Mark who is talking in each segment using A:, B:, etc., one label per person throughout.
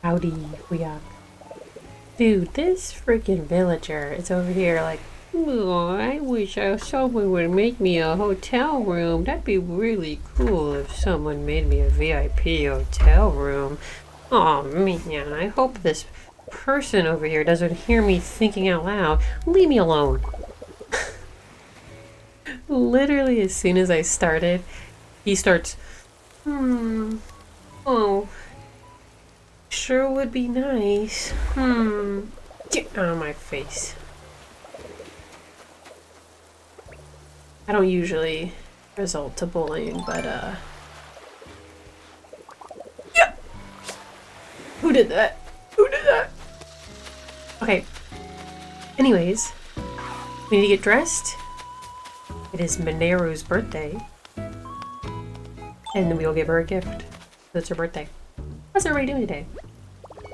A: Howdy, Huyak. Dude, this freaking villager is over here like, oh, I wish someone would make me a hotel room. That'd be really cool if someone made me a VIP hotel room. Oh man, I hope this person over here doesn't hear me thinking out loud. Leave me alone. Literally, as soon as I started, he starts, oh, sure would be nice. Get out of my face. I don't usually resort to bullying, but, yeah! Who did that? Who did that? Okay. Anyways, we need to get dressed. It is Mineru's birthday. And we will give her a gift. It's her birthday. How's everybody doing today?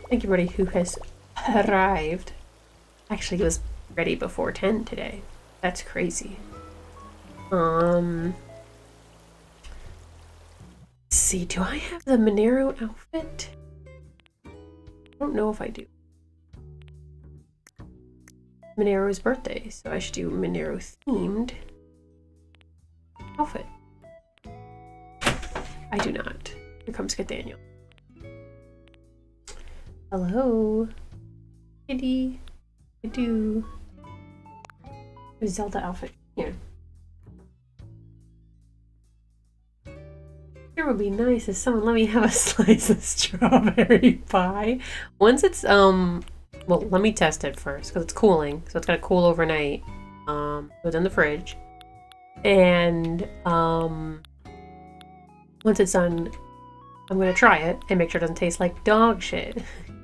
A: Thank you, everybody who has arrived. Actually, it was ready before 10 today. That's crazy. Let's see, do I have the Mineru outfit? I don't know if I do. Mineru's birthday, so I should do Mineru themed outfit. I do not. Here comes Daniel. Hello, kitty. I do. Zelda outfit here. It would be nice if someone let me have a slice of strawberry pie. Once it's well, let me test it first because it's cooling, so it's gotta cool overnight. So it's in the fridge, and once it's done, I'm gonna try it and make sure it doesn't taste like dog shit.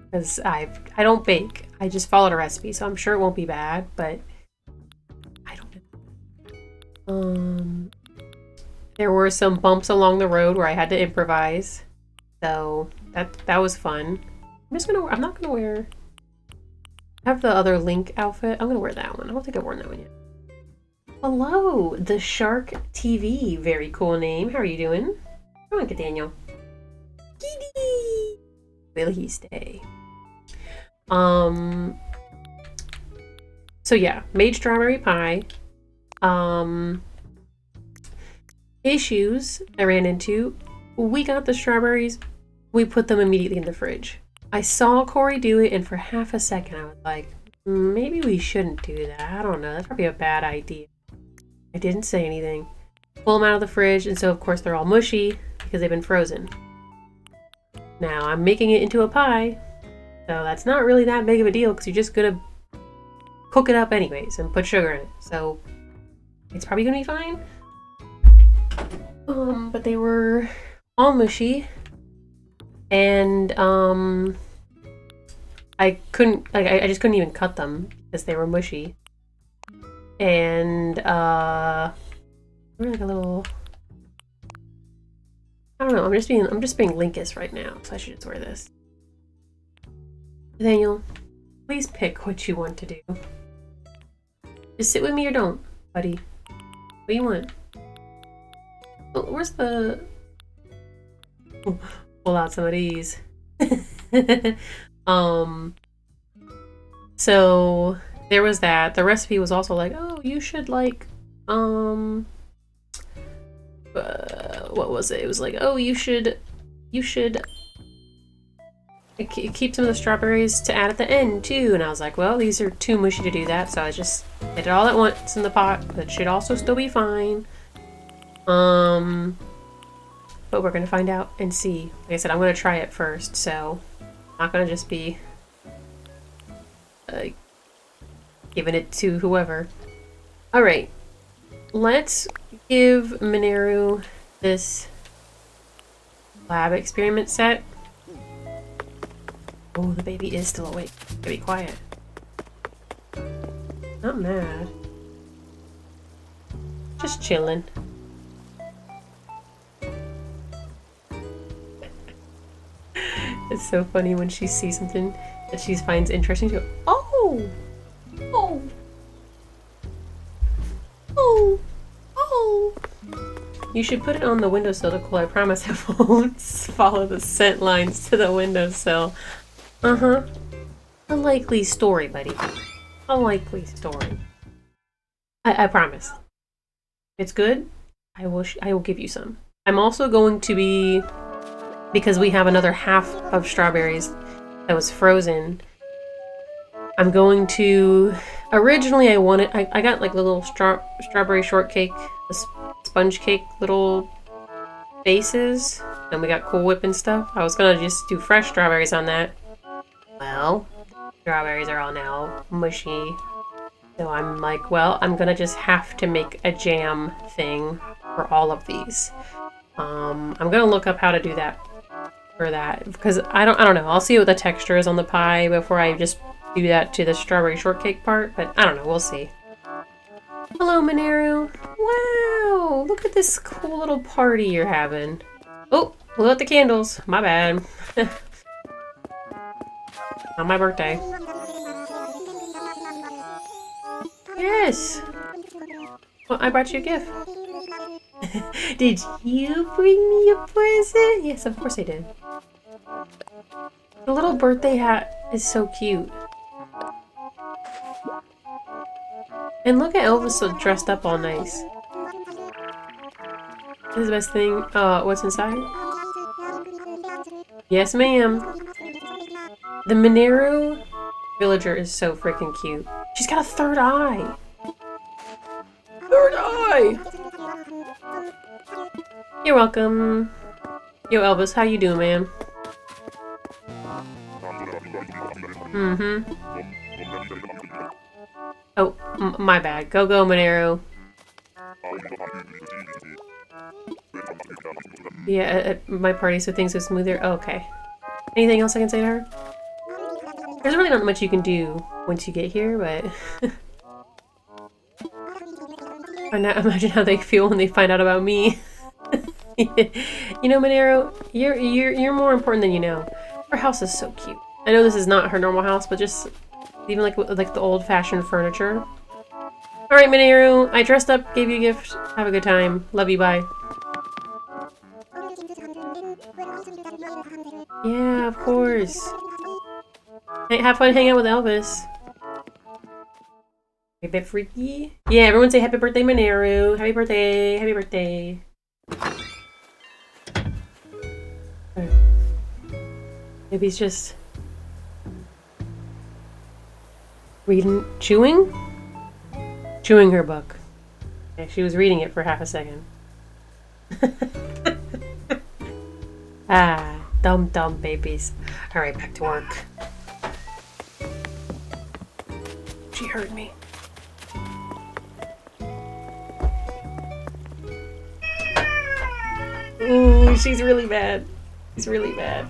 A: Because I don't bake. I just followed a recipe, so I'm sure it won't be bad, but I don't know. There were some bumps along the road where I had to improvise, so that was fun. I'm not gonna wear. I have the other Link outfit. I'm gonna wear that one. I don't think I've worn that one yet. Hello, the Shark TV. Very cool name. How are you doing? Come on, Daniel. Kitty. Will he stay? So yeah, made strawberry pie. Issues I ran into. We got the strawberries. We put them immediately in the fridge. I saw Corey do it, and for half a second I was like, maybe we shouldn't do that. I don't know. That's probably a bad idea. I didn't say anything. Pull them out of the fridge, and so of course they're all mushy because they've been frozen. Now I'm making it into a pie, so that's not really that big of a deal because you're just gonna cook it up anyways and put sugar in it. So it's probably gonna be fine. But they were all mushy, and I just couldn't even cut them because they were mushy. And they were like a little. I don't know. I'm just being Linkus right now, so I should just wear this. Nathaniel, please pick what you want to do. Just sit with me or don't, buddy. What do you want? Oh, where's the? Pull out some of these. So there was that. The recipe was also like, oh, you should like, what was it? It was like, oh, you should keep some of the strawberries to add at the end too. And I was like, well, these are too mushy to do that, so I just did it all at once in the pot. That should also still be fine. But we're gonna find out and see. Like I said, I'm gonna try it first, so I'm not gonna just be giving it to whoever. All right, let's give Mineru this lab experiment set. Oh, the baby is still awake. Be quiet. Not mad. Just chilling. It's so funny when she sees something that she finds interesting. She goes, oh! Oh! Oh! Oh! You should put it on the windowsill to cool. I promise I won't follow the scent lines to the windowsill. Uh-huh. A likely story, buddy. A likely story. I promise. It's good. I will give you some. I'm also going to be, because we have another half of strawberries that was frozen, I'm going to, originally I got like little strawberry shortcake, sponge cake little bases, and we got Cool Whip and stuff. I was gonna just do fresh strawberries on that. Well, strawberries are all now mushy. So I'm like, well, I'm gonna just have to make a jam thing for all of these. I'm gonna look up how to do that for that, because I don't know. I'll see what the texture is on the pie before I just do that to the strawberry shortcake part, but I don't know. We'll see. Hello, Mineru. Wow, look at this cool little party you're having. Oh, blew out the candles. My bad. On my birthday. Yes. Well, I brought you a gift. Did you bring me a present? Yes, of course I did. The little birthday hat is so cute. And look at Elvis so dressed up all nice. This is the best thing. What's inside? Yes, ma'am. The Mineru villager is so freaking cute. She's got a third eye. Third eye! You're welcome. Yo, Elvis, how you doing, man? Mm-hmm. Oh, my bad. Go, Monero. Yeah, my party so things go smoother. Oh, okay. Anything else I can say to her? There's really not much you can do once you get here, but... Imagine how they feel when they find out about me. You know, Monero, you're more important than you know. Her house is so cute. I know this is not her normal house, but just even like the old-fashioned furniture. All right, Monero, I dressed up, gave you a gift. Have a good time. Love you. Bye. Yeah, of course. Hey, have fun hanging out with Elvis. A bit freaky. Yeah, everyone say happy birthday, Monero. Happy birthday. Happy birthday. Maybe he's just chewing her book. Yeah, she was reading it for half a second. Ah, dumb babies. All right, back to work. She heard me. Ooh, she's really bad. She's really bad.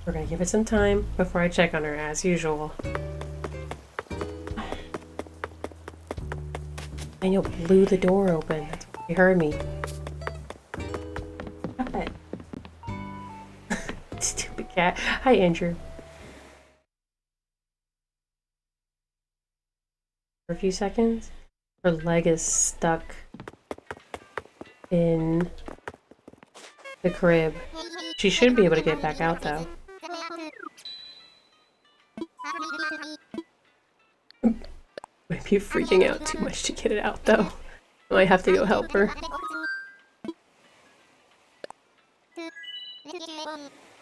A: We're gonna give it some time before I check on her, as usual. Daniel blew the door open. That's why he heard me. Stop it. Stupid cat. Hi, Andrew. For a few seconds, her leg is stuck in the crib. She should be able to get back out, though. Might be freaking out too much to get it out, though. I might have to go help her.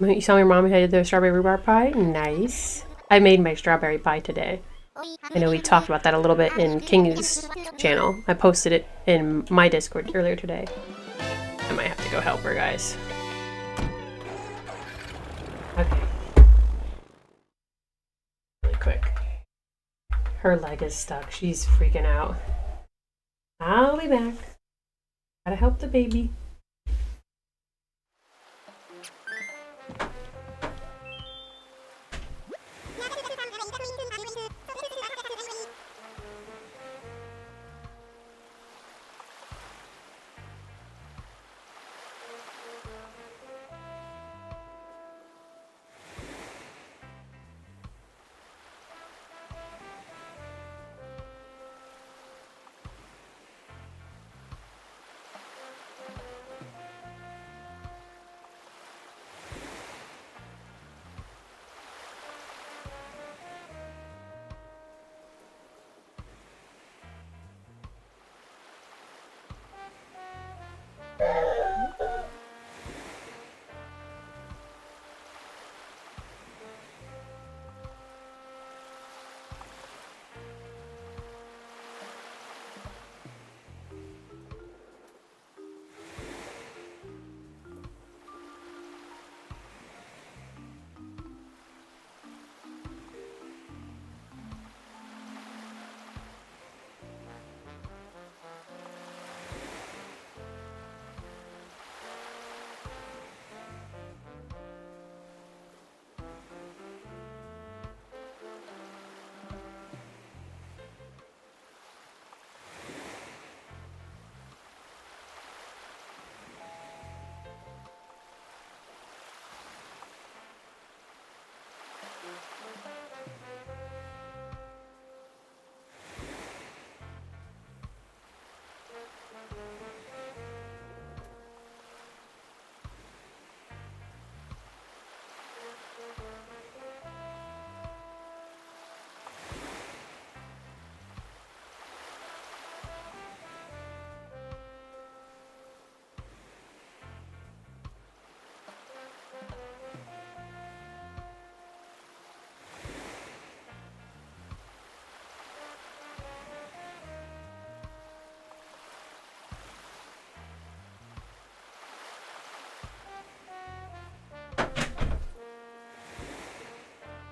A: You saw your mom had the strawberry rhubarb pie? Nice. I made my strawberry pie today. I know we talked about that a little bit in King's channel. I posted it in my Discord earlier today. I might have to go help her, guys. Okay. Really quick. Her leg is stuck. She's freaking out. I'll be back. Gotta help the baby.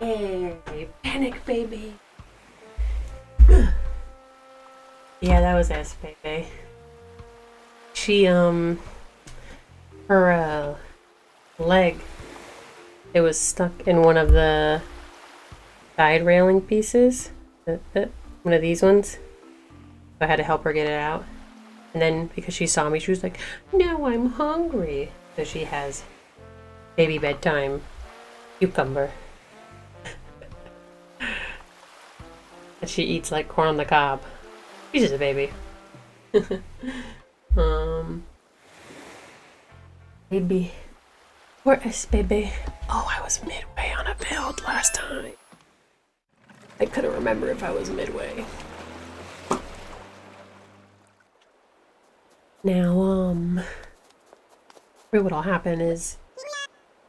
A: Hey, panic baby. Yeah, that was S baby. She her leg, it was stuck in one of the side railing pieces. One of these ones. I had to help her get it out. And then because she saw me, she was like, "No, I'm hungry." So she has baby bedtime cucumber. And she eats like corn on the cob. She's just a baby. Baby. Where is baby? Oh, I was midway on a build last time. I couldn't remember if I was midway. Now, what'll happen is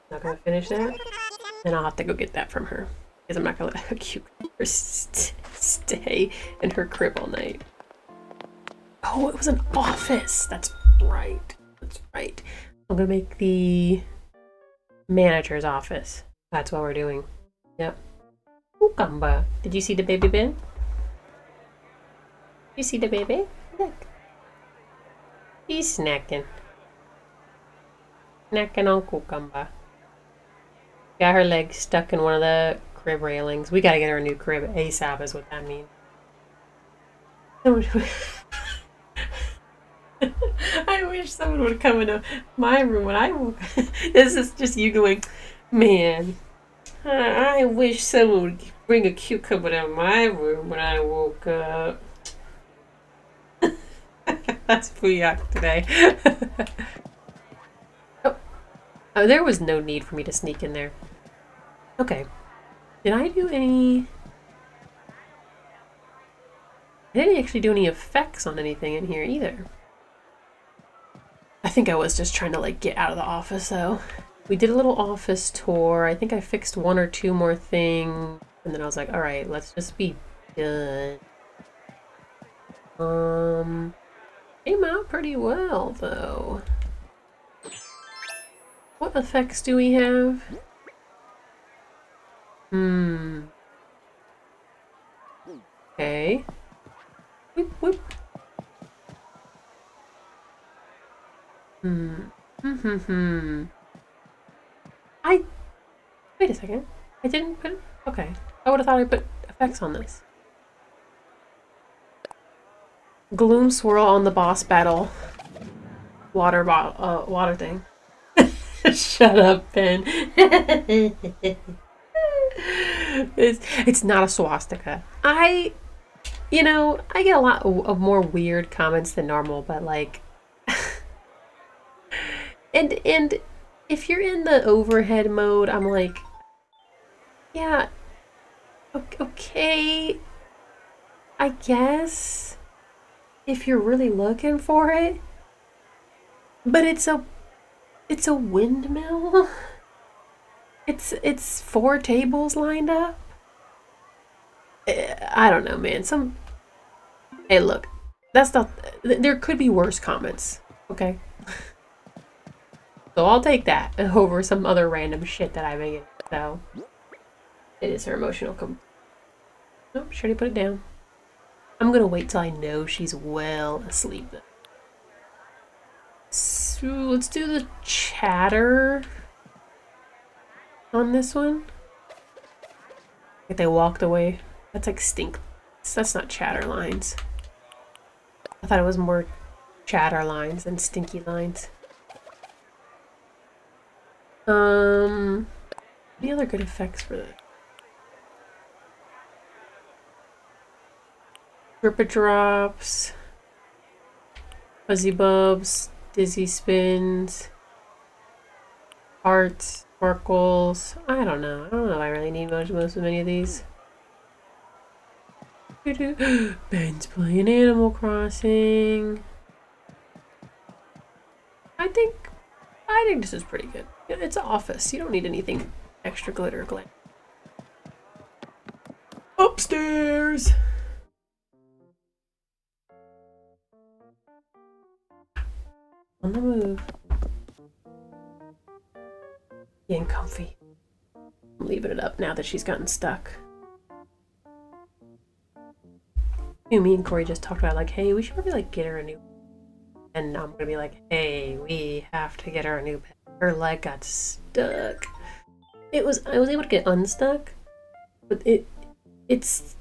A: I'm not gonna finish that, and I'll have to go get that from her because I'm not gonna let a cucumber stay in her crib all night. Oh, it was an office. That's right. That's right. I'm gonna make the manager's office. That's what we're doing. Yep. Cucumber. Did you see the baby bin? You see the baby? Look. He's snacking. Snacking on cucumber. Got her leg stuck in one of the crib railings. We gotta get her a new crib ASAP is what that means. I wish someone would come into my room when I woke up. This is just you going, man, I wish someone would bring a cucumber to my room when I woke up. That's Fuyak today. Oh, there was no need for me to sneak in there. Okay. Did I do any... I didn't actually do any effects on anything in here either. I think I was just trying to like get out of the office though. We did a little office tour. I think I fixed one or two more things. And then I was like, alright, let's just be done. Came out pretty well though. What effects do we have? Okay. Whoop, whoop. Wait a second. I didn't put... Okay. I would have thought I put effects on this. Gloom swirl on the boss battle. Water thing. Shut up, Ben. It's not a swastika. I get a lot of more weird comments than normal, but like, and if you're in the overhead mode, I'm like, yeah, okay, I guess if you're really looking for it, but it's a windmill. It's 4 tables lined up. I don't know, man. Hey, look, that's not. There could be worse comments. Okay. So I'll take that over some other random shit that I made. So it is her emotional Nope, should I put it down? I'm gonna wait till I know she's well asleep though. So let's do the chatter on this one. Like they walked away. That's like stink. That's not chatter lines. I thought it was more chatter lines than stinky lines. Any other good effects for this? Ripper drops, fuzzy bubs, dizzy spins, hearts, sparkles. I don't know. I don't know if I really need most of any of these. Ben's playing Animal Crossing. I think this is pretty good. It's an office. You don't need anything extra glitter glam. Upstairs. On the move. Getting comfy. I'm leaving it up now that she's gotten stuck. Me and Corey just talked about like, hey, we should probably like get her a new, and I'm gonna be like, hey, we have to get her a new pet. Her leg got stuck. I was able to get unstuck, but it's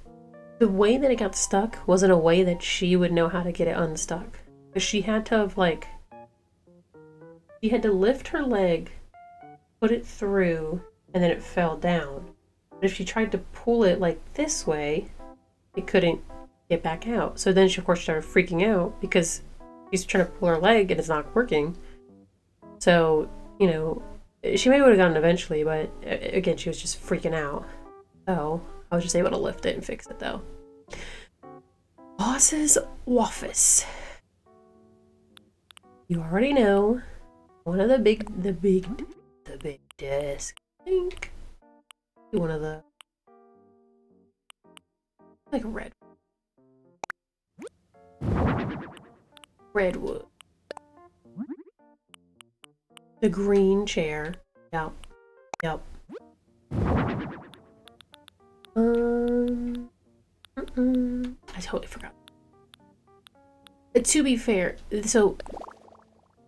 A: the way that it got stuck wasn't a way that she would know how to get it unstuck. Because she had to have like, she had to lift her leg, put it through, and then it fell down. But if she tried to pull it like this way, it couldn't get back out. So then she, of course, started freaking out because she's trying to pull her leg and it's not working. So, you know, she may would have gotten eventually, but again, she was just freaking out. So I was just able to lift it and fix it though. Boss's office. You already know one of the big desk. I think one of the like redwood. The green chair. Yep. Yep. I totally forgot. To be fair, so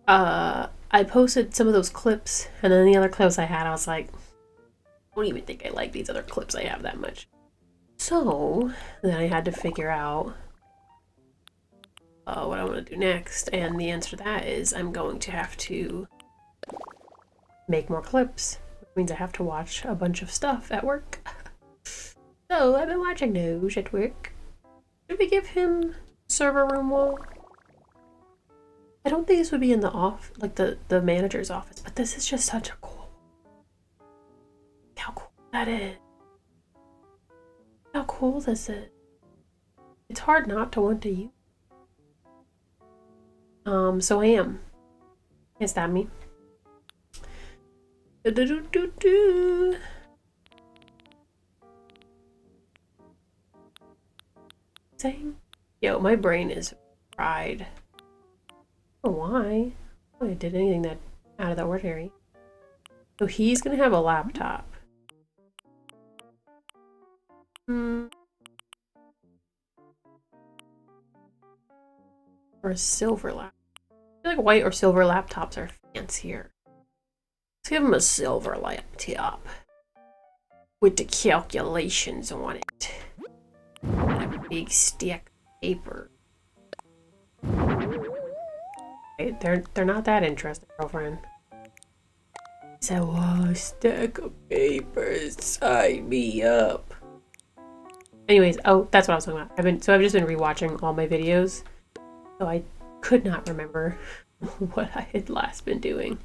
A: I posted some of those clips, and then the other clips I had, I was like, I don't even think I like these other clips I have that much. So then I had to figure out what I want to do next, and the answer to that is I'm going to have to make more clips, which means I have to watch a bunch of stuff at work. So I've been watching those at work. Should we give him server room wall? I don't think this would be in the manager's office, but this is just such a cool. How cool that is. How cool this is. It's hard not to want to use. So I am. Can't stab me. Same. Yo, my brain is fried. I don't know why. I did anything that out of the ordinary. So he's gonna have a laptop. Or a silver laptop. I feel like white or silver laptops are fancier. Let's give him a silver laptop. With the calculations on it. And a big stack of paper. They're not that interested, girlfriend. So, a stack of papers, sign me up. Anyways, oh, that's what I was talking about. I've just been rewatching all my videos, so I could not remember what I had last been doing.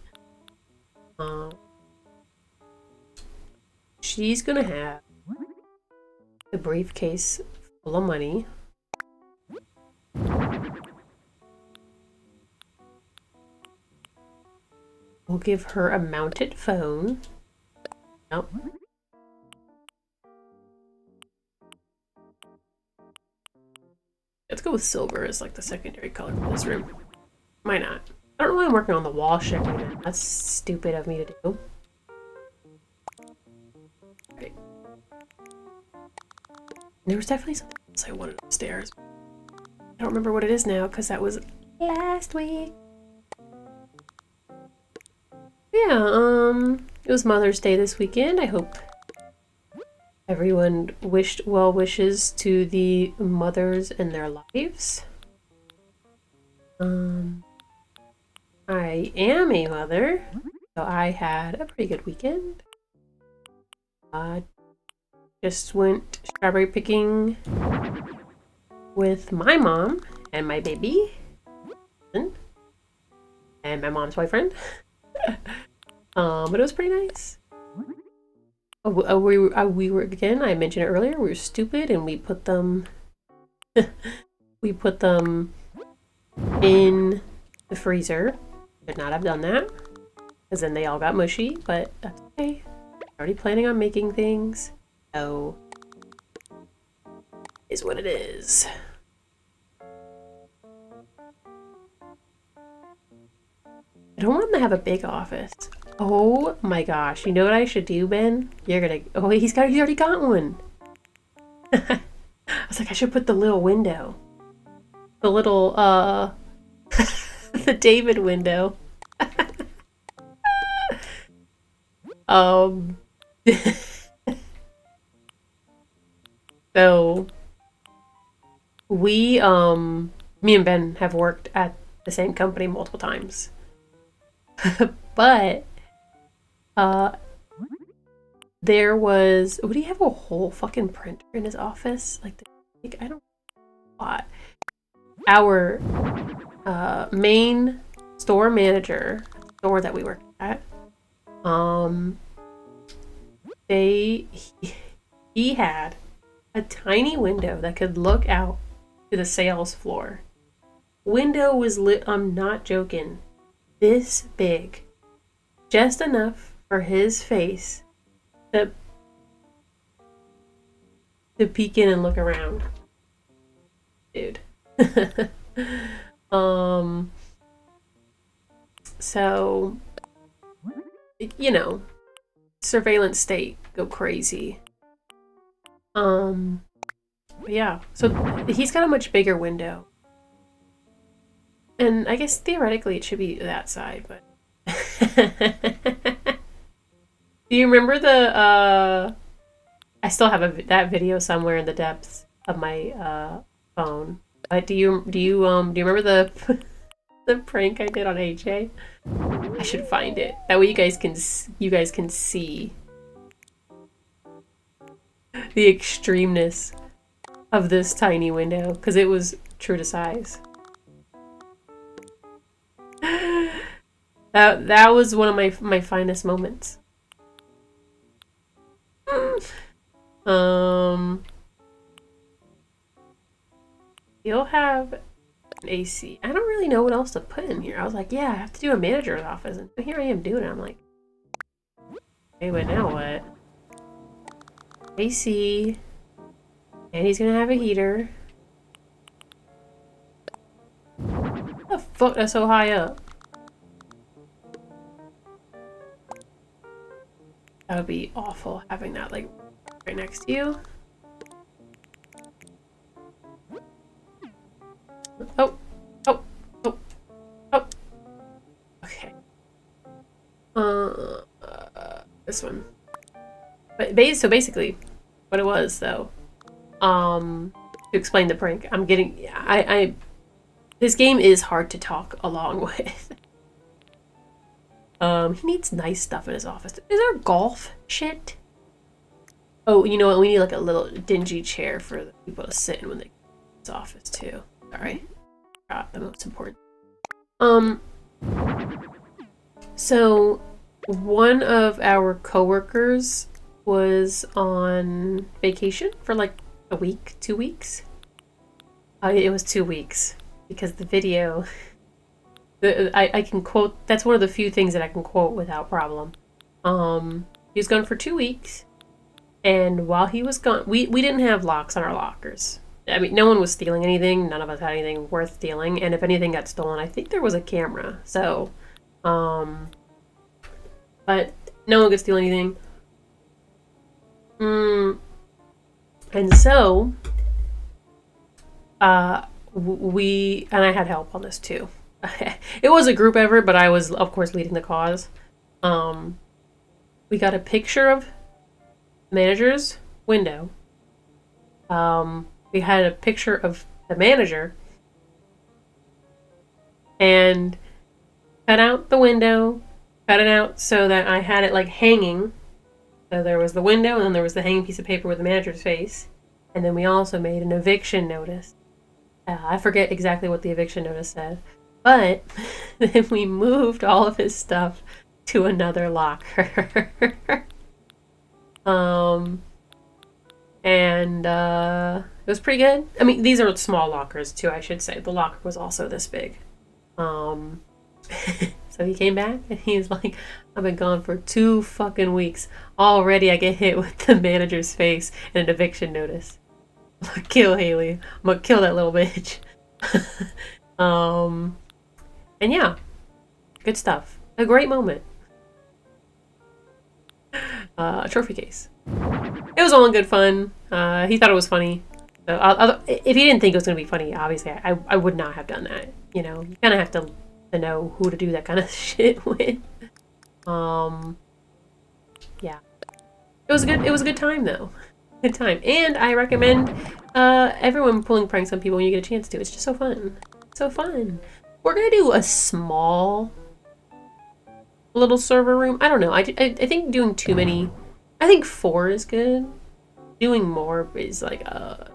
A: She's gonna have the briefcase full of money. We'll give her a mounted phone. Nope. Let's go with silver as like the secondary color for this room. Why not? I don't know why I'm working on the wall shifting that. That's stupid of me to do. Right. There was definitely something else I wanted upstairs. I don't remember what it is now because that was last week. Yeah, it was Mother's Day this weekend. I hope everyone wished well wishes to the mothers in their lives. I am a mother, so I had a pretty good weekend. Just went strawberry picking with my mom and my baby and my mom's boyfriend. But it was pretty nice. We were again, I mentioned it earlier, we were stupid and we put them in the freezer. Should not have done that because then they all got mushy, but that's okay. Already planning on making things, so is what it is. I don't want them to have a big office. Oh my gosh. You know what I should do, Ben? You're gonna... Oh, he's already got one. I was like, I should put the little window. The little, the David window. Um... So... We, me and Ben have worked at the same company multiple times. But, there was... Would he have a whole fucking printer in his office? Like, I don't know a lot. Our main store manager, store that we work at, he had a tiny window that could look out to the sales floor. Window was lit, I'm not joking, this big. Just enough for his face to peek in and look around. Dude. So, you know, surveillance state, go crazy. But yeah, so he's got a much bigger window. And I guess theoretically it should be that side, but... Do you remember the, I still have that video somewhere in the depths of my, phone. But do you remember the the prank I did on AJ? I should find it. That way you guys can see the extremeness of this tiny window, because it was true to size. That was one of my finest moments. You'll have an AC. I don't really know what else to put in here. I was like, yeah, I have to do a manager's office, and here I am doing it. I'm like, okay, but now what? AC, and he's gonna have a heater. What the fuck? That's so high up. That would be awful having that like right next to you. Oh, oh, oh, oh. Okay. This one. But so basically, what it was though, to explain the prank, I'm getting, this game is hard to talk along with. He needs nice stuff in his office. Is there golf shit? Oh, you know what? We need like a little dingy chair for the people to sit in when they get to his office too. Sorry. Forgot the most important. So one of our coworkers was on vacation for like a week, 2 weeks. It was 2 weeks because the video, I can quote, that's one of the few things that I can quote without problem. He was gone for 2 weeks, and while he was gone, we didn't have locks on our lockers. I mean, no one was stealing anything. None of us had anything worth stealing. And if anything got stolen, I think there was a camera. So, but no one could steal anything. And so, and I had help on this too. It was a group effort, but I was, of course, leading the cause. We got a picture of the manager's window. We had a picture of the manager and cut out the window, cut it out so that I had it like hanging. So there was the window and then there was the hanging piece of paper with the manager's face. And then we also made an eviction notice. I forget exactly what the eviction notice said, but then we moved all of his stuff to another locker. And it was pretty good. I mean, these are small lockers too, I should say. The locker was also this big. So he came back and he's like, I've been gone for 2 fucking weeks. Already I get hit with the manager's face and an eviction notice. I'm gonna kill Haley. I'm gonna kill that little bitch. And yeah, good stuff. A great moment. a trophy case. It was all in good fun. He thought it was funny. So if he didn't think it was going to be funny, obviously I would not have done that. You know, you kind of have to know who to do that kind of shit with. Yeah. It was a good time though. Good time. And I recommend everyone pulling pranks on people when you get a chance to. It's just so fun. So fun. We're gonna do a small little server room. I don't know. I think doing too many. I think 4 is good. Doing more is like I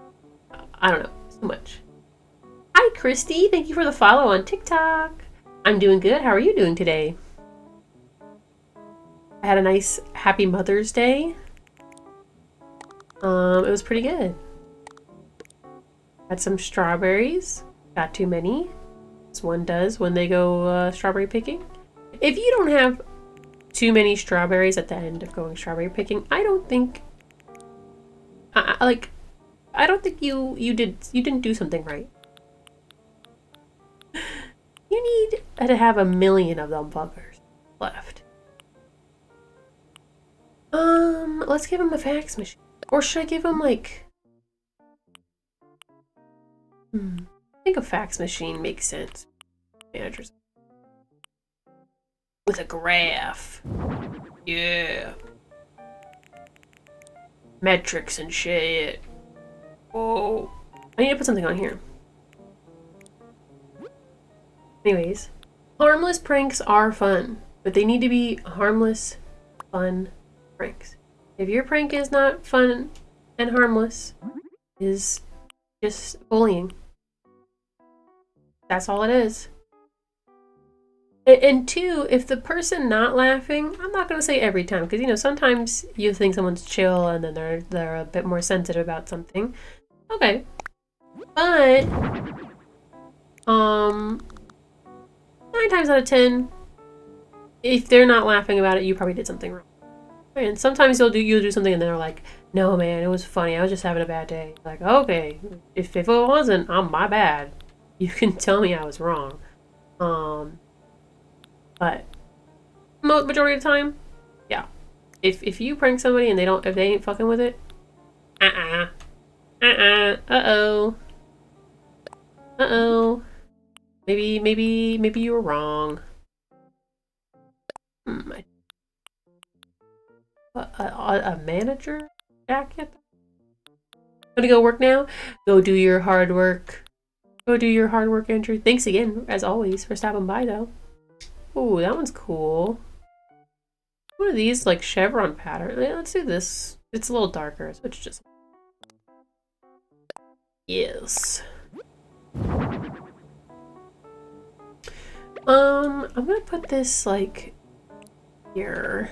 A: don't know. It's too much. Hi Christy, thank you for the follow on TikTok. I'm doing good. How are you doing today? I had a nice happy Mother's Day. It was pretty good. Had some strawberries. Got too many. As one does when they go strawberry picking. If you don't have too many strawberries at the end of going strawberry picking, I don't think I don't think you didn't do something right. You need to have 1,000,000 of them buggers left. Let's give him a fax machine. Or should I give him like I think a fax machine makes sense. Managers. With a graph. Yeah. Metrics and shit. Oh. I need to put something on here. Anyways. Harmless pranks are fun. But they need to be harmless, fun pranks. If your prank is not fun and harmless, is just bullying. That's all it is. And 2, if the person not laughing, I'm not gonna say every time, because you know sometimes you think someone's chill and then they're a bit more sensitive about something. Okay, but 9 times out of 10, if they're not laughing about it, you probably did something wrong. And sometimes you'll do something and they're like, "No, man, it was funny. I was just having a bad day." Like, okay, if it wasn't, my bad. You can tell me I was wrong. But majority of the time, yeah. If you prank somebody and if they ain't fucking with it, maybe you were wrong. A manager jacket? Gonna go work now? Go do your hard work. Go do your hard work, Andrew. Thanks again, as always, for stopping by, though. Ooh, that one's cool. One of these, like, chevron pattern. Let's do this. It's a little darker, so it's just... Yes. I'm gonna put this, like, here.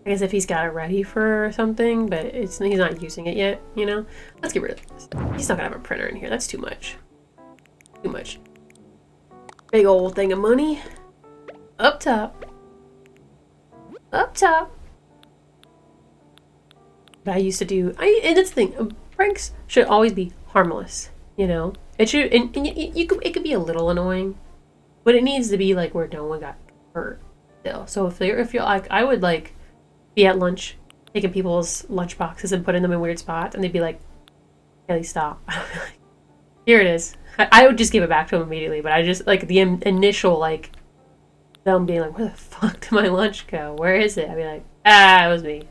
A: I guess if he's got it ready for something, but he's not using it yet, you know? Let's get rid of this. He's not gonna have a printer in here. That's too much. Too much. Big old thing of money. Up top. Up top. But I used to do... and that's the thing. Pranks should always be harmless, you know? It should... And it could be a little annoying, but it needs to be, like, where no one got hurt still. So if you're like... I would, like... be at lunch, taking people's lunch boxes and putting them in weird spots, and they'd be like, "Kelly, stop." Here it is. I would just give it back to them immediately, but I just, like, the initial, like, them being like, "Where the fuck did my lunch go? Where is it?" I'd be like, it was me.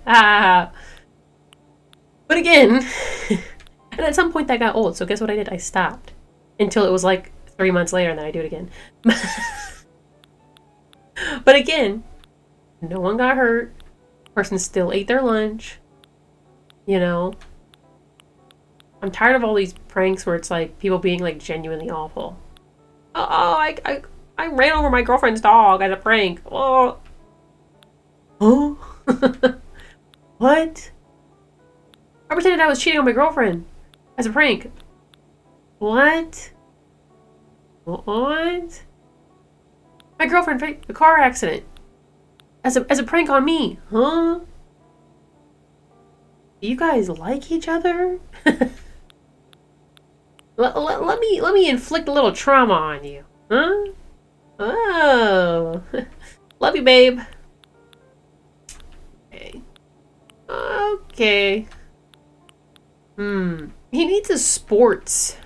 A: But again, and at some point that got old, so guess what I did? I stopped. Until it was, like, 3 months later, and then I do it again. But again, no one got hurt. Person still ate their lunch, you know. I'm tired of all these pranks where it's like people being like genuinely awful. I ran over my girlfriend's dog as a prank. Oh, what? I pretended I was cheating on my girlfriend as a prank. What? What? My girlfriend faked a car accident. As a prank on me, huh? You guys like each other? let me inflict a little trauma on you, huh? Oh, love you, babe. Okay. Okay. He needs a sports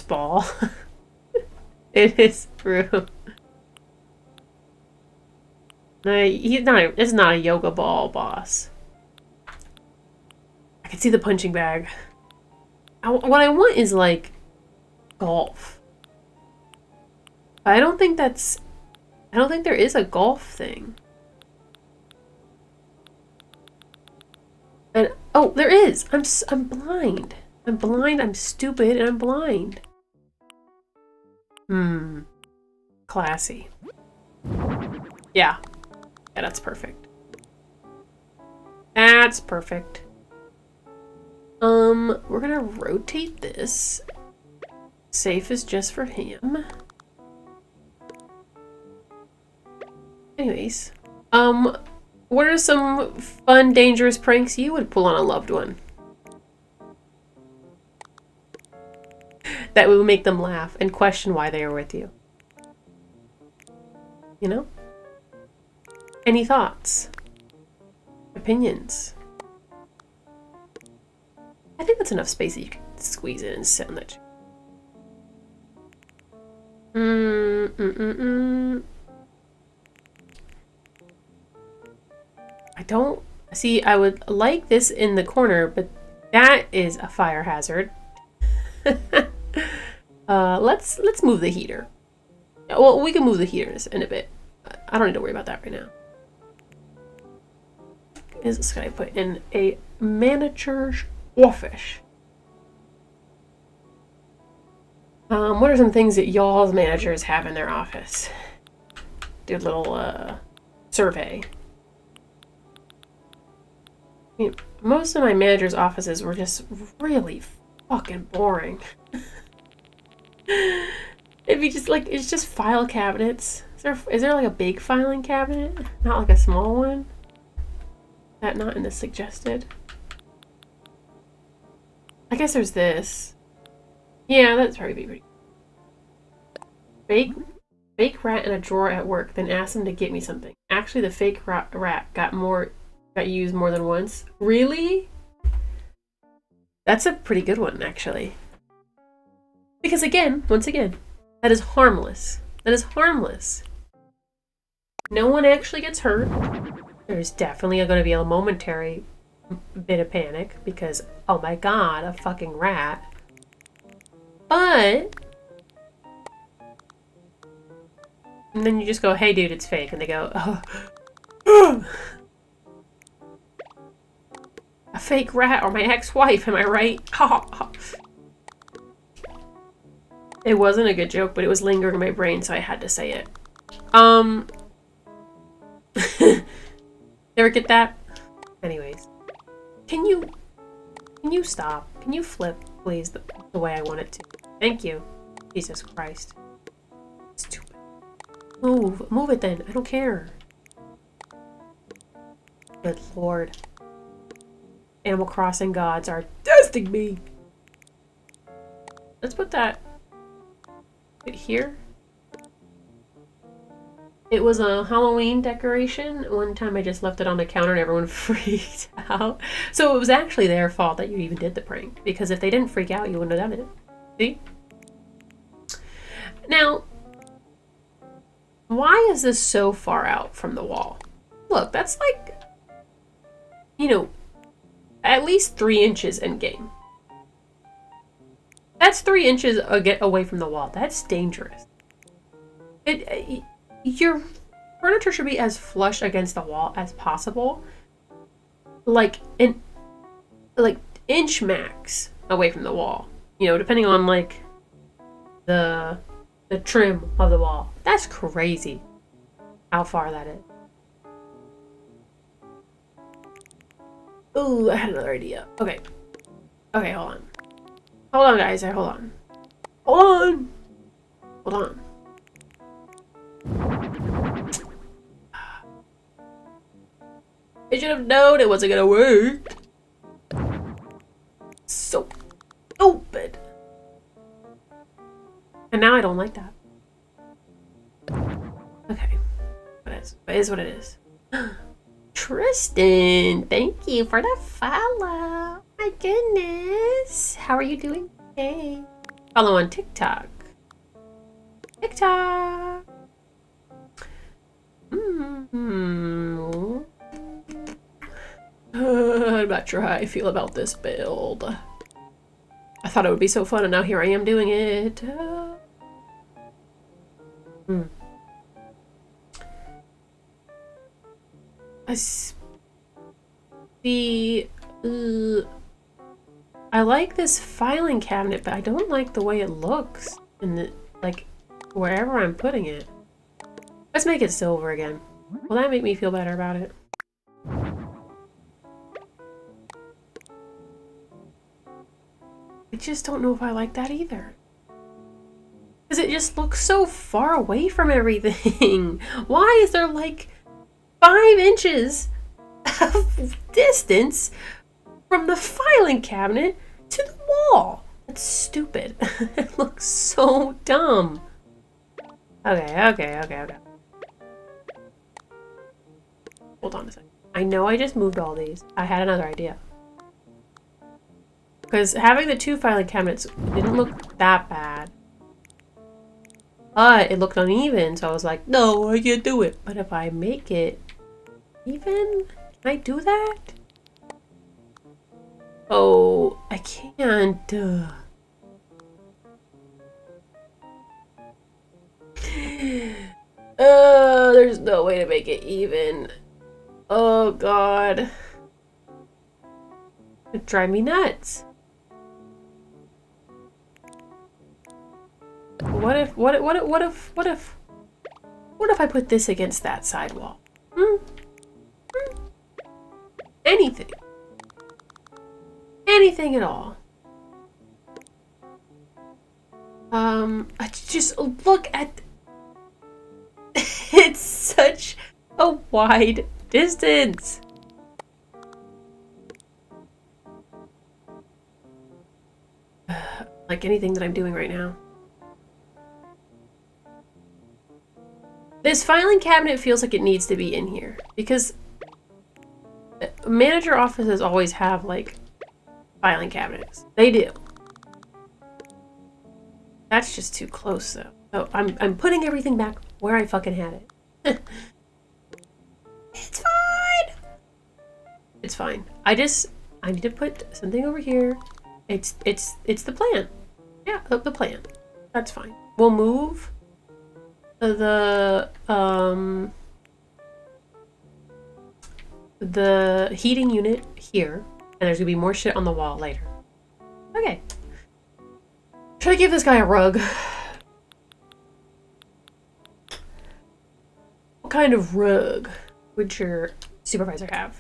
A: ball. It is true. No, he's not. It's not a yoga ball, boss. I can see the punching bag. What I want is like golf. I don't think that's. I don't think there is a golf thing. And oh, there is. I'm blind. I'm blind. I'm stupid, and I'm blind. Classy. Yeah. Yeah, that's perfect. That's perfect. We're gonna rotate this. Safe is just for him. Anyways, what are some fun, dangerous pranks you would pull on a loved one? That would make them laugh and question why they are with you. You know? Any thoughts? Opinions? I think that's enough space that you can squeeze in and sit on that chair. I don't see. I would like this in the corner, but that is a fire hazard. Let's move the heater. Well, we can move the heaters in a bit. I don't need to worry about that right now. Is this guy put in a manager's office? What are some things that y'all's managers have in their office? Do a little survey. I mean, most of my managers' offices were just really fucking boring. It'd be just like, it's just file cabinets. Is there like a big filing cabinet? Not like a small one? That not in the suggested? I guess there's this. Yeah, that's probably pretty. Fake rat in a drawer at work, then asked him to get me something. Actually, the fake rat got used more than once. Really? That's a pretty good one, actually. Because again, once again, that is harmless. That is harmless. No one actually gets hurt. There's definitely going to be a momentary bit of panic because, oh my god, a fucking rat. But... and then you just go, hey dude, it's fake. And they go, oh. A fake rat or my ex-wife, am I right? It wasn't a good joke, but it was lingering in my brain, so I had to say it. Ever get that? Anyways. Can you stop? Can you flip, please, the way I want it to? Thank you. Jesus Christ. Stupid. Move it then. I don't care. Good lord. Animal Crossing gods are testing me. Let's put that here. It was a Halloween decoration. One time I just left it on the counter and everyone freaked out. So it was actually their fault that you even did the prank. Because if they didn't freak out, you wouldn't have done it. See? Now, why is this so far out from the wall? Look, that's like, you know, at least 3 inches in game. That's 3 inches away from the wall. That's dangerous. Your furniture should be as flush against the wall as possible. Like inch max away from the wall. You know, depending on like the trim of the wall. That's crazy how far that is. Ooh, I had another idea. Okay. Okay, hold on. Hold on, guys. Hold on. Hold on! Hold on. I should have known it wasn't gonna work. So stupid. And now I don't like that. Okay. It is what it is. Tristan, thank you for the follow. My goodness. How are you doing today? Follow on TikTok. TikTok. I'm not sure how I feel about this build. I thought it would be so fun, and now here I am doing it. I see. I like this filing cabinet, but I don't like the way it looks in the, like, wherever I'm putting it. Let's make it silver again. Will that make me feel better about it? I just don't know if I like that either. Because it just looks so far away from everything. Why is there like 5 inches of distance from the filing cabinet to the wall? That's stupid. It looks so dumb. Okay. Hold on a second. I know I just moved all these. I had another idea. Because having the 2 filing cabinets didn't look that bad. But it looked uneven, so I was like, no, I can't do it. But if I make it even, can I do that? Oh, I can't. There's no way to make it even. Oh god. It'd drive me nuts. What if I put this against that sidewall? Anything. Anything at all. I just look at it's such a wide distance. Like anything that I'm doing right now. This filing cabinet feels like it needs to be in here because manager offices always have like filing cabinets. They do. That's just too close though. So I'm putting everything back where I fucking had it. It's fine. It's fine. I need to put something over here. It's the plan. Yeah, the plan. That's fine. We'll move the heating unit here, and there's gonna be more shit on the wall later. Okay. Try to give this guy a rug. What kind of rug would your supervisor have?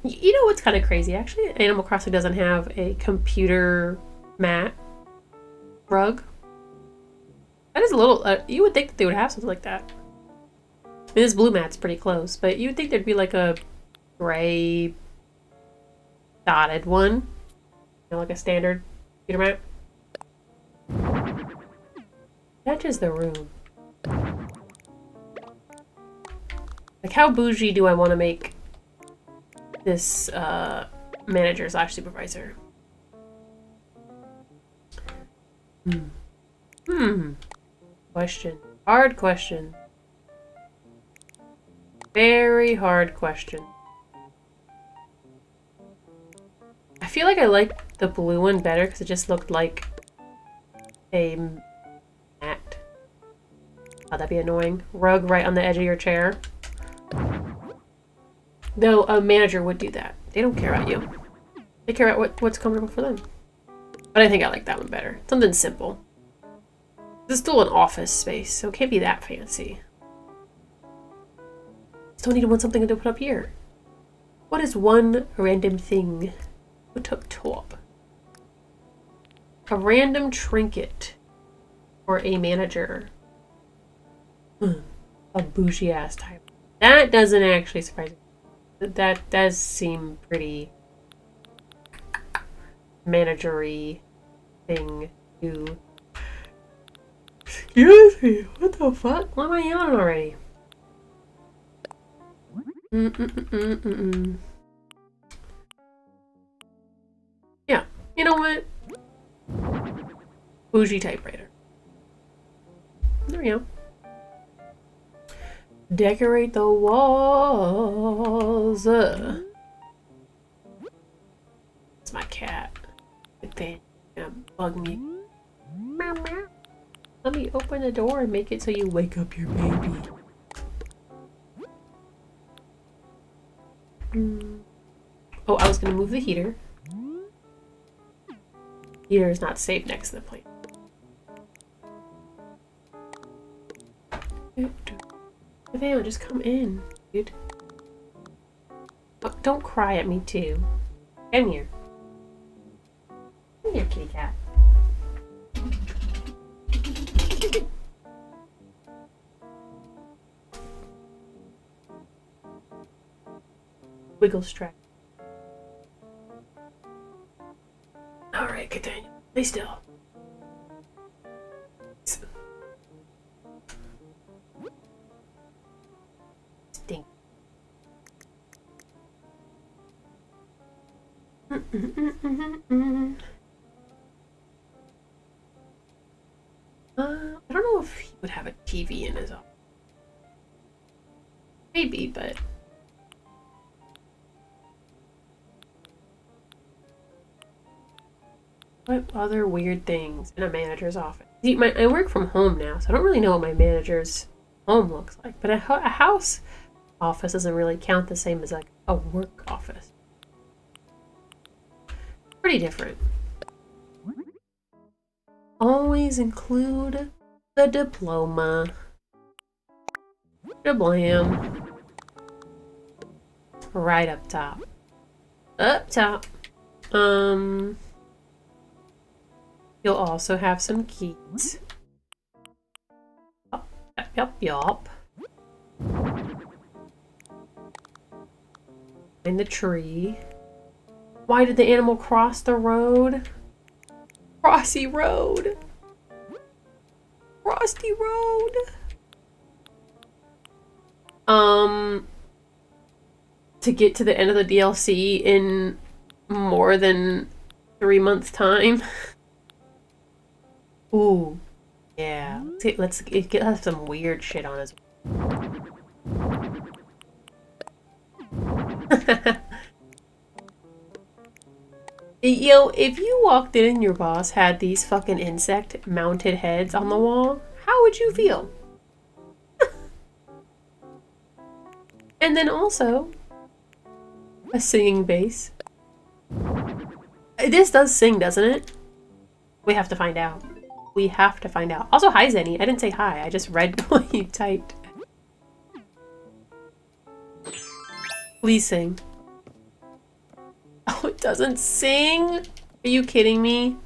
A: You know what's kind of crazy? Actually, Animal Crossing doesn't have a computer mat rug. That is a little... you would think that they would have something like that. I mean, this blue mat's pretty close, but you would think there'd be like a gray dotted one. You know, like a standard computer mat. Matches the room. Like, how bougie do I want to make this manager / supervisor? Question. Hard question. Very hard question. I feel like I like the blue one better because it just looked like a mat. Oh, that'd be annoying. Rug right on the edge of your chair. Though a manager would do that. They don't care about you. They care about what's comfortable for them. But I think I like that one better. Something simple. This is still an office space, so it can't be that fancy. Still need to want something to put up here. What is one random thing put up top? A random trinket for a manager. A bougie ass type. That doesn't actually surprise me. That does seem pretty managery thing to Excuse me, what the fuck? Why am I yawning already? Yeah, you know what? Bougie typewriter. There we go. Decorate the walls. It's my cat. Good thing. Gonna bug me. Meow, meow. Let me open the door and make it so you wake up your baby. Oh, I was gonna move the heater. Heater is not safe next to the plate. Nathaniel, just come in, dude. Oh, don't cry at me too. Come here. Come here, kitty cat. Wiggle strap. Alright, Nathaniel, stay still. Stink. I don't know if he would have a TV in his office. Maybe, but... What other weird things in a manager's office? See, I work from home now, so I don't really know what my manager's home looks like. But a house office doesn't really count the same as like a work office. Pretty different. Always include the diploma. Blam. Right up top. Up top. You'll also have some keys. Yup. In the tree. Why did the animal cross the road? Crossy road. Frosty road. To get to the end of the DLC in more than 3 months' time. Ooh, yeah. Let's have some weird shit on us. Yo, if you walked in and your boss had these fucking insect mounted heads on the wall, how would you feel? And then also a singing bass. This does sing, doesn't it? We have to find out. We have to find out. Also, hi, Zenny. I didn't say hi. I just read what you typed. Please sing. Oh, it doesn't sing? Are you kidding me?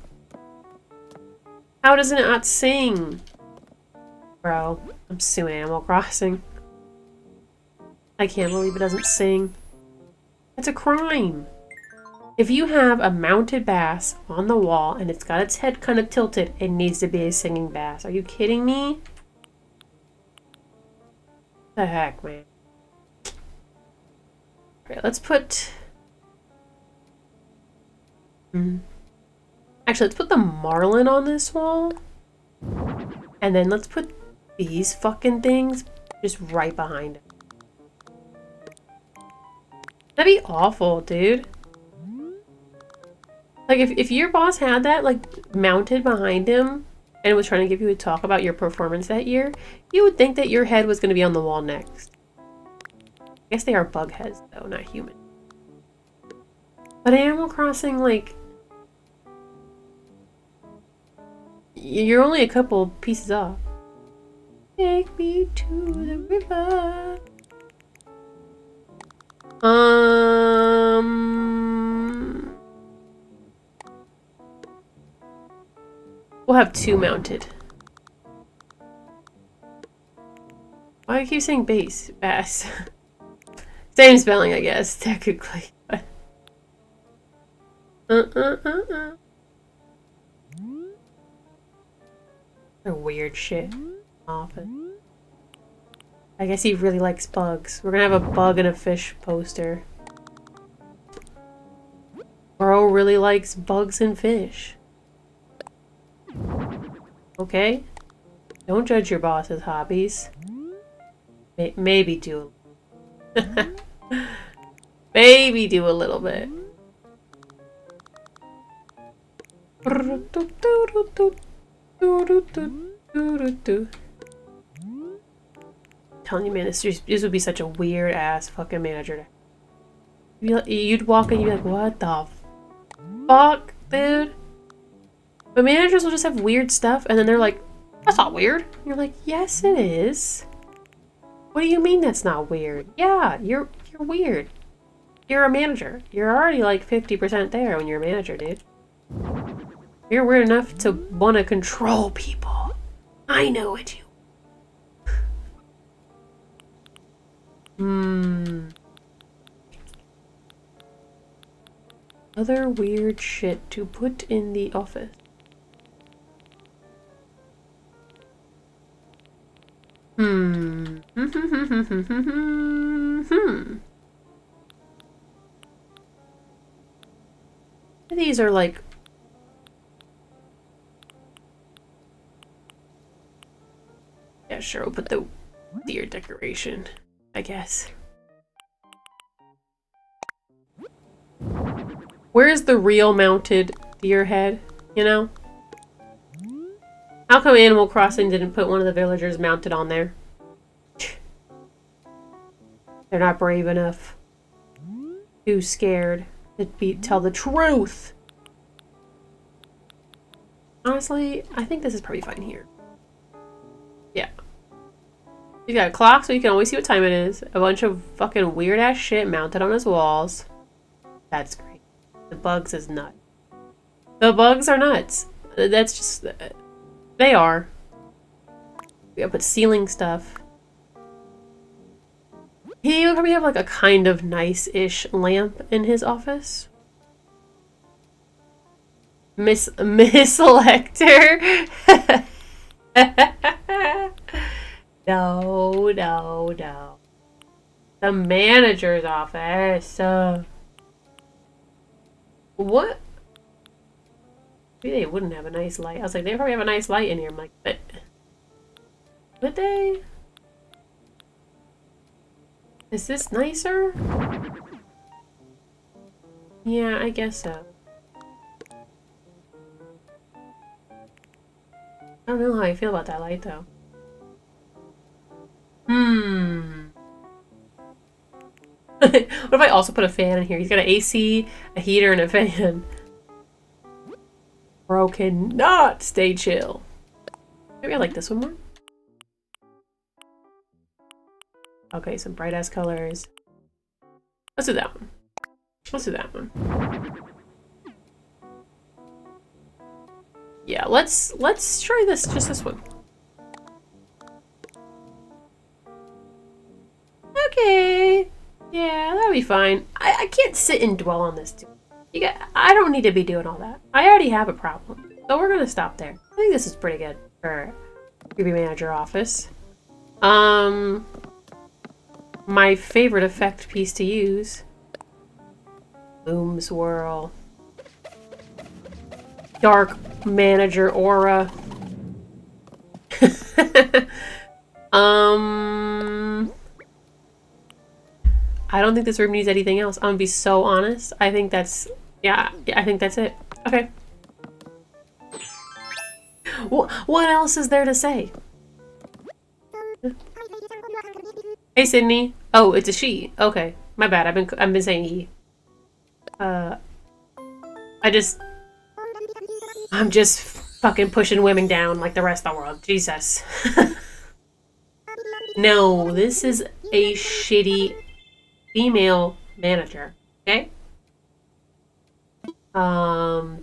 A: How does it not sing? Bro, I'm suing Animal Crossing. I can't believe it doesn't sing. It's a crime. If you have a mounted bass on the wall and it's got its head kind of tilted, it needs to be a singing bass. Are you kidding me? The heck, man. Alright, let's put... Actually, let's put the marlin on this wall. And then let's put these fucking things just right behind it. That'd be awful, dude. Like, if your boss had that, like, mounted behind him and was trying to give you a talk about your performance that year, you would think that your head was going to be on the wall next. I guess they are bug heads, though, not human. But Animal Crossing, like... You're only a couple pieces off. Take me to the river. We'll have 2 mounted. Why do I keep saying bass? Bass. Same spelling, I guess, technically. They're weird shit. Office. I guess he really likes bugs. We're gonna have a bug and a fish poster. Bro really likes bugs and fish. Okay? Don't judge your boss's hobbies. Maybe do. Maybe do a little bit. Telling you, man, this would be such a weird ass fucking manager. You'd walk in, you'd be like, what the fuck, dude? But managers will just have weird stuff, and then they're like, that's not weird. And you're like, yes, it is. What do you mean that's not weird? Yeah, you're weird. You're a manager. You're already like 50% there when you're a manager, dude. You're weird enough to want to control people. I know what you... Other weird shit to put in the office. These are like... Yeah, sure, we'll put the deer decoration, I guess. Where's the real mounted deer head, you know? How come Animal Crossing didn't put one of the villagers mounted on there? They're not brave enough. Too scared to tell the truth. Honestly, I think this is probably fine here. Yeah. You got a clock so you can always see what time it is. A bunch of fucking weird ass shit mounted on his walls. That's great. The bugs is nuts. The bugs are nuts. That's just... They are. We gotta put ceiling stuff. He would probably have like a kind of nice-ish lamp in his office. Miss Selector. No. The manager's office. What? Maybe they wouldn't have a nice light. I was like, they probably have a nice light in here. I'm like, but would they? Is this nicer? Yeah, I guess so. I don't know how I feel about that light though. What if I also put a fan in here? He's got an AC, a heater, and a fan. Bro cannot stay chill. Maybe I like this one more. Okay, some bright ass colors. Let's do that one. Let's do that one. Yeah, let's try this, just this one. Okay. Yeah, that'll be fine. I can't sit and dwell on this too. I don't need to be doing all that. I already have a problem. So we're gonna stop there. I think this is pretty good for Creepy Manager Office. My favorite effect piece to use. Boom swirl. Dark Manager aura. I don't think this room needs anything else. I'm gonna be so honest. I think that's... Yeah, I think that's it. Okay. What else is there to say? Hey, Sydney. Oh, it's a she. Okay, my bad. I've been saying he. I'm just fucking pushing women down like the rest of the world. Jesus. No, this is a shitty female manager. Okay.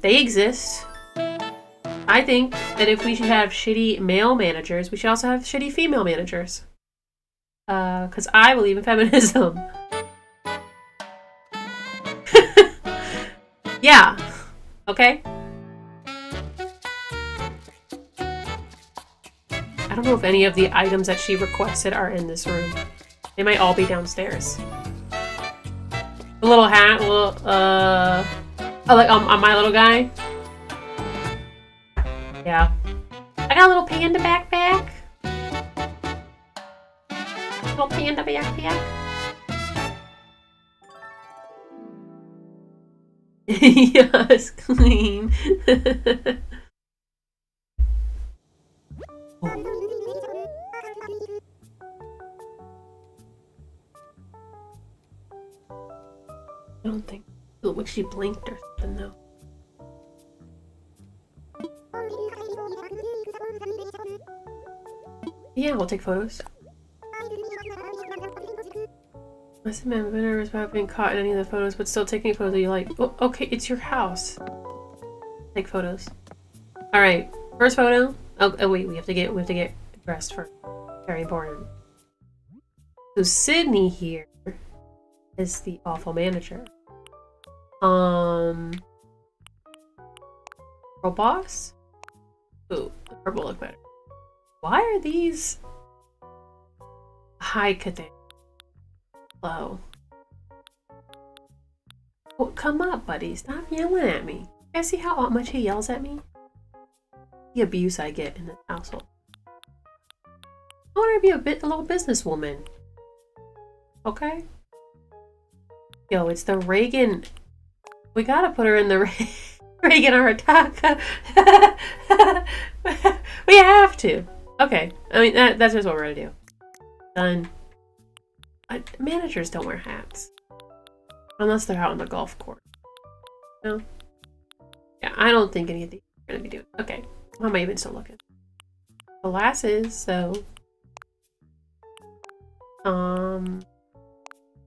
A: They exist. I think that if we should have shitty male managers, we should also have shitty female managers. Because I believe in feminism. Yeah. Okay? don't know if any of the items that she requested are in this room. They might all be downstairs. The little hat, little, oh, like on my little guy? Yeah. I got a little panda backpack. Little panda backpack. Yes, clean. I don't think it looked like she blinked or something though. Yeah, we'll take photos. I said, man, I've been nervous about being caught in any of the photos, but still taking photos that you like. Oh, okay, it's your house. Take photos. All right, first photo. Oh wait, we have to get dressed first. Very important. So Sydney here is the awful manager. Girl boss. Ooh, the purple look better. Why are these high cadet? Low. Well, come up, buddy. Stop yelling at me. You guys see how much he yells at me? The abuse I get in this household. I want to be a little businesswoman. Okay? Yo, it's the Reagan. We gotta put her in the Reagan Arataka. We have to. Okay. I mean, that's just what we're gonna do. Done. Managers don't wear hats. Unless they're out on the golf course. No? Yeah, I don't think any of these are gonna be doing. Okay. Why am I even still looking? Glasses, so.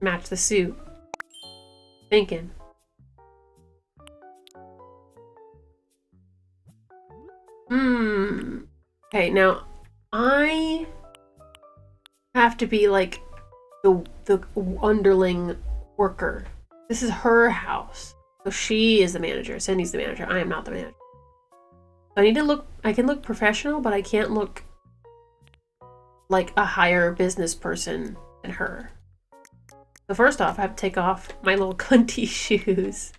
A: Match the suit. Thinking. Okay, now I have to be like the underling worker. This is her house. So she is the manager. Cindy's the manager. I am not the manager. I need to look, I can look professional, but I can't look like a higher business person than her. So first off, I have to take off my little cunty shoes.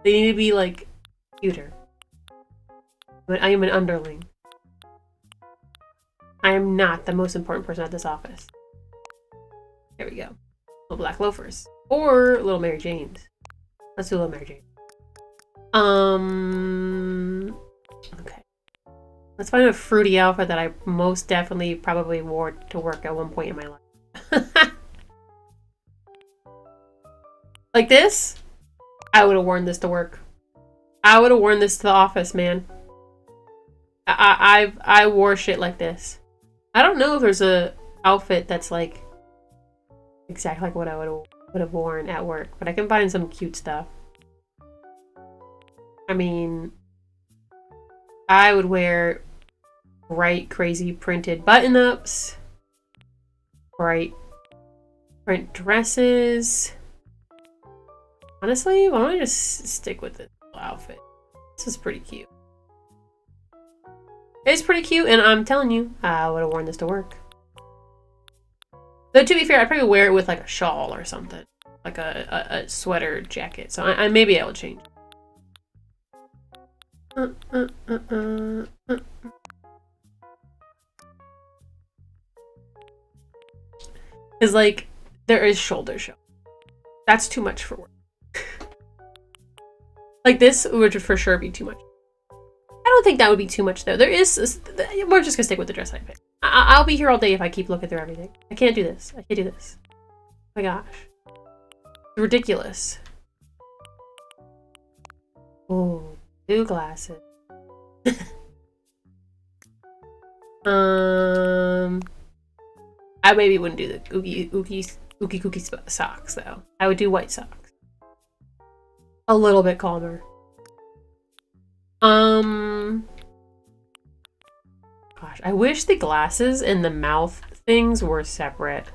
A: They need to be like cuter. But I am an underling. I am not the most important person at this office. There we go. Little black loafers. Or little Mary Jane's. Let's do little Mary Jane. Okay. Let's find a fruity outfit that I most definitely probably wore to work at one point in my life. Like this? I would have worn this to work. I would have worn this to the office, man. I wore shit like this. I don't know if there's a outfit that's like exactly like what I would have worn at work, but I can find some cute stuff. I mean, I would wear bright, crazy printed button-ups, bright print dresses. Honestly, why don't I just stick with this outfit? This is pretty cute. It's pretty cute, and I'm telling you, I would have worn this to work. Though, to be fair, I'd probably wear it with like a shawl or something. Like a sweater jacket. So maybe I will change. It's like, there is shoulder show. That's too much for work. Like this would for sure be too much. I don't think that would be too much though. We're just gonna stick with the dress I picked. I'll be here all day if I keep looking through everything. I can't do this. I can't do this. Oh my gosh. It's ridiculous. Oh, new glasses. I maybe wouldn't do the ookie cookie socks though. I would do white socks. A little bit calmer. Gosh, I wish the glasses and the mouth things were separate.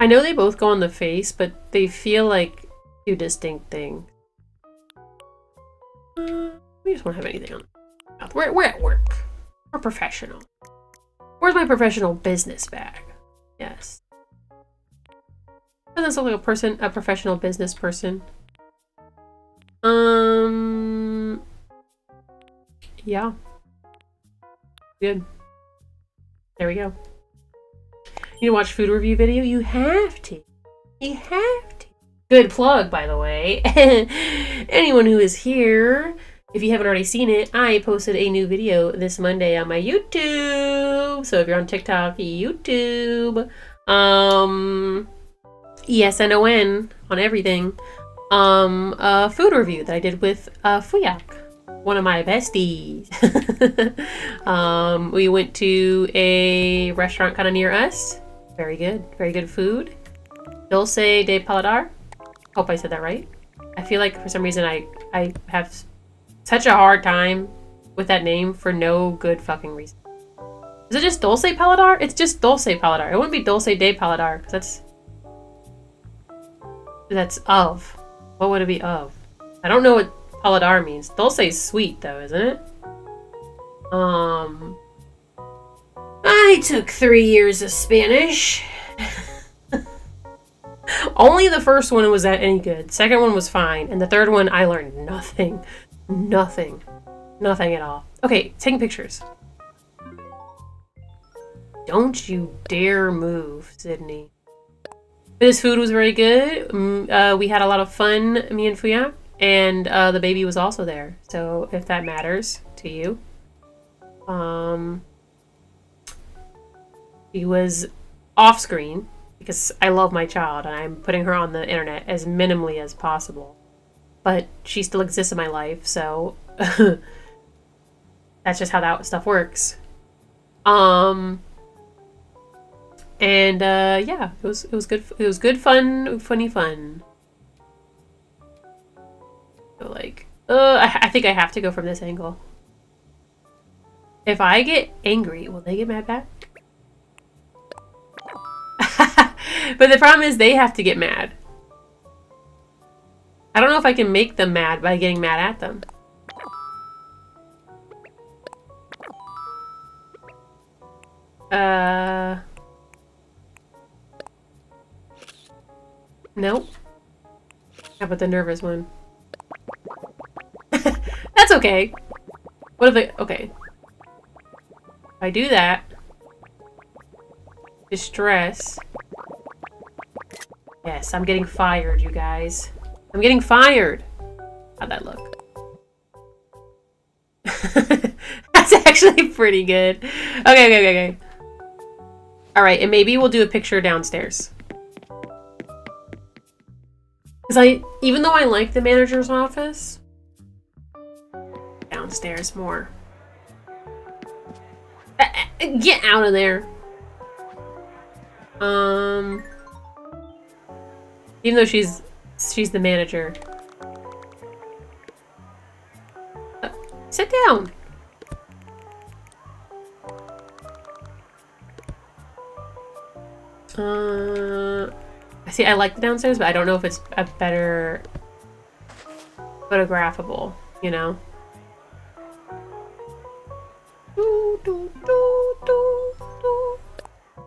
A: I know they both go on the face, but they feel like two distinct things. We just won't have anything on the mouth. We're at work. Or professional. Where's my professional business bag? Yes. Doesn't this look like a professional business person? Yeah. Good. There we go. You to watch food review video? You have to. You have to. Good plug, by the way. Anyone who is here, if you haven't already seen it, I posted a new video this Monday on my YouTube. So if you're on TikTok, YouTube, ESNON on everything. A food review that I did with Fuyak, one of my besties. We went to a restaurant kind of near us. Very good food. Dulce de Paladar. Hope I said that right. I feel like for some reason I have such a hard time with that name for no good fucking reason. Is it just Dulce Paladar? It's just Dulce Paladar. It wouldn't be Dulce de Paladar because that's of. What would it be of? I don't know what Paladar means. Dulce is sweet though, isn't it? I took 3 years of Spanish. Only the first one was any good. Second one was fine. And the third one, I learned nothing. Nothing. Nothing at all. Okay, taking pictures. Don't you dare move, Sydney. This food was very good. We had a lot of fun, me and Fuya. And the baby was also there. So if that matters to you. He was off screen. Because I love my child and I'm putting her on the internet as minimally as possible. But she still exists in my life, so that's just how that stuff works. Yeah, it was good. It was good fun, funny fun. So like, I think I have to go from this angle. If I get angry, will they get mad back? But the problem is they have to get mad. I don't know if I can make them mad by getting mad at them. Nope. How about the nervous one? That's okay. What if they... Okay. If I do that... Distress... Yes, I'm getting fired, you guys. I'm getting fired! How'd that look? That's actually pretty good. Okay. Alright, and maybe we'll do a picture downstairs. Because even though I like the manager's office, downstairs more. Get out of there! Even though she's the manager. Sit down! See, I like the downstairs, but I don't know if it's a better photographable, you know?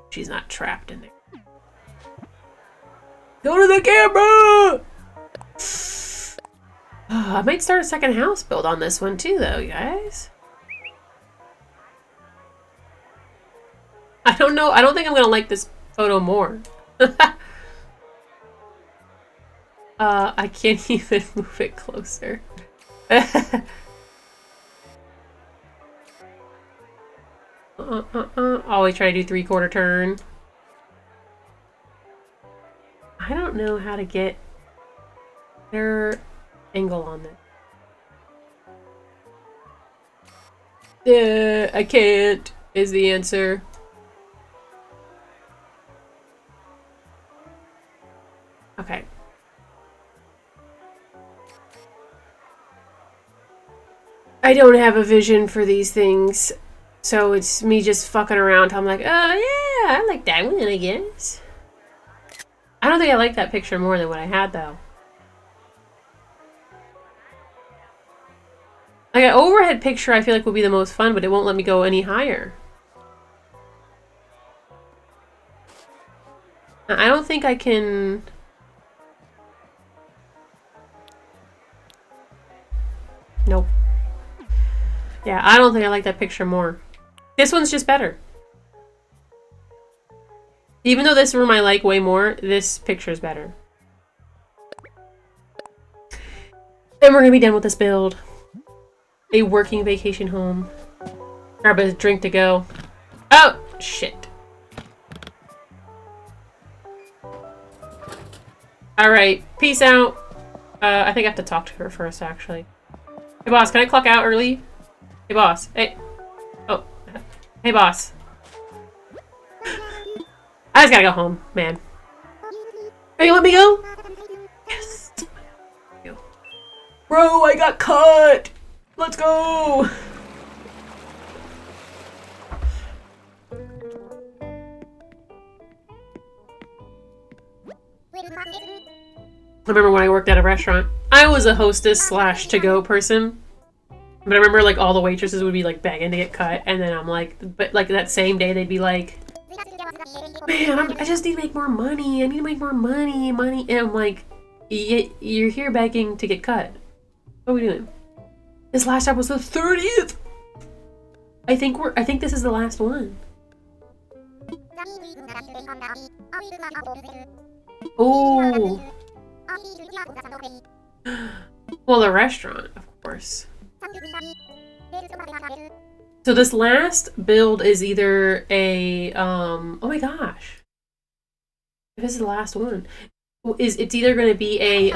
A: She's not trapped in there. Go to the camera! I might start a second house build on this one too, though, guys. I don't know. I don't think I'm gonna like this photo more. I can't even move it closer. Always try to do 3/4 turn. I don't know how to get their angle on that. I can't, is the answer. Okay. I don't have a vision for these things, so it's me just fucking around. I'm like, oh yeah, I like that one, I guess. I don't think I like that picture more than what I had, though. Like an overhead picture I feel like would be the most fun, but it won't let me go any higher. I don't think I can... Nope. Yeah, I don't think I like that picture more. This one's just better. Even though this room I like way more, this picture's better. And we're gonna be done with this build. A working vacation home. Grab a drink to go. Oh, shit. Alright, peace out. I think I have to talk to her first, actually. Hey, boss, can I clock out early? Hey, boss. Hey. Oh. Hey, boss. I just gotta go home, man. Hey, let me go? Yes. Bro, I got cut! Let's go! I remember when I worked at a restaurant, I was a hostess slash to-go person. But I remember like all the waitresses would be like begging to get cut, and then I'm like, but like that same day they'd be like, man, I just need to make more money. I need to make more money. And I'm like, you're here begging to get cut. What are we doing? This last job was the 30th. I think this is the last one. Oh. Well, the restaurant, of course. So this last build is either a oh my gosh. This is the last one. It's either going to be a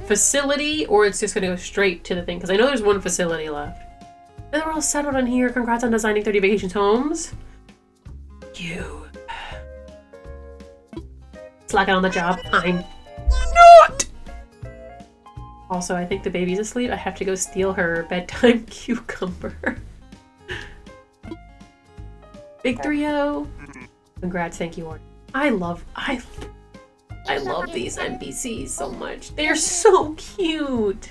A: facility, or it's just going to go straight to the thing, because I know there's one facility left. And we're all settled in here. Congrats on designing 30 Vacations homes. You. Slacking on the job. I'm not! Also, I think the baby's asleep. I have to go steal her bedtime cucumber. Big 3-0. Congrats, thank you, Ord. I love these NPCs so much. They're so cute.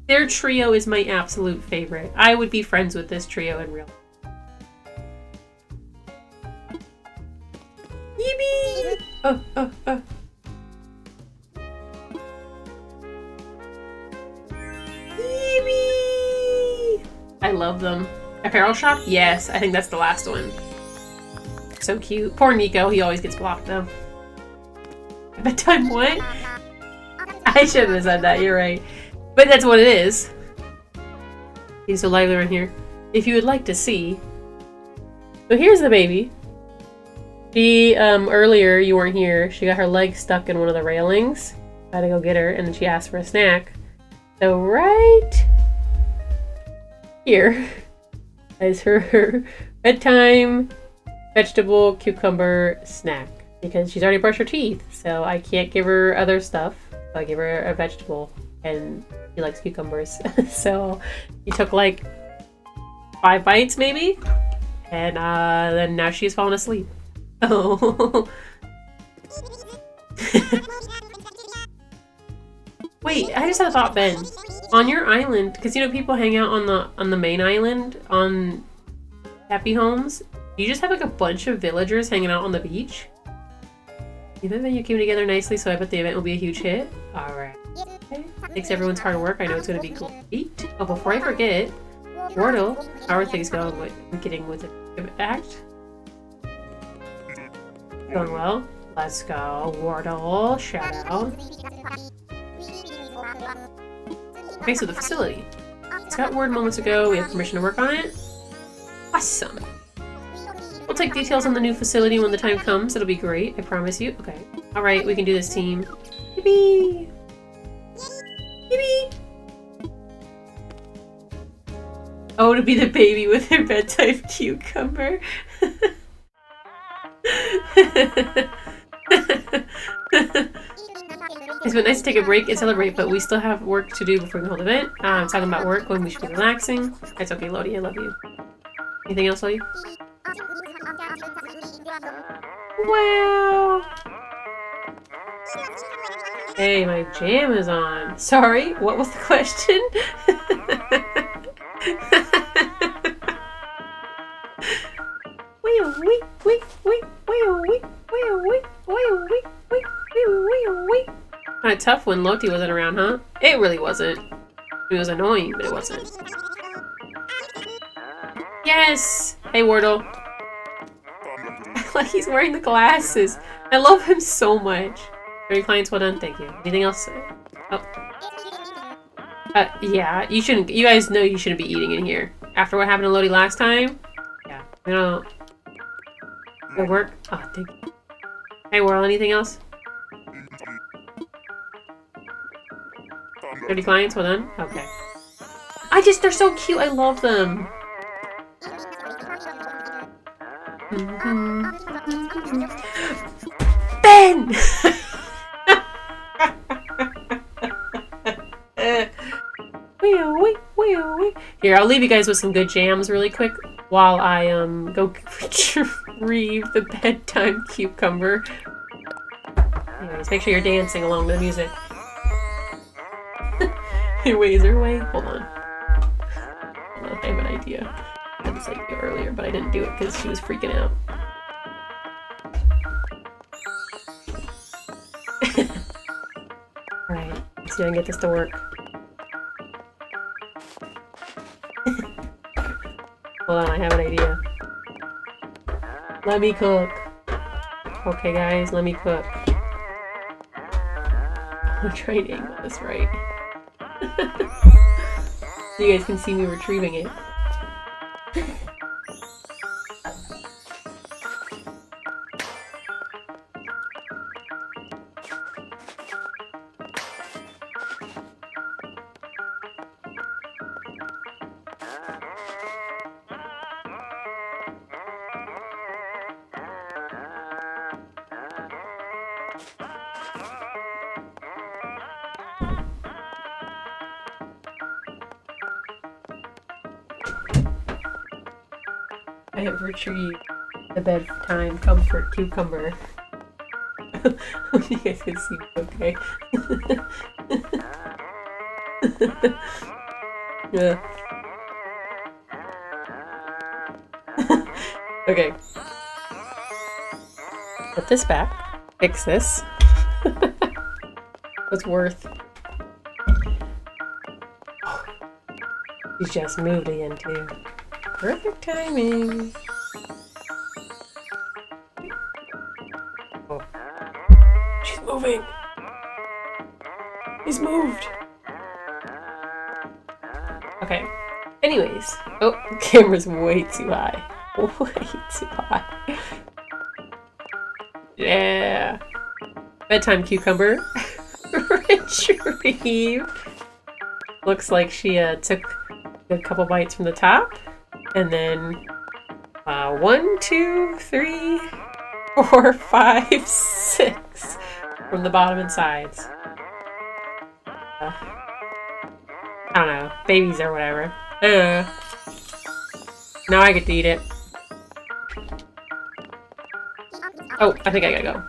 A: Their trio is my absolute favorite. I would be friends with this trio in real life. Yippee! Yippee! I love them. Apparel shop? Yes, I think that's the last one. So cute. Poor Nico, he always gets blocked though. Bedtime what? I shouldn't have said that, you're right. But that's what it is. He's so lively right here. If you would like to see. So here's the baby. She, earlier, you weren't here, she got her leg stuck in one of the railings. I had to go get her, and then she asked for a snack. So right here is her bedtime vegetable cucumber snack. Because she's already brushed her teeth, so I can't give her other stuff. So I give her a vegetable, and she likes cucumbers. So he took like 5 bites maybe, and then now she's fallen asleep. Oh. Wait, I just had a thought, Ben. On your island, because you know people hang out on the main island on Happy Homes. Do you just have like a bunch of villagers hanging out on the beach? The event venue came together nicely, so I bet the event will be a huge hit. Alright. Okay. Thanks everyone's hard work. I know it's going to be great. Oh, before I forget, Wardle, how are things going with getting with the act? Going well. Let's go, Wardle. Shout out. Okay, so the facility. It's got word moments ago. We have permission to work on it. Awesome. We'll take details on the new facility when the time comes. It'll be great, I promise you. Okay. Alright, we can do this, team. Yippee! Yippee! Oh, to be the baby with her bedtime cucumber. It's been nice to take a break and celebrate, but we still have work to do before we hold the event. I'm talking about work when we should be relaxing. It's okay, Lodi, I love you. Anything else, Lodi? Wow! Hey, my jam is on. Sorry, what was the question? Kind of tough when Loti wasn't around, huh? It really wasn't. It was annoying, but it wasn't. Yes! Hey, Wardle. Like he's wearing the glasses. I love him so much. 30 clients, well done, thank you. Anything else? Oh. Yeah, you shouldn't. You guys know you shouldn't be eating in here. After what happened to Lodi last time? Yeah, we don't. Good work. Oh, thank you. Hey, Whirl, anything else? 30 clients, well done? Okay. They're so cute, I love them. Ben! Here, I'll leave you guys with some good jams really quick while I go retrieve the bedtime cucumber. Anyways, make sure you're dancing along to the music. Wait, is there a way? Hold on. I have an idea. I had this idea earlier, but I didn't do it because she was freaking out. Alright, let's see if I can get this to work. Hold on, I have an idea. Let me cook. Okay, guys, let me cook. I'm trying to angle this right. So you guys can see me retrieving it. I have retrieved the bedtime comfort cucumber. You guys can see me okay. Yeah. Okay. Put this back. Fix this. What's worth? She just moved again too. Perfect timing. Oh. She's moving. He's moved. Okay. Anyways. Oh, the camera's way too high. Way too high. Yeah. Bedtime cucumber. Retrieve. Looks like she took a couple bites from the top. And then 1, 2, 3, 4, 5, 6 from the bottom and sides. I don't know, babies or whatever. Now I get to eat it. Oh, I think I gotta go.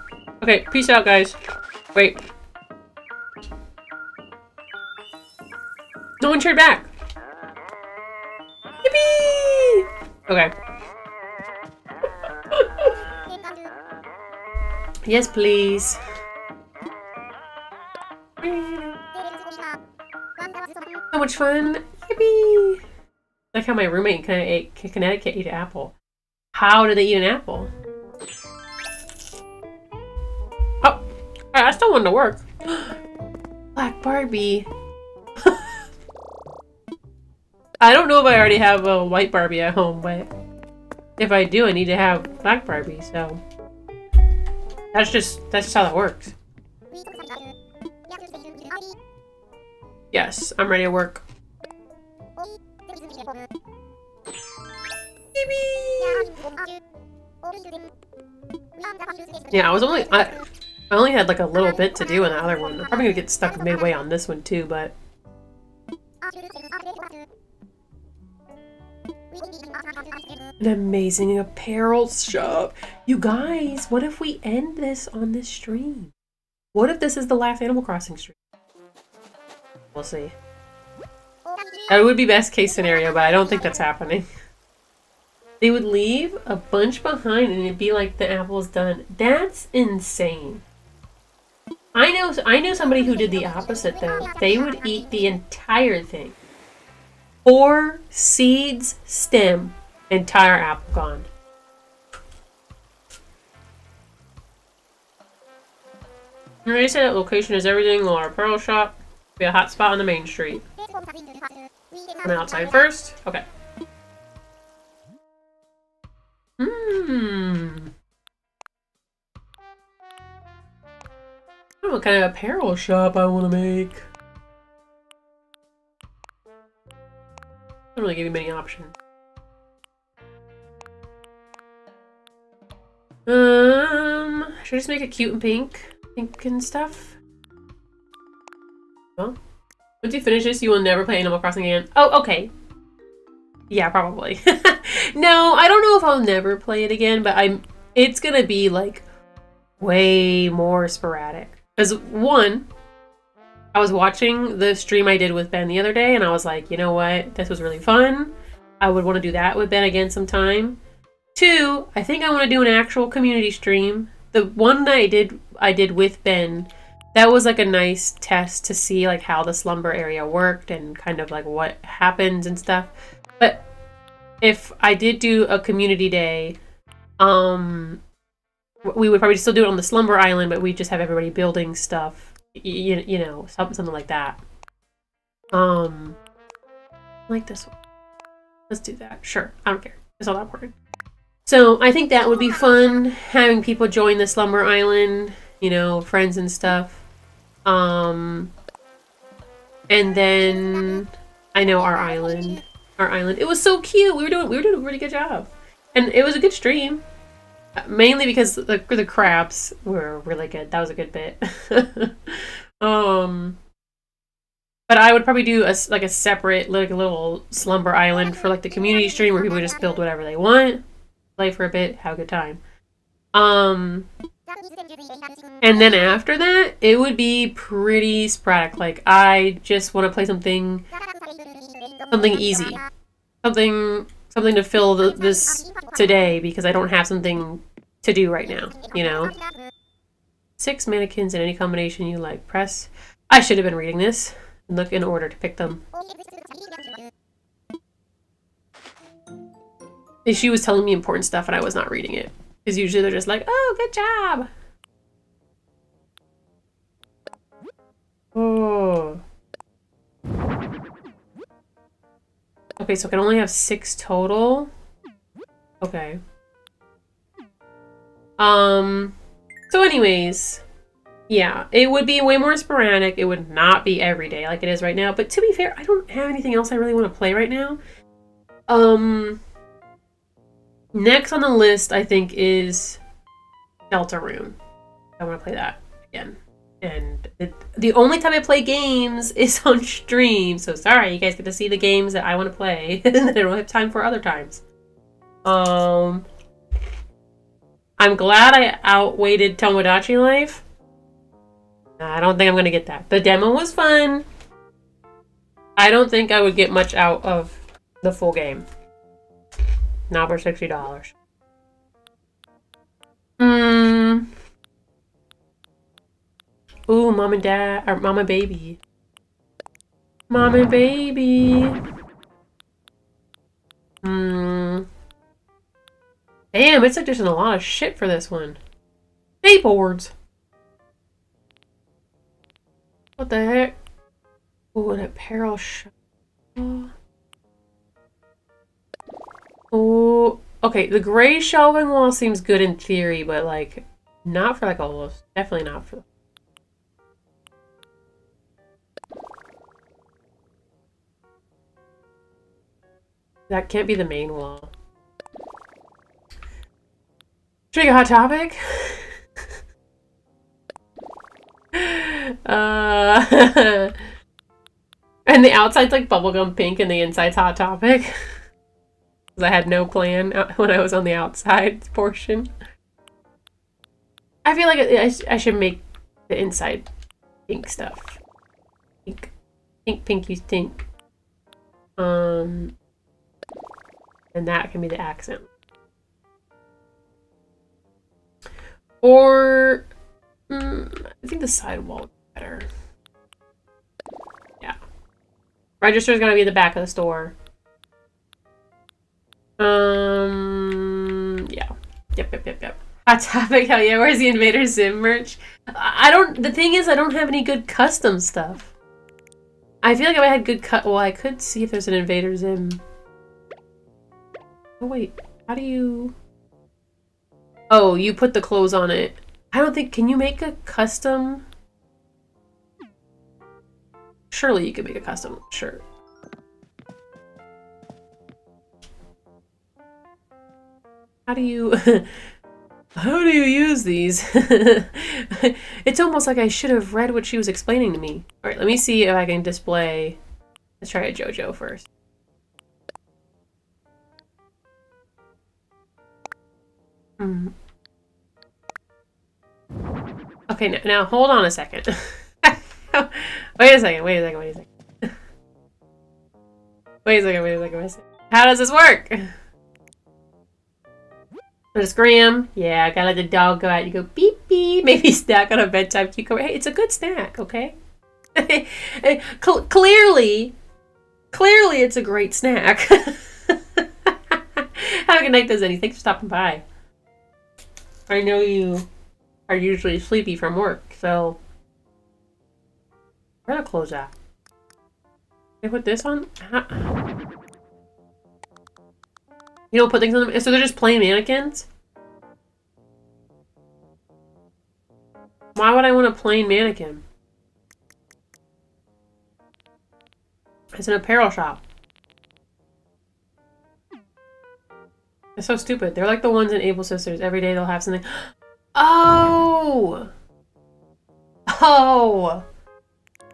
A: Okay, peace out, guys. Wait. No one cheered back. Yippee! Okay. Yes, please. So much fun. Yippee! Like how my roommate in Connecticut ate an apple. How did they eat an apple? Oh! I still wanted to work. Black Barbie. I don't know if I already have a white Barbie at home, but if I do, I need to have black Barbie, so that's just how that works. Yes, I'm ready to work. Yeah, I only had like a little bit to do in the other one. I'm probably gonna get stuck midway on this one too, but an amazing apparel shop. You guys, what if we end this on this stream? What if this is the last Animal Crossing stream? We'll see. That would be best case scenario, but I don't think that's happening. They would leave a bunch behind and it'd be like the apple's done. That's insane. I know somebody who did the opposite though. They would eat the entire thing. 4 seeds, stem, entire apple gone. They say that location is everything while our pearl shop will be a hot spot on the main street. Come outside first? Okay. I don't know what kind of apparel shop I want to make. Don't really give you many options. Should I just make it cute and pink? Pink and stuff? Well, once you finish this, you will never play Animal Crossing again. Oh, okay. Yeah, probably. No, I don't know if I'll never play it again, but it's gonna be like way more sporadic. Because one, I was watching the stream I did with Ben the other day and I was like, you know what? This was really fun. I would want to do that with Ben again sometime. 2, I think I want to do an actual community stream. The one that I did with Ben, that was like a nice test to see like how the slumber area worked and kind of like what happens and stuff. But if I did do a community day, we would probably still do it on the slumber island, but we just have everybody building stuff, you know, something like that. Like this one. Let's do that. Sure, I don't care. It's not that important. So I think that would be fun, having people join the slumber island, you know, friends and stuff. And then I know our island. It was so cute. We were doing a really good job, and it was a good stream. Mainly because the crabs were really good. That was a good bit. But I would probably do a separate, like a little slumber island for like the community stream where people just build whatever they want, play for a bit, have a good time. And then after that, it would be pretty sporadic. Like I just want to play something easy, something to fill this today because I don't have something to do right now, you know? 6 mannequins in any combination you like. Press. I should have been reading this and look in order to pick them. She was telling me important stuff and I was not reading it. Because usually they're just like, oh, good job. Oh. Okay, so I can only have 6 total. Okay. So anyways, yeah, it would be way more sporadic. It would not be every day like it is right now. But to be fair, I don't have anything else I really want to play right now. Next on the list, I think, is Deltarune. I want to play that again. And the only time I play games is on stream. So sorry, you guys get to see the games that I want to play. And then I don't have time for other times. I'm glad I outweighted Tomodachi Life. I don't think I'm going to get that. The demo was fun. I don't think I would get much out of the full game. Not for $60. Ooh, mom and dad, or mama baby. Mom and baby. Damn, it's like there's a lot of shit for this one. Skateboards. What the heck? Ooh, an apparel shop. Oh, okay. The gray shelving wall seems good in theory, but like, not for like all those. Definitely not for. That can't be the main wall. Should we go Hot Topic? And the outside's like bubblegum pink and the inside's Hot Topic. Because I had no plan when I was on the outside portion. I feel like I should make The inside pink stuff. Pink. Pink, pink, you stink. And that can be the accent. Or, I think the sidewall would be better. Yeah. Register is going to be at the back of the store. Yeah. Yep. Hot Topic, hell yeah. Where's the Invader Zim merch? The thing is, I don't have any good custom stuff. I feel like if I had good well, I could see if there's an Invader Zim. Oh, wait. How do you... Oh, you put the clothes on it. I don't think... Can you make a custom? Surely you can make a custom shirt. How do you... How do you use these? It's almost like I should have read what she was explaining to me. Alright, let me see if I can display... Let's try a JoJo first. Okay, now hold on a second. Wait a second. Wait a second. How does this work? There's Graham. Yeah, gotta let the dog go out. You go beep beep. Maybe snack on a bedtime cucumber. Hey, it's a good snack, okay? Clearly, it's a great snack. Have a good night, Disney. Thanks for stopping by. I know you are usually sleepy from work, so where are the clothes at? Can I put this on? You don't put things on them? So they're just plain mannequins? Why would I want a plain mannequin? It's an apparel shop. It's so stupid. They're like the ones in Able Sisters. Every day they'll have something. Oh! Oh!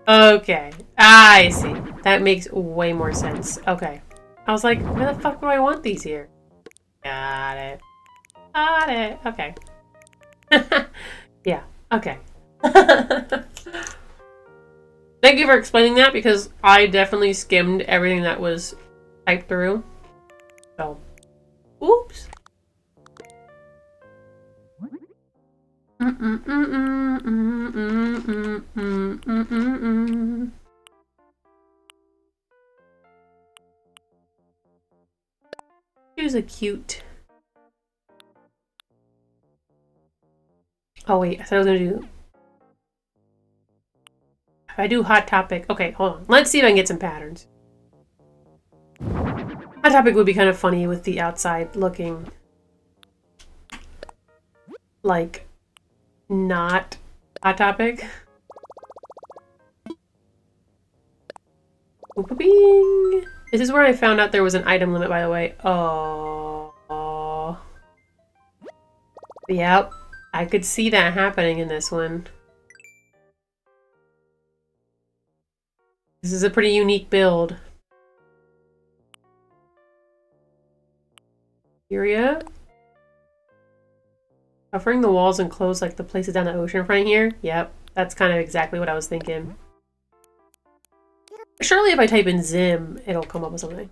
A: Okay. I see. That makes way more sense. Okay. I was like, where the fuck do I want these here? Got it. Okay. Yeah. Okay. Thank you for explaining that, because I definitely skimmed everything that was typed through. So, oops. Here's a cute. Oh wait, I said I was gonna do. If I do Hot Topic, okay, hold on. Let's see if I can get some patterns. Hot Topic would be kind of funny with the outside looking like not Hot Topic. Bing. This is where I found out there was an item limit, by the way. Oh. Yep. I could see that happening in this one. This is a pretty unique build. Area. Covering the walls and clothes like the places down the ocean front here. Yep. That's kind of exactly what I was thinking. Surely if I type in Zim, it'll come up with something.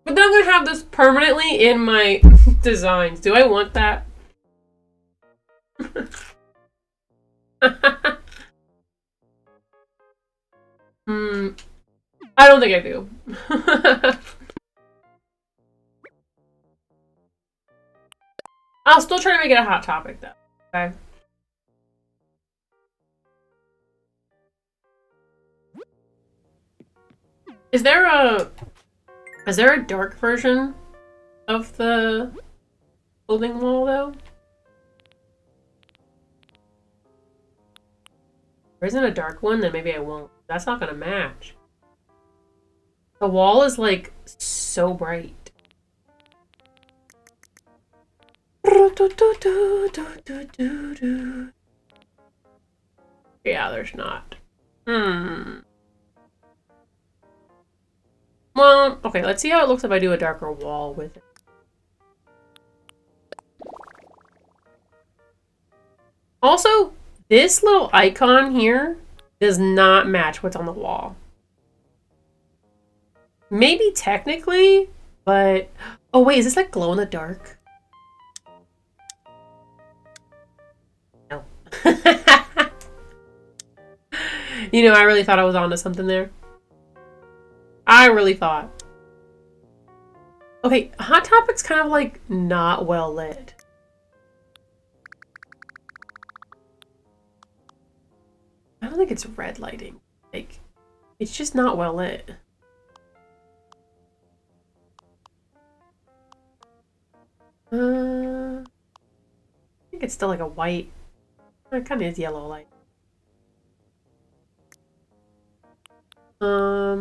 A: But then I'm gonna have this permanently in my designs. Do I want that? I don't think I do. I'll still try to make it a Hot Topic though. Okay. Is there a dark version of the clothing wall though? There isn't a dark one, then maybe I won't. That's not gonna match. The wall is like so bright. Yeah, there's not. Hmm. Well, okay, let's see how it looks if I do a darker wall with it. Also, this little icon here does not match what's on the wall. Maybe technically, but... Oh wait, is this like glow in the dark? No. You know, I really thought I was onto something there. I really thought. Okay, Hot Topic's kind of like not well lit. I don't think it's red lighting. Like, it's just not well lit. I think it's still like a white. It kind of is yellow light.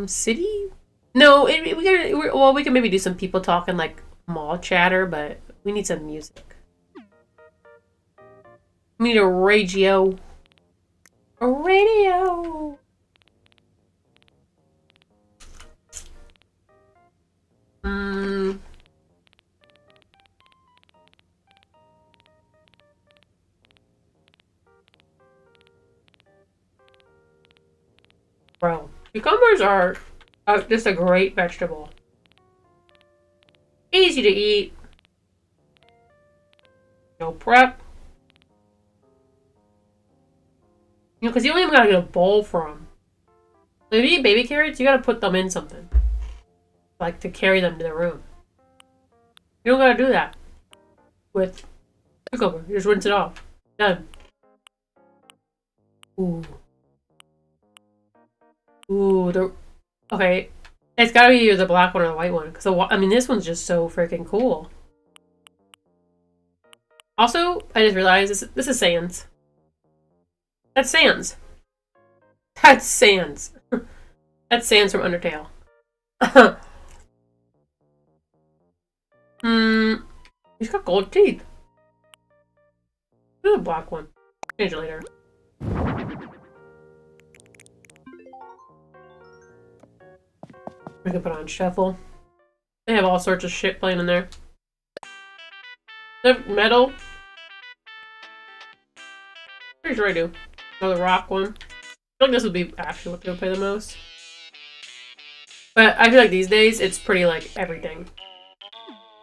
A: City? No, we can maybe do some people talking like mall chatter, but we need some music. We need a radio. A radio. Bro, cucumbers are just a great vegetable. Easy to eat. No prep. You know, because you don't even gotta get a bowl for them. If you eat baby carrots, you gotta put them in something. Like to carry them to the room. You don't gotta do that with cucumber. You just rinse it off. Done. Ooh. Ooh, okay. It's gotta be either the black one or the white one. Because, I mean, this one's just so freaking cool. Also, I just realized this is Sans. That's Sans. That's Sans. That's Sans from Undertale. He's got gold teeth. There's a black one. Change it later. We can put on shuffle. They have all sorts of shit playing in there. The metal. Pretty sure I do. Another rock one. I feel like this would be actually what they would play the most. But I feel like these days it's pretty like everything.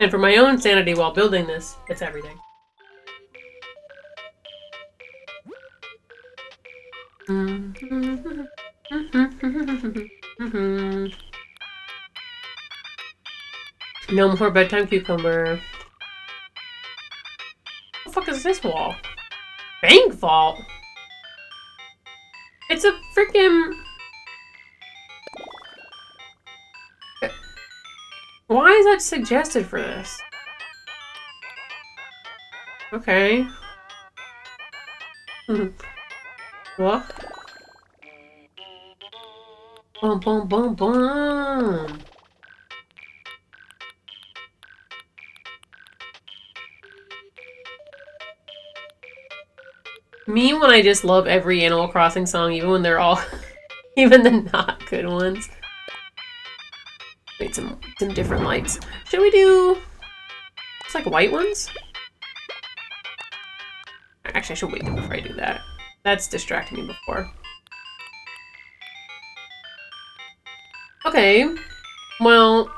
A: And for my own sanity while building this, it's everything. No more bedtime cucumber. What the fuck is this wall? Bank vault? It's a freaking... Why is that suggested for this? Okay. What? Boom, boom, boom, boom. Me when I just love every Animal Crossing song, even when they're all... even the not good ones. Wait, some different lights. Should we do... It's like white ones? Actually, I should wait before I do that. That's distracting me before. Okay. Well...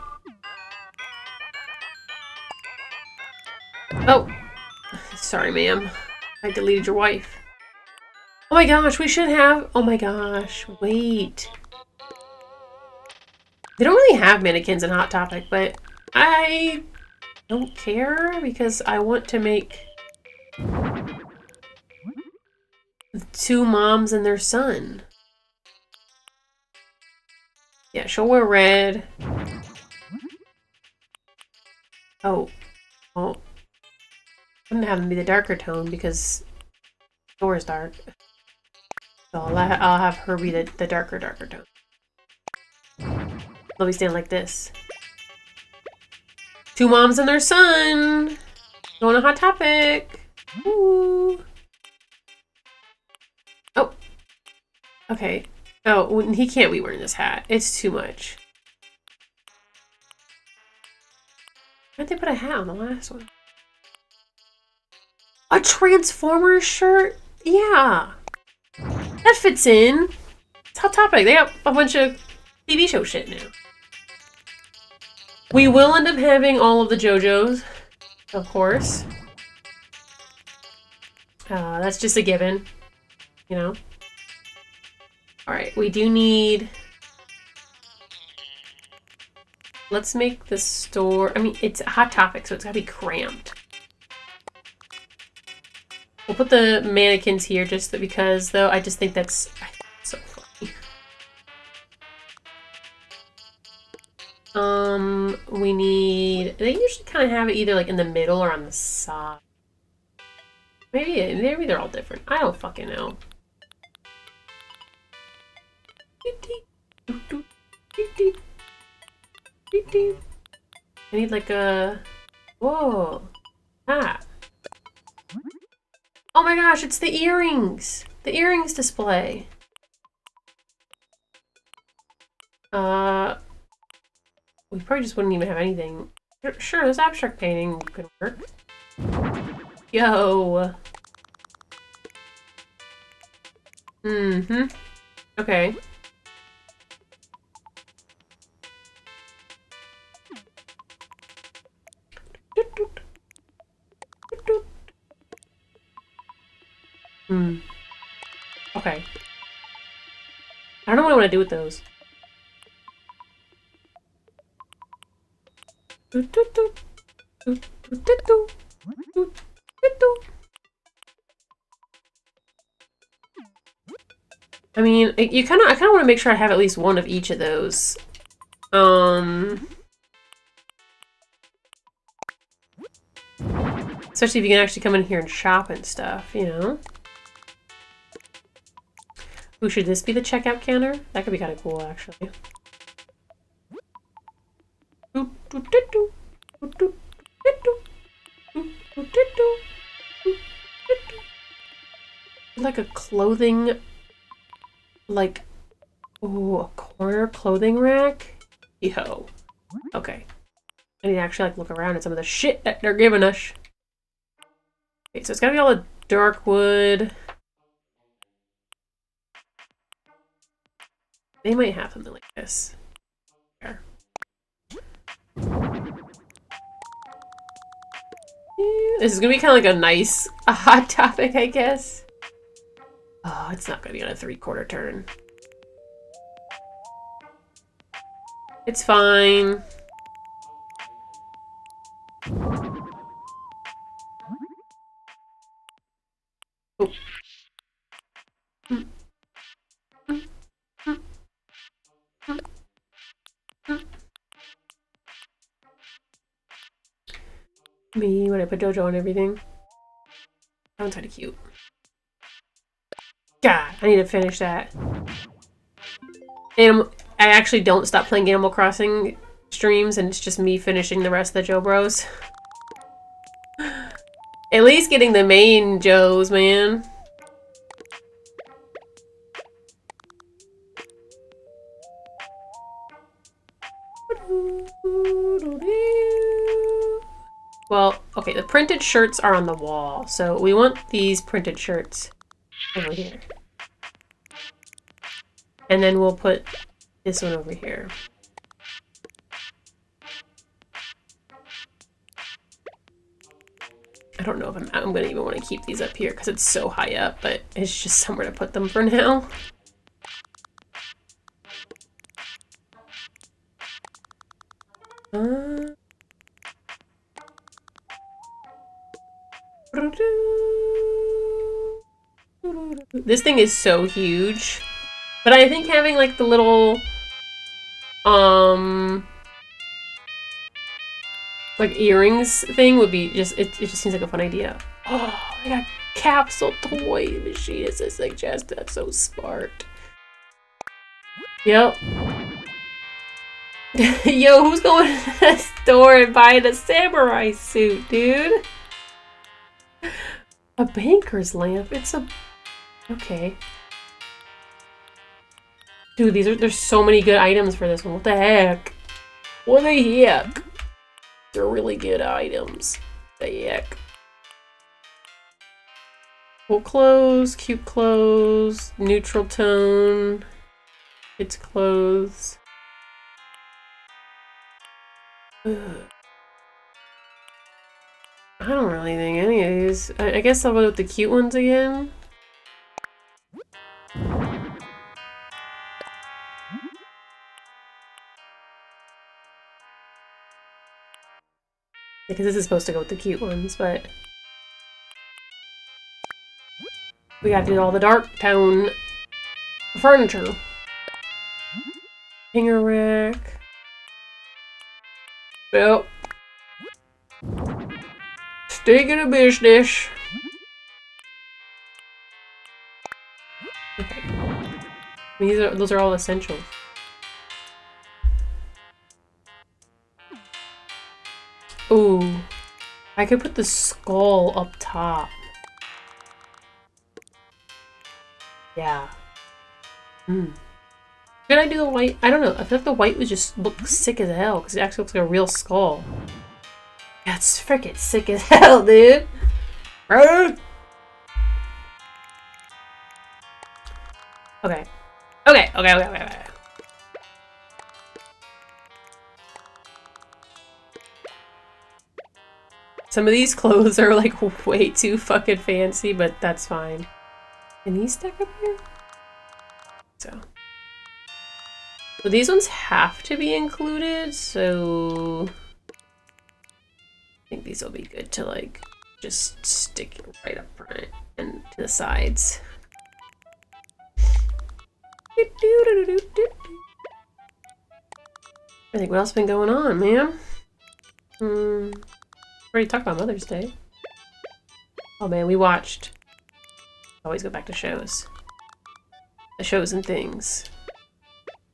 A: Oh. Sorry, ma'am. I deleted your wife. Oh my gosh, we should have... Oh my gosh, wait. They don't really have mannequins in Hot Topic, but I don't care because I want to make two moms and their son. Yeah, she'll wear red. Oh. Well, I'm gonna have them be the darker tone because Dora's dark. So I'll have her be the darker tone. They'll be standing like this. Two moms and their son! Going on Hot Topic! Ooh. Oh. Okay. Oh, he can't be wearing this hat. It's too much. Why'd they put a hat on the last one? A Transformers shirt? Yeah. That fits in. It's Hot Topic. They got a bunch of TV show shit now. We will end up having all of the JoJo's, of course. That's just a given, you know? Alright, we do need... Let's make the store... I mean, it's a Hot Topic, so it's gotta be cramped. We'll put the mannequins here just because, though, I just think that's so funny. We need... They usually kind of have it either, like, in the middle or on the side. Maybe they're all different. I don't fucking know. I need like a... Whoa. Ah. Oh my gosh, it's the earrings! The earrings display. We probably just wouldn't even have anything. Sure, this abstract painting could work. Yo! Mm-hmm. Okay. Okay. I don't know what I want to do with those. I mean, I kind of want to make sure I have at least one of each of those. Especially if you can actually come in here and shop and stuff, you know? Ooh, should this be the checkout counter? That could be kind of cool, actually. Like a clothing... Like... Ooh, a corner clothing rack? Yo. Okay. I need to actually, like, look around at some of the shit that they're giving us. Okay, so it's gotta be all the dark wood. They might have something like this. There. This is gonna be kind of like a nice Hot Topic, I guess. Oh, it's not gonna be on a 3/4 turn. It's fine. Oh. Me when I put JoJo on everything. That one's kind of cute. God, I need to finish that. I actually don't stop playing Animal Crossing streams, and it's just me finishing the rest of the Joe Bros. At least getting the main Joes, man. Well, okay, the printed shirts are on the wall, so we want these printed shirts over here. And then we'll put this one over here. I don't know if I'm gonna even want to keep these up here because it's so high up, but it's just somewhere to put them for now. This thing is so huge. But I think having like the little like earrings thing would be just it just seems like a fun idea. Oh, I got capsule toy machine as I suggest. That's so smart. Yep. Yo, who's going to the store and buying a samurai suit, dude? A banker's lamp? It's a... Okay. Dude, there's so many good items for this one. What the heck? What the heck? They're really good items. What the heck? Full clothes, cute clothes, neutral tone, kids clothes. Ugh. I don't really think any of these. I guess I'll go with the cute ones again. Because this is supposed to go with the cute ones, but we gotta do all the dark tone furniture. Hanger rack. Well, stick in a business. Okay. Those are all essentials. Ooh. I could put the skull up top. Yeah. Hmm. Should I do the white? I don't know. I feel like the white would just look sick as hell because it actually looks like a real skull. Yeah, it's freaking sick as hell, dude. Okay. Okay. Some of these clothes are like way too fucking fancy, but that's fine. Can these stack up here? So these ones have to be included, so I think these will be good to like just stick right up front and to the sides. I think what else has been going on, man? Already talked about Mother's Day. Oh man, we watched. Always go back to shows. The shows and things.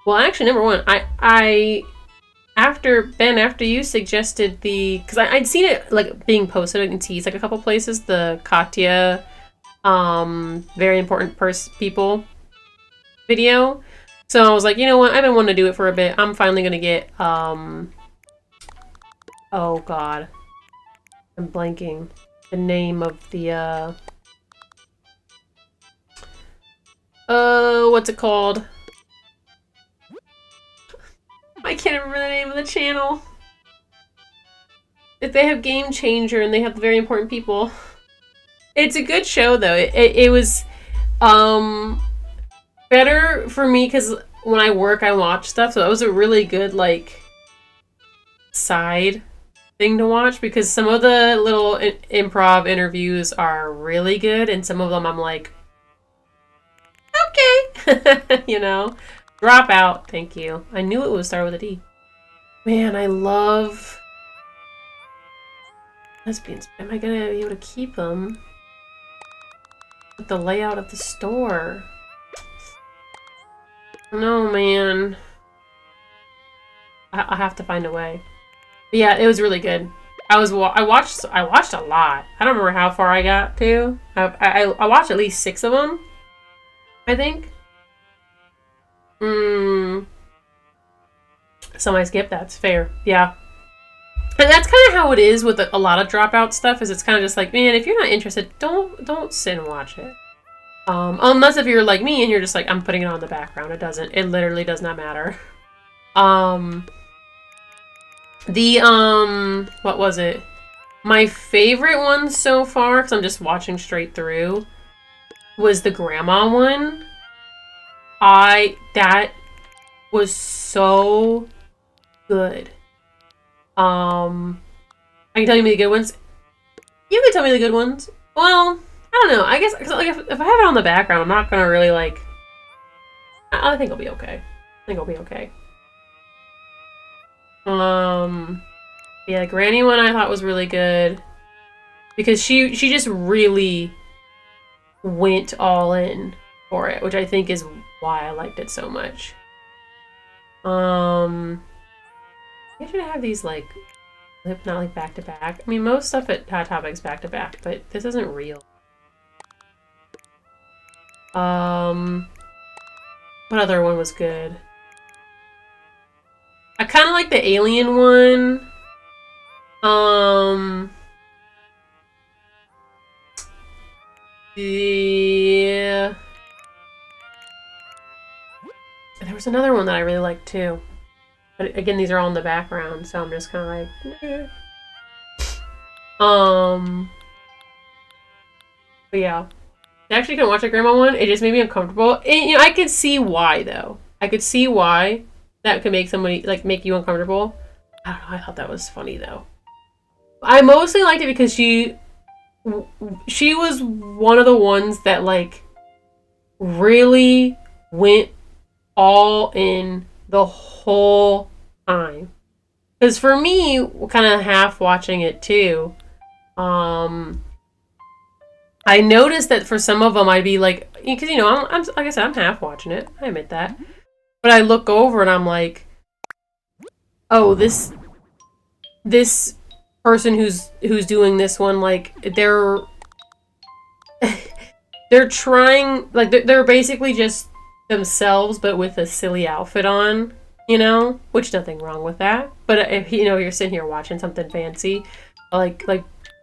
A: Well, actually, number one, after you suggested because I'd seen it like being posted in teas like a couple places, the Katya, very important people video. So I was like, you know what? I've been wanting to do it for a bit. I'm finally gonna get oh god, I'm blanking the name of the what's it called? I can't remember the name of the channel. If they have Game Changer and they have the very important people. It's a good show though. It was better for me because when I work I watch stuff, so that was a really good like side thing to watch because some of the little improv interviews are really good and some of them I'm like, okay. You know, drop out, thank you. I knew it would start with a D. Man, I love lesbians. Am I gonna be able to keep them with the layout of the store? No, man. I have to find a way. But yeah, it was really good. I watched a lot. I don't remember how far I got to. I watched at least 6 of them, I think. Some I skipped. That's fair. Yeah. And that's kind of how it is with a lot of dropout stuff. Is it's kind of just like, man, if you're not interested, don't sit and watch it. Unless if you're like me and you're just like, I'm putting it on the background. It literally does not matter. What was it? My favorite one so far, because I'm just watching straight through, was the grandma one. That was so good. I can tell you the good ones. You can tell me the good ones. Well, I don't know. I guess, cause like, if I have it on the background, I'm not gonna really, like... I think I'll be okay. Yeah, the granny one I thought was really good. Because she just really went all in for it, which I think is why I liked it so much. I should have these, like, not like back to back. I mean, most stuff at Hot Topic's back to back, but this isn't real. What other one was good? I kind of like the alien one. Yeah. There was another one that I really liked too. But again, these are all in the background, so I'm just kind of like, eh. But yeah. I actually couldn't watch the grandma one. It just made me uncomfortable. And, you know, I could see why though. I could see why that could make somebody like make you uncomfortable. I don't know. I thought that was funny though. I mostly liked it because she was one of the ones that like really went all in the whole time. Because for me, kind of half watching it too, I noticed that for some of them I'd be like, because you know, I'm like I said, I'm half watching it. I admit that, but I look over and I'm like, oh, this person who's doing this one, like they're trying, like they're basically just themselves, but with a silly outfit on, you know, which nothing wrong with that. But if you know you're sitting here watching something fancy, like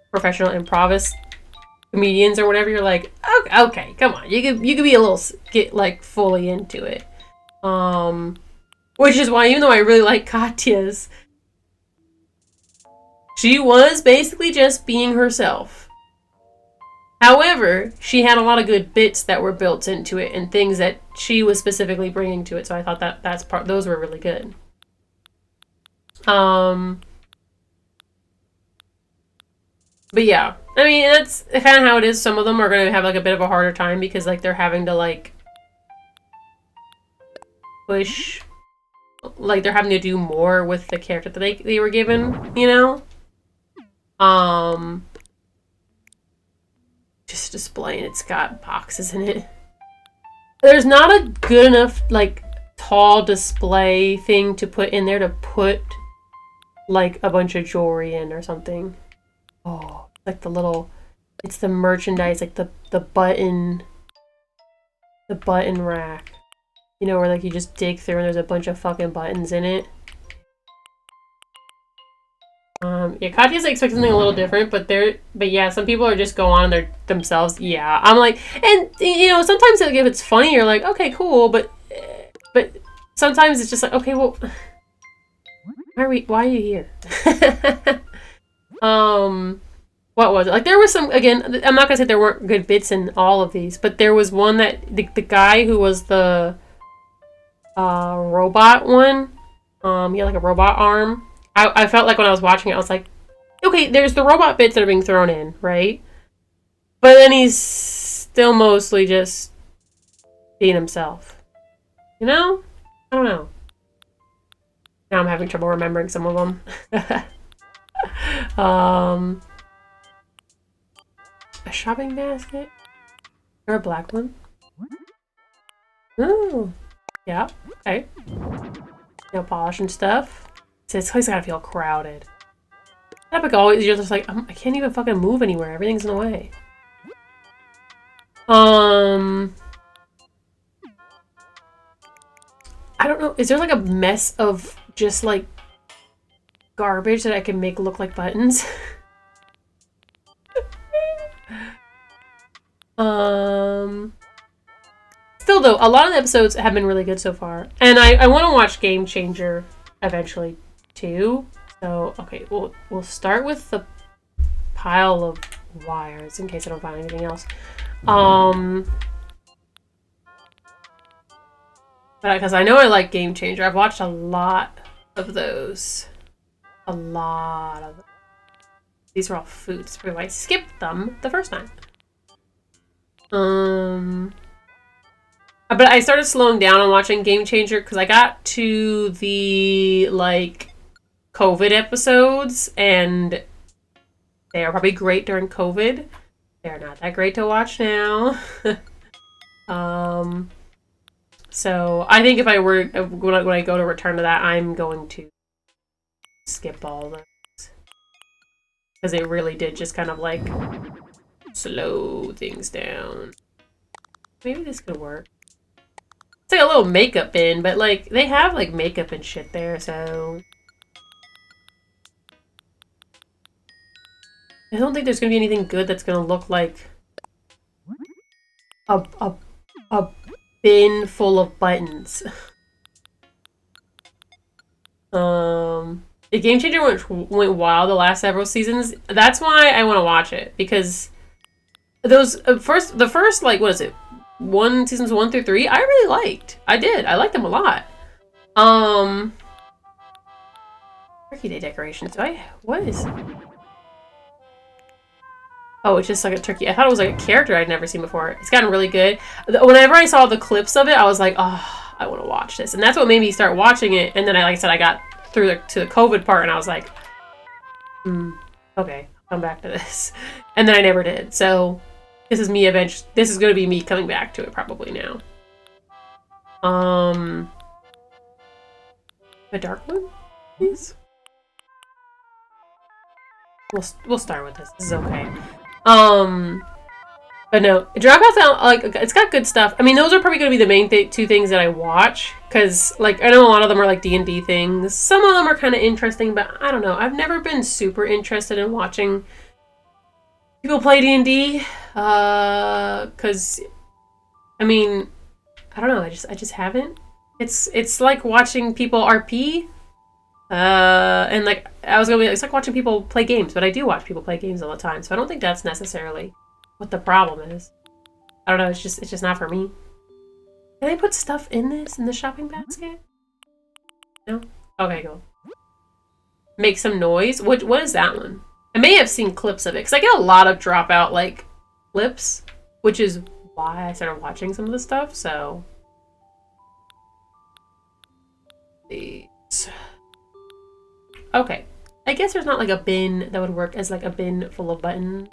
A: professional improvist comedians or whatever, you're like, okay, come on, you could be a little get like fully into it. Which is why even though I really like Katya's, she was basically just being herself. However, she had a lot of good bits that were built into it and things that she was specifically bringing to it. So I thought that those were really good. But yeah, I mean, that's kind of how it is. Some of them are going to have like a bit of a harder time because like they're having to like push, like they're having to do more with the character that they were given, you know? Just displaying, it's got boxes in it. There's not a good enough like tall display thing to put in there to put like a bunch of jewelry in or something. Oh, like the little, it's the merchandise, like the button rack. You know, where like you just dig through and there's a bunch of fucking buttons in it. Yeah, Katya's expecting something a little different, but yeah, some people are just go on and themselves. Yeah, I'm like, and you know, sometimes if it's funny, you're like, okay, cool, but sometimes it's just like, okay, well, why are you here? What was it? Like, there was some, again, I'm not gonna say there weren't good bits in all of these, but there was one that, the guy who was the, robot one, he had like a robot arm. I felt like when I was watching it, I was like, okay, there's the robot bits that are being thrown in, right? But then he's still mostly just being himself. You know? I don't know. Now I'm having trouble remembering some of them. A shopping basket? Or a black one? Ooh. Yeah. Okay. Nail polish and stuff. So this place gotta feel crowded. Epic always, you're just like, I can't even fucking move anywhere. Everything's in the way. I don't know. Is there like a mess of just like garbage that I can make look like buttons? Still though, a lot of the episodes have been really good so far. And I want to watch Game Changer eventually too. So, okay, we'll start with the pile of wires in case I don't find anything else. But because I know I like Game Changer. I've watched a lot of those. A lot of them. These are all foods. That's why I skipped them the first time. But I started slowing down on watching Game Changer because I got to the, like, COVID episodes, and they are probably great during COVID. They're not that great to watch now. So I think if I were, when I go to return to that, I'm going to skip all those. Because it really did just kind of like slow things down. Maybe this could work. It's like a little makeup bin, but like they have like makeup and shit there, so I don't think there's gonna be anything good that's gonna look like a a bin full of buttons. The Game Changer went wild the last several seasons. That's why I want to watch it, because those the first like, what is it, seasons 1 through 3 I really liked. I liked them a lot. Turkey Day decorations. What is? Oh, it's just like a turkey. I thought it was like a character I'd never seen before. It's gotten really good. Whenever I saw the clips of it, I was like, oh, I want to watch this. And that's what made me start watching it. And then, like I said, I got through to the COVID part, and I was like, okay, I'll come back to this. And then I never did. So this is me eventually. This is going to be me coming back to it probably now. A dark one, please. We'll start with this. This is okay. But no, Dropout's out, like, it's got good stuff. I mean, those are probably going to be the main two things that I watch, because, like, I know a lot of them are, like, D&D things. Some of them are kind of interesting, but I don't know. I've never been super interested in watching people play D&D, because, I mean, I don't know, I just haven't. It's like watching people RP, and, like, I was gonna be, it's like watching people play games, but I do watch people play games all the time, so I don't think that's necessarily what the problem is. I don't know, it's just not for me. Can I put stuff in the shopping basket? No? Okay, go. Make some noise? What is that one? I may have seen clips of it, because I get a lot of Dropout, like, clips, which is why I started watching some of the stuff, so. These. Okay. I guess there's not like a bin that would work as like a bin full of buttons.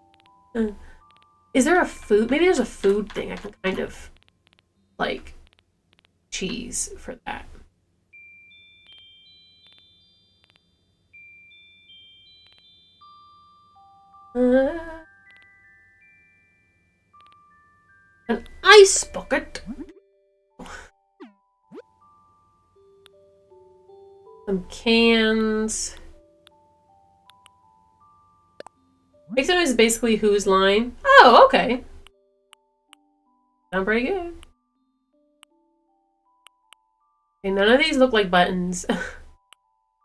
A: Is there a food? Maybe there's a food thing I can kind of like cheese for that. An ice bucket. Some cans. Make some is basically Whose Line. Oh, okay. Sound pretty good. Okay, none of these look like buttons. Does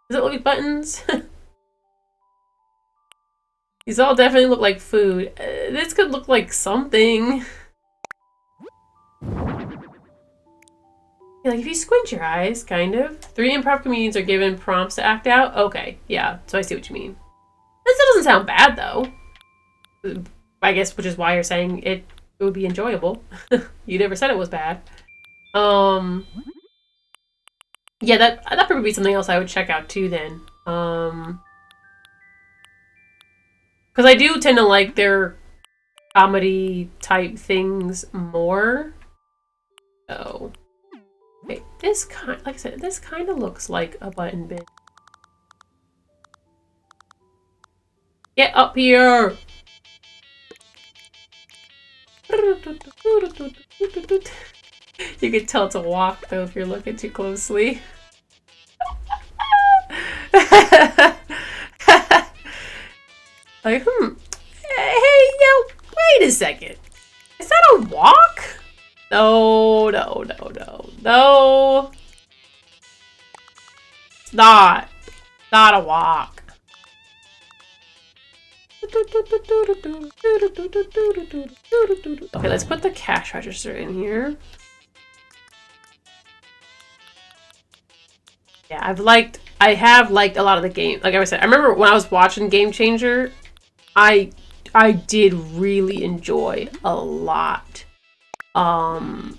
A: it look like buttons? These all definitely look like food. This could look like something. Like, if you squint your eyes, kind of. 3 improv comedians are given prompts to act out. Okay, yeah, so I see what you mean. This still doesn't sound bad, though. I guess, which is why you're saying it would be enjoyable. You never said it was bad. Yeah, that probably be something else I would check out, too, then. Because I do tend to like their comedy-type things more. So... Okay, this kind, like I said, this kind of looks like a button bin. Get up here! You can tell it's a walk, though, if you're looking too closely. Like, hey, yo, wait a second. Is that a walk? No. It's not. Not a walk. Okay, let's put the cash register in here. Yeah, I have liked a lot of the game. Like I said, I remember when I was watching Game Changer, I did really enjoy a lot of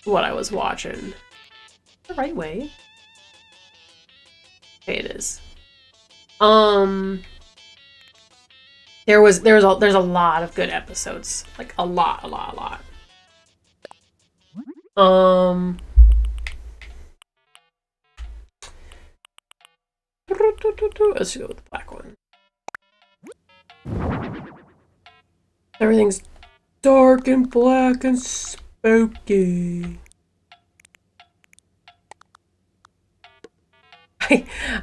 A: what I was watching. The right way. Okay, it is. There's a lot of good episodes. Like a lot. Let's go with the black one. Everything's Dark and black and spooky.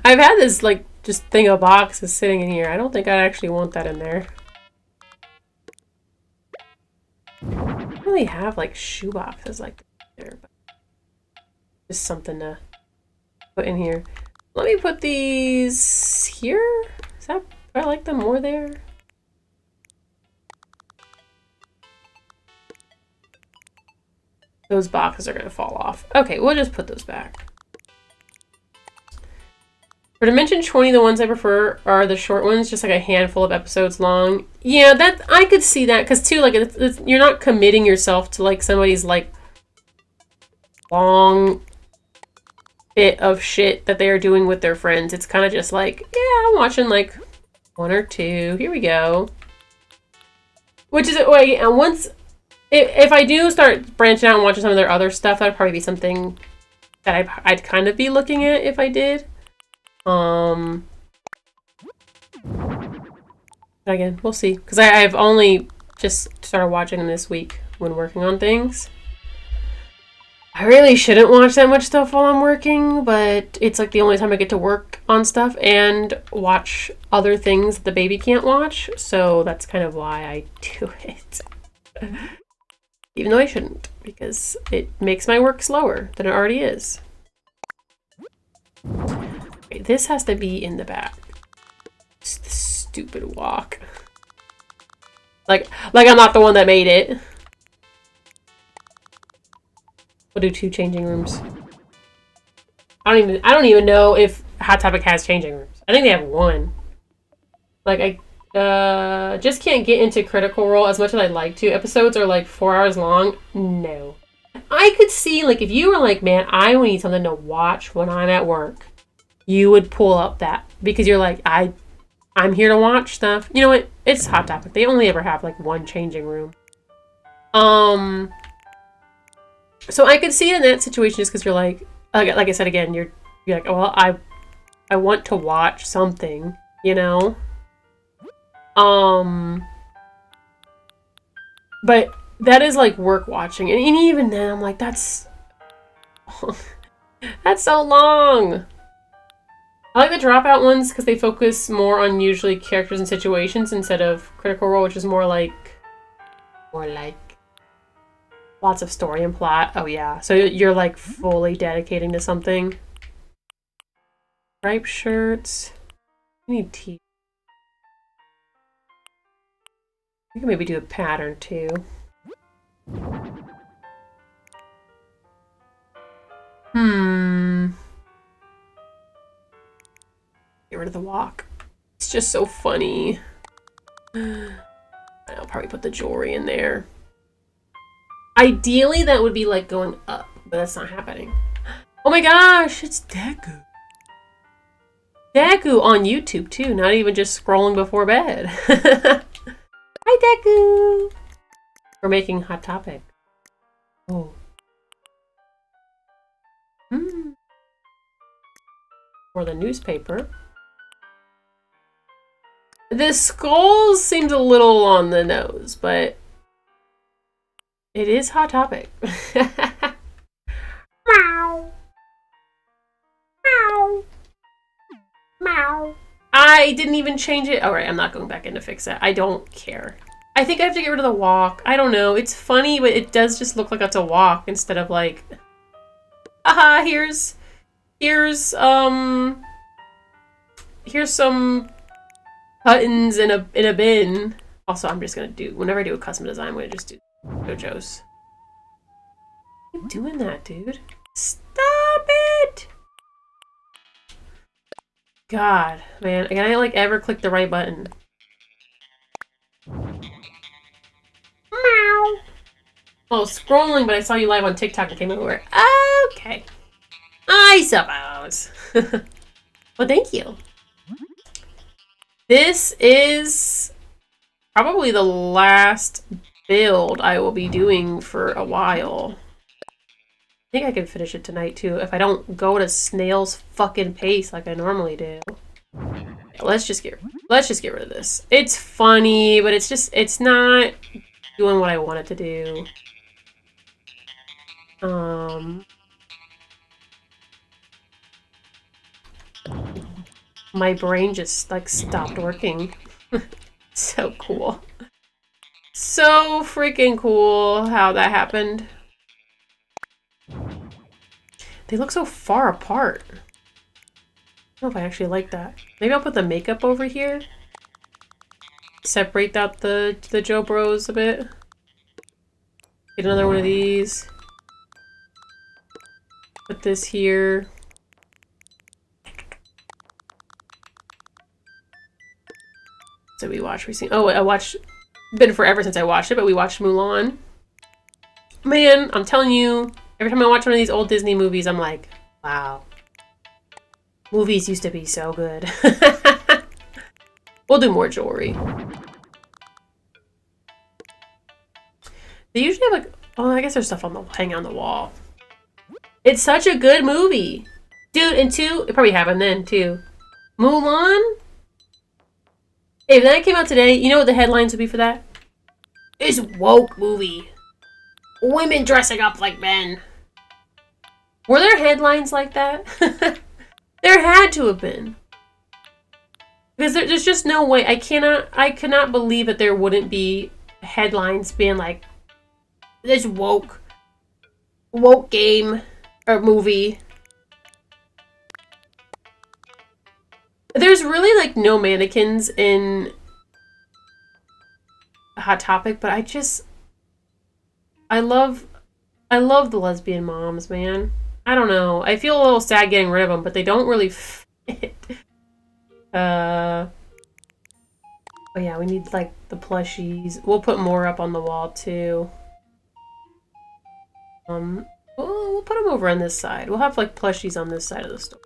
A: I've had this, like, just thing of boxes sitting in here. I don't think I actually want that in there. I don't really have, like, shoe boxes like that there, but just something to put in here. Let me put these here. Is that, do I like them more there? Those boxes are going to fall off. Okay, we'll just put those back. For Dimension 20, the ones I prefer are the short ones, just like a handful of episodes long. Yeah, that I could see that, because too, like, you're not committing yourself to, like, somebody's, like, long bit of shit that they are doing with their friends. It's kind of just like, yeah, I'm watching, like, one or two. Here we go. Which is, wait, and once, if I do start branching out and watching some of their other stuff, that'd probably be something that I'd kind of be looking at if I did. Again, we'll see. Because I've only just started watching them this week when working on things. I really shouldn't watch that much stuff while I'm working, but it's like the only time I get to work on stuff and watch other things the baby can't watch, so that's kind of why I do it. Even though I shouldn't, because it makes my work slower than it already is. Okay, this has to be in the back. It's the stupid walk. Like I'm not the one that made it. We'll do 2 changing rooms. I don't even know if Hot Topic has changing rooms. I think they have 1. Like I just can't get into Critical Role as much as I'd like to. Episodes are like 4 hours long. No. I could see, like, if you were like, man, I need something to watch when I'm at work, you would pull up that, because you're like, I'm here to watch stuff. You know what? It's Hot Topic. They only ever have like 1 changing room. So I could see it in that situation, just because you're like I said again, you're like, well, I want to watch something, you know. But that is like work watching, and even then, I'm like, that's that's so long. I like the Dropout ones because they focus more on usually characters and situations instead of Critical Role, which is more like lots of story and plot. Oh yeah, so you're like fully dedicating to something. Striped shirts. I need teeth. We can maybe do a pattern too. Get rid of the walk. It's just so funny. I'll probably put the jewelry in there. Ideally, that would be like going up, but that's not happening. Oh my gosh, it's Deku. Deku on YouTube too, not even just scrolling before bed. Hi, Deku. We're making Hot Topic. Oh. Or the newspaper. The skull seems a little on the nose, but it is Hot Topic. Meow. Meow. Meow. I didn't even change it. Alright, I'm not going back in to fix it. I don't care. I think I have to get rid of the walk. I don't know. It's funny, but it does just look like it's a walk instead of like, haha, here's some buttons in a bin. Also, I'm just gonna do, whenever I do a custom design, I'm gonna just do JoJo's. Keep doing that, dude. Stop it! God, man, can I like ever click the right button? Meow. Oh, scrolling, but I saw you live on TikTok and came over. Okay. I suppose. Well, thank you. This is probably the last build I will be doing for a while. I think I can finish it tonight too if I don't go at a snail's fucking pace like I normally do. Let's just get rid of this. It's funny, but it's not doing what I want it to do. My brain just like stopped working. So cool. So freaking cool how that happened. They look so far apart. I don't know if I actually like that. Maybe I'll put the makeup over here. Separate out the Joe Bros a bit. Get another one of these. Put this here. So we watched recently. Oh, I watched. Been forever since I watched it, but we watched Mulan. Man, I'm telling you, every time I watch one of these old Disney movies, I'm like, wow. Movies used to be so good. We'll do more jewelry. They usually have like, oh, I guess there's stuff on the hanging on the wall. It's such a good movie. Dude, and two, it probably happened then too. Mulan? If that came out today, you know what the headlines would be for that? It's woke movie. Women dressing up like men. Were there headlines like that? There had to have been. Because there's just no way. I cannot believe that there wouldn't be headlines being like, this woke game or movie. There's really like no mannequins in Hot Topic, but I love the lesbian moms, man. I don't know. I feel a little sad getting rid of them, but they don't really fit. Oh yeah, we need like the plushies. We'll put more up on the wall too. We'll put them over on this side. We'll have like plushies on this side of the store.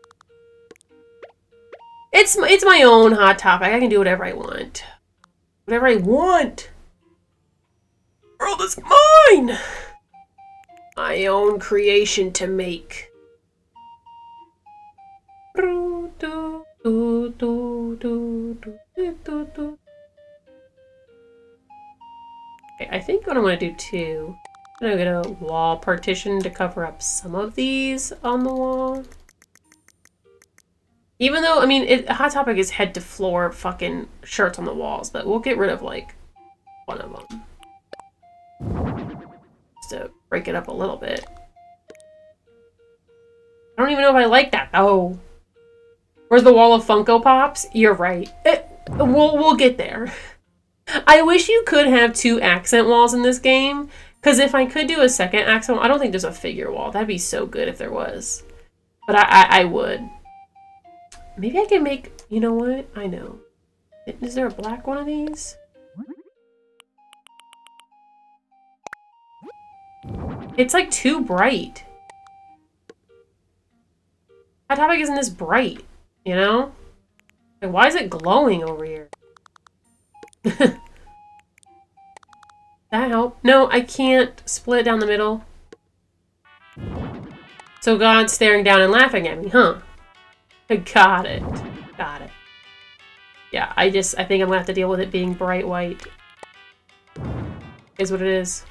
A: It's my own Hot Topic. I can do whatever I want. Whatever I want. The world is mine. My own creation to make. Okay, I think what I'm going to do too, I'm going to get a wall partition to cover up some of these on the wall. Even though, I mean, Hot Topic is head to floor fucking shirts on the walls, but we'll get rid of like one of them. Just to break it up a little bit. I don't even know if I like that though. Where's the wall of Funko Pops? You're right. We'll get there. I wish you could have 2 accent walls in this game, because if I could do a second accent wall, I don't think there's a figure wall. That'd be so good if there was. But I would. Maybe I can make, you know what? I know. Is there a black one of these? It's like too bright. Hot Topic isn't this bright, you know? Like, why is it glowing over here? That help? No, I can't split it down the middle. So God's staring down and laughing at me, huh? Got it. Got it. Yeah, I think I'm gonna have to deal with it being bright white. Is what it is.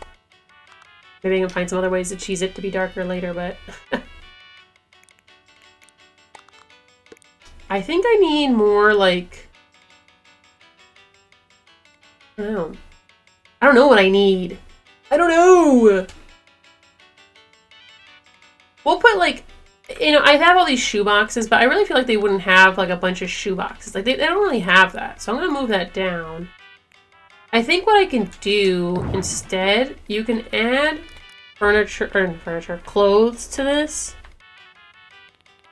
A: Maybe I can find some other ways to cheese it to be darker later, but... I think I need more, like... I don't know. I don't know what I need. I don't know! We'll put, like... You know, I have all these shoe boxes, but I really feel like they wouldn't have, like, a bunch of shoe boxes. Like, they don't really have that. So I'm going to move that down. I think what I can do instead, you can add clothes to this.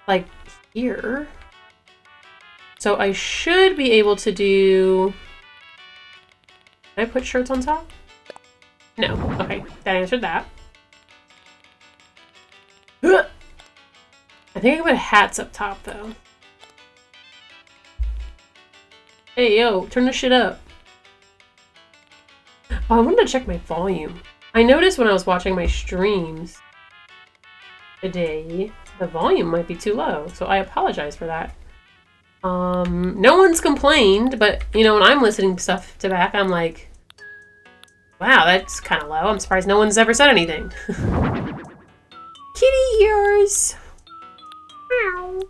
A: Like, here. So I should be able to do... Can I put shirts on top? No. Okay, that answered that. I think I can put hats up top, though. Hey, yo, turn this shit up. Oh, I wanted to check my volume. I noticed when I was watching my streams today, the volume might be too low, so I apologize for that. No one's complained, but, you know, when I'm listening to stuff to back, I'm like, Wow, that's kind of low. I'm surprised no one's ever said anything. Kitty ears. Meow.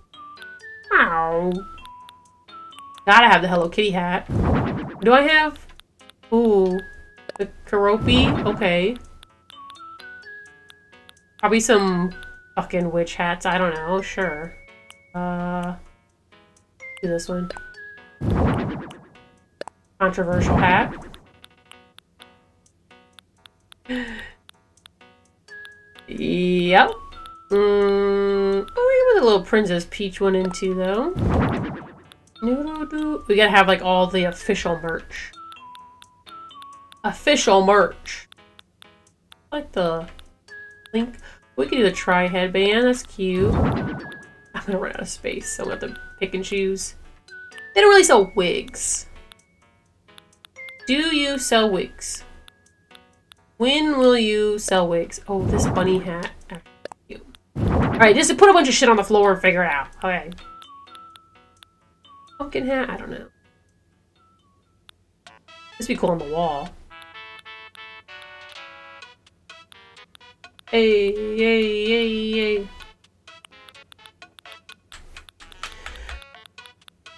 A: Meow. Gotta have the Hello Kitty hat. Do I have? Ooh. The Keroppi? Okay. Probably some fucking witch hats. I don't know. Sure. Do this one. Controversial hat. Yep. Oh, we got a little Princess Peach one in too, though. We gotta have like all the official merch. Official merch. I like the link. We could do the tri headband. That's cute. I'm gonna run out of space, so I'm gonna have to pick and choose. They don't really sell wigs. Do you sell wigs? When will you sell wigs? Oh, this bunny hat. Alright, just to put a bunch of shit on the floor and figure it out. Okay. Pumpkin hat? I don't know. This would be cool on the wall. Hey, hey, hey, hey.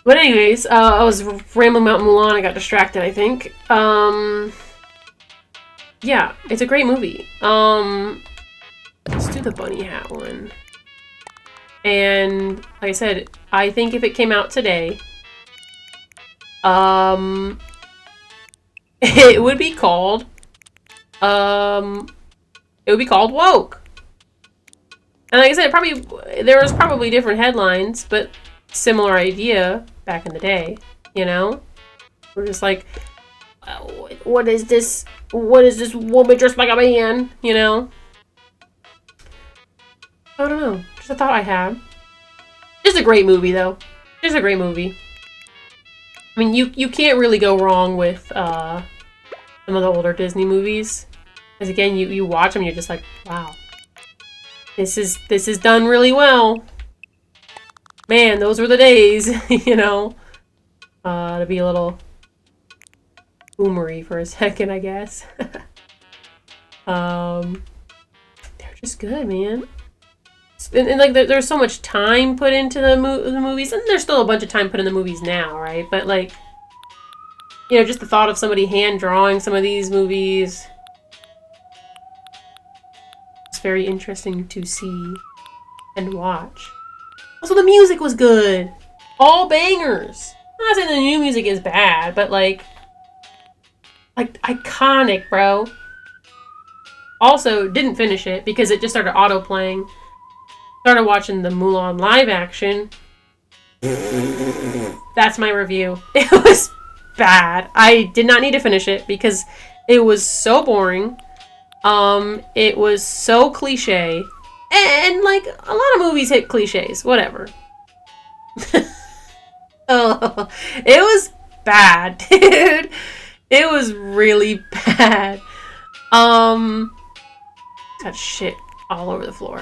A: But anyways, I was rambling about Mulan. I got distracted, I think. Yeah, it's a great movie. Let's do the bunny hat one. And like I said, I think if it came out today, it would be called, Woke. And like I said, there was probably different headlines, but similar idea back in the day, you know? We're just like, what is this? What is this woman dressed like a man? You know? I don't know. Just a thought I had. It's a great movie, though. It's a great movie. I mean, you can't really go wrong with some of the older Disney movies. Because again, you watch them and you're just like, wow. This is done really well. Man, those were the days, you know? To be a little boomery for a second, I guess. They're just good, man. And like, there's so much time put into the movies, and there's still a bunch of time put in the movies now, right? But like, you know, just the thought of somebody hand drawing some of these movies, it's very interesting to see and watch. Also, the music was good. All bangers. I'm not saying the new music is bad, but like iconic, bro. Also, didn't finish it because it just started auto-playing. Started watching the Mulan live action. That's my review. It was bad. I did not need to finish it because it was so boring. It was so cliche. And like, a lot of movies hit cliches. Whatever. Oh, it was bad, dude. It was really bad. Got shit all over the floor.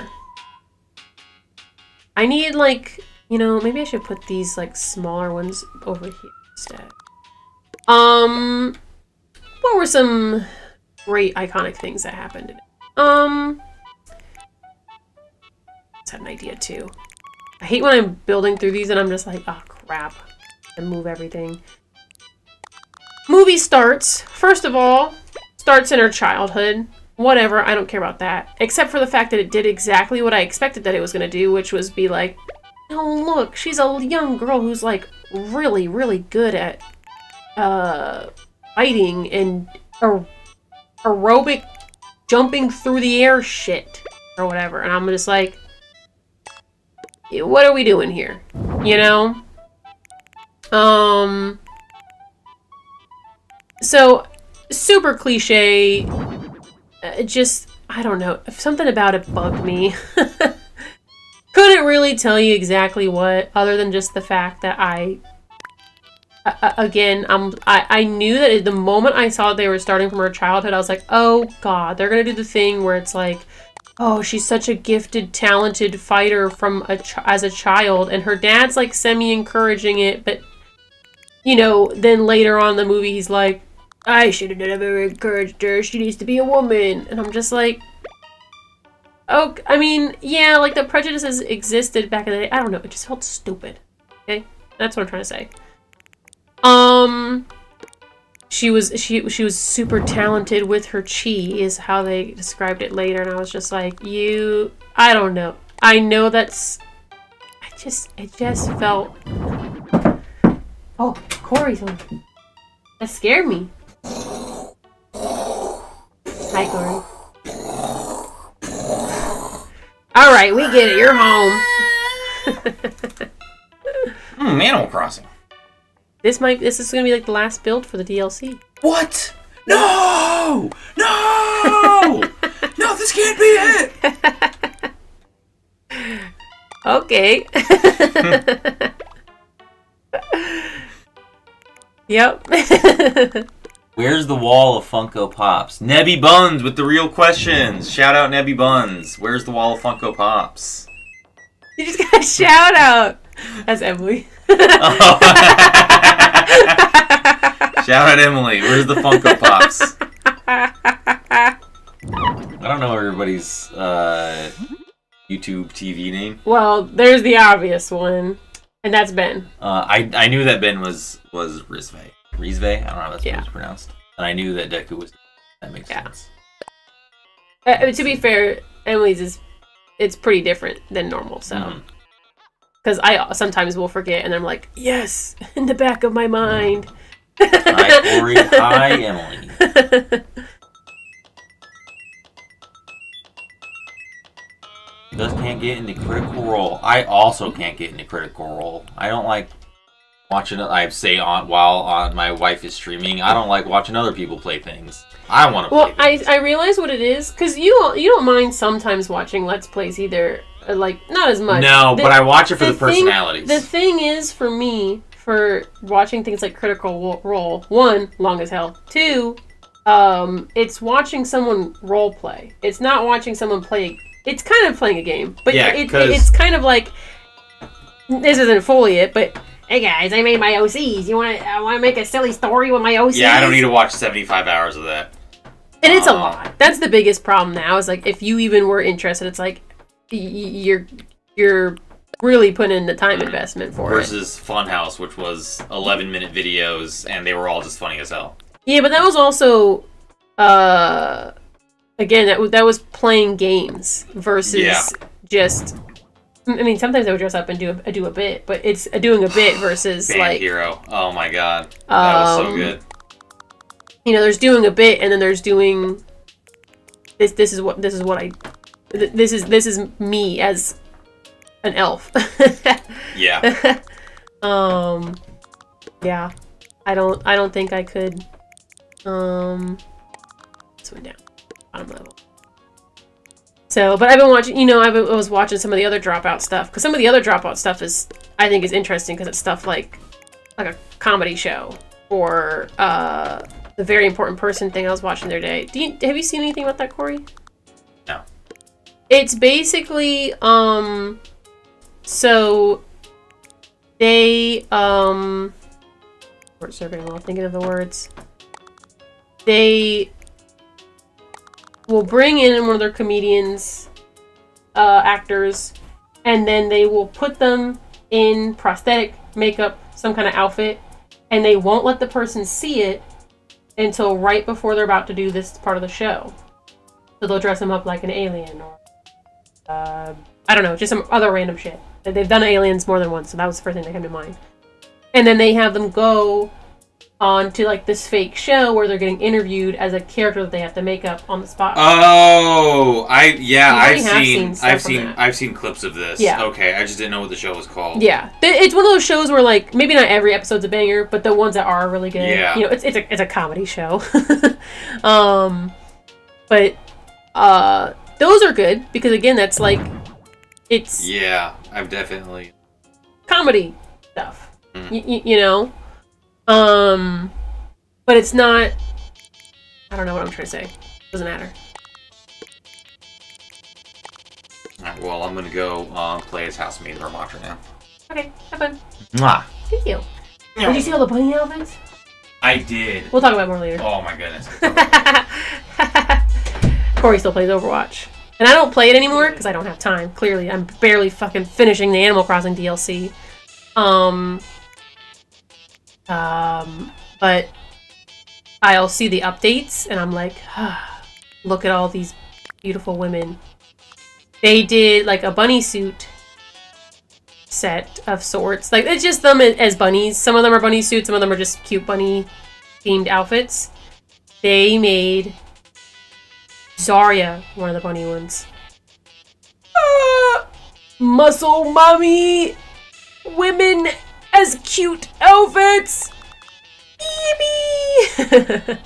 A: I need, like, you know, maybe I should put these, like, smaller ones over here instead. What were some great iconic things that happened in it? Let's have an idea, too. I hate when I'm building through these and I'm just like, oh, crap. And move everything. Movie starts. First of all, starts in her childhood. Whatever, I don't care about that. Except for the fact that it did exactly what I expected that it was going to do, which was be like, oh, look, she's a young girl who's, like, really, really good at, fighting and aerobic jumping through the air shit. Or whatever. And I'm just like, what are we doing here? You know? So, super cliche. Just, I don't know. Something about it bugged me. Couldn't really tell you exactly what, other than just the fact that I knew that the moment I saw that they were starting from her childhood, I was like, oh god, they're gonna do the thing where it's like, oh, she's such a gifted, talented fighter from as a child, and her dad's like semi-encouraging it, but, you know, then later on in the movie he's like, I should have never encouraged her. She needs to be a woman. And I'm just like, oh, I mean, yeah, like the prejudices existed back in the day. I don't know. It just felt stupid. Okay, that's what I'm trying to say. She was super talented with her chi, is how they described it later, and I was just like, I don't know. I know that's. It just felt. Oh, Corey's on. That scared me. Hi, Corey. All right, we get it. You're home.
B: Animal Crossing.
A: This is gonna be like the last build for the DLC.
B: What? No! No! No, this can't be it!
A: Okay. Yep.
B: Where's the wall of Funko Pops? Nebby Buns with the real questions. Shout out Nebby Buns. Where's the wall of Funko Pops?
A: You just got a shout out. That's Emily.
B: Oh. Shout out Emily. Where's the Funko Pops? I don't know everybody's YouTube TV name.
A: Well, there's the obvious one, and that's Ben.
B: I knew that Ben was Rizve. Rizve? I don't know how that's pronounced. And I knew that Deku was. That makes sense.
A: To be fair, Emily's it's pretty different than normal, so. Because I sometimes will forget, and I'm like, yes, in the back of my mind.
B: Hi, Corey. Hi, Emily. Just can't get into Critical Role. I also can't get into Critical Role. I don't like watching it. I say while my wife is streaming. I don't like watching other people play things. I want to play things.
A: I realize what it is, because you don't mind sometimes watching Let's Plays either. Like, not as much.
B: No, but I watch it for the personalities.
A: The thing is, for me, for watching things like Critical Role, one, long as hell. Two, it's watching someone role play. It's not watching someone play. It's kind of playing a game, but it's kind of like, this isn't fully it, but hey guys, I made my OCs. I want to make a silly story with my OCs?
B: Yeah, I don't need to watch 75 hours of that.
A: And it's a lot. That's the biggest problem now. Is like, if you even were interested, it's like you're really putting in the time investment for
B: versus Funhouse, which was 11-minute videos, and they were all just funny as hell. Yeah,
A: but that was also, again, that was playing games versus just. I mean, sometimes they would dress up and do a bit, but it's doing a bit versus
B: Band
A: like
B: Hero. Oh my god, that was so good.
A: There's doing a bit, and then there's doing this. This is me as an elf.
B: Yeah.
A: Yeah. I don't think I could. This one down. Bottom level. So, but I've been watching. I was watching some of the other Dropout stuff, because some of the other Dropout stuff I think is interesting, because it's stuff like a comedy show, or the Very Important Person thing I was watching the other day. Have you seen anything about that, Corey?
B: No.
A: It's basically, so they, word surveying while thinking of the words. They will bring in one of their comedians, actors, and then they will put them in prosthetic makeup, some kind of outfit, and they won't let the person see it until right before they're about to do this part of the show. So they'll dress them up like an alien, or I don't know, just some other random shit. They've done aliens more than once, so that was the first thing that came to mind. And then they have them go on to like this fake show where they're getting interviewed as a character that they have to make up on the spot.
B: Oh, I've seen clips of this.
A: Yeah. Okay,
B: I just didn't know what the show was called.
A: Yeah, it's one of those shows where like maybe not every episode's a banger, but the ones that are really good.
B: Yeah.
A: It's a comedy show. But those are good because again, that's like it's.
B: Yeah, I've definitely
A: comedy stuff. You know. But it's not. I don't know what I'm trying to say. Doesn't matter.
B: Alright, well, I'm gonna go play his House of Meat Watcher now.
A: Okay, have fun.
B: Mwah.
A: Thank you. Did you see all the bunny outfits?
B: I did.
A: We'll talk about it more later.
B: Oh my goodness.
A: Corey still plays Overwatch. And I don't play it anymore because I don't have time. Clearly, I'm barely fucking finishing the Animal Crossing DLC. But I'll see the updates and I'm like, look at all these beautiful women. They did like a bunny suit set of sorts. Like, it's just them as bunnies. Some of them are bunny suits, some of them are just cute bunny themed outfits. They made Zarya one of the bunny ones. Muscle mommy women as cute outfits. Yippee!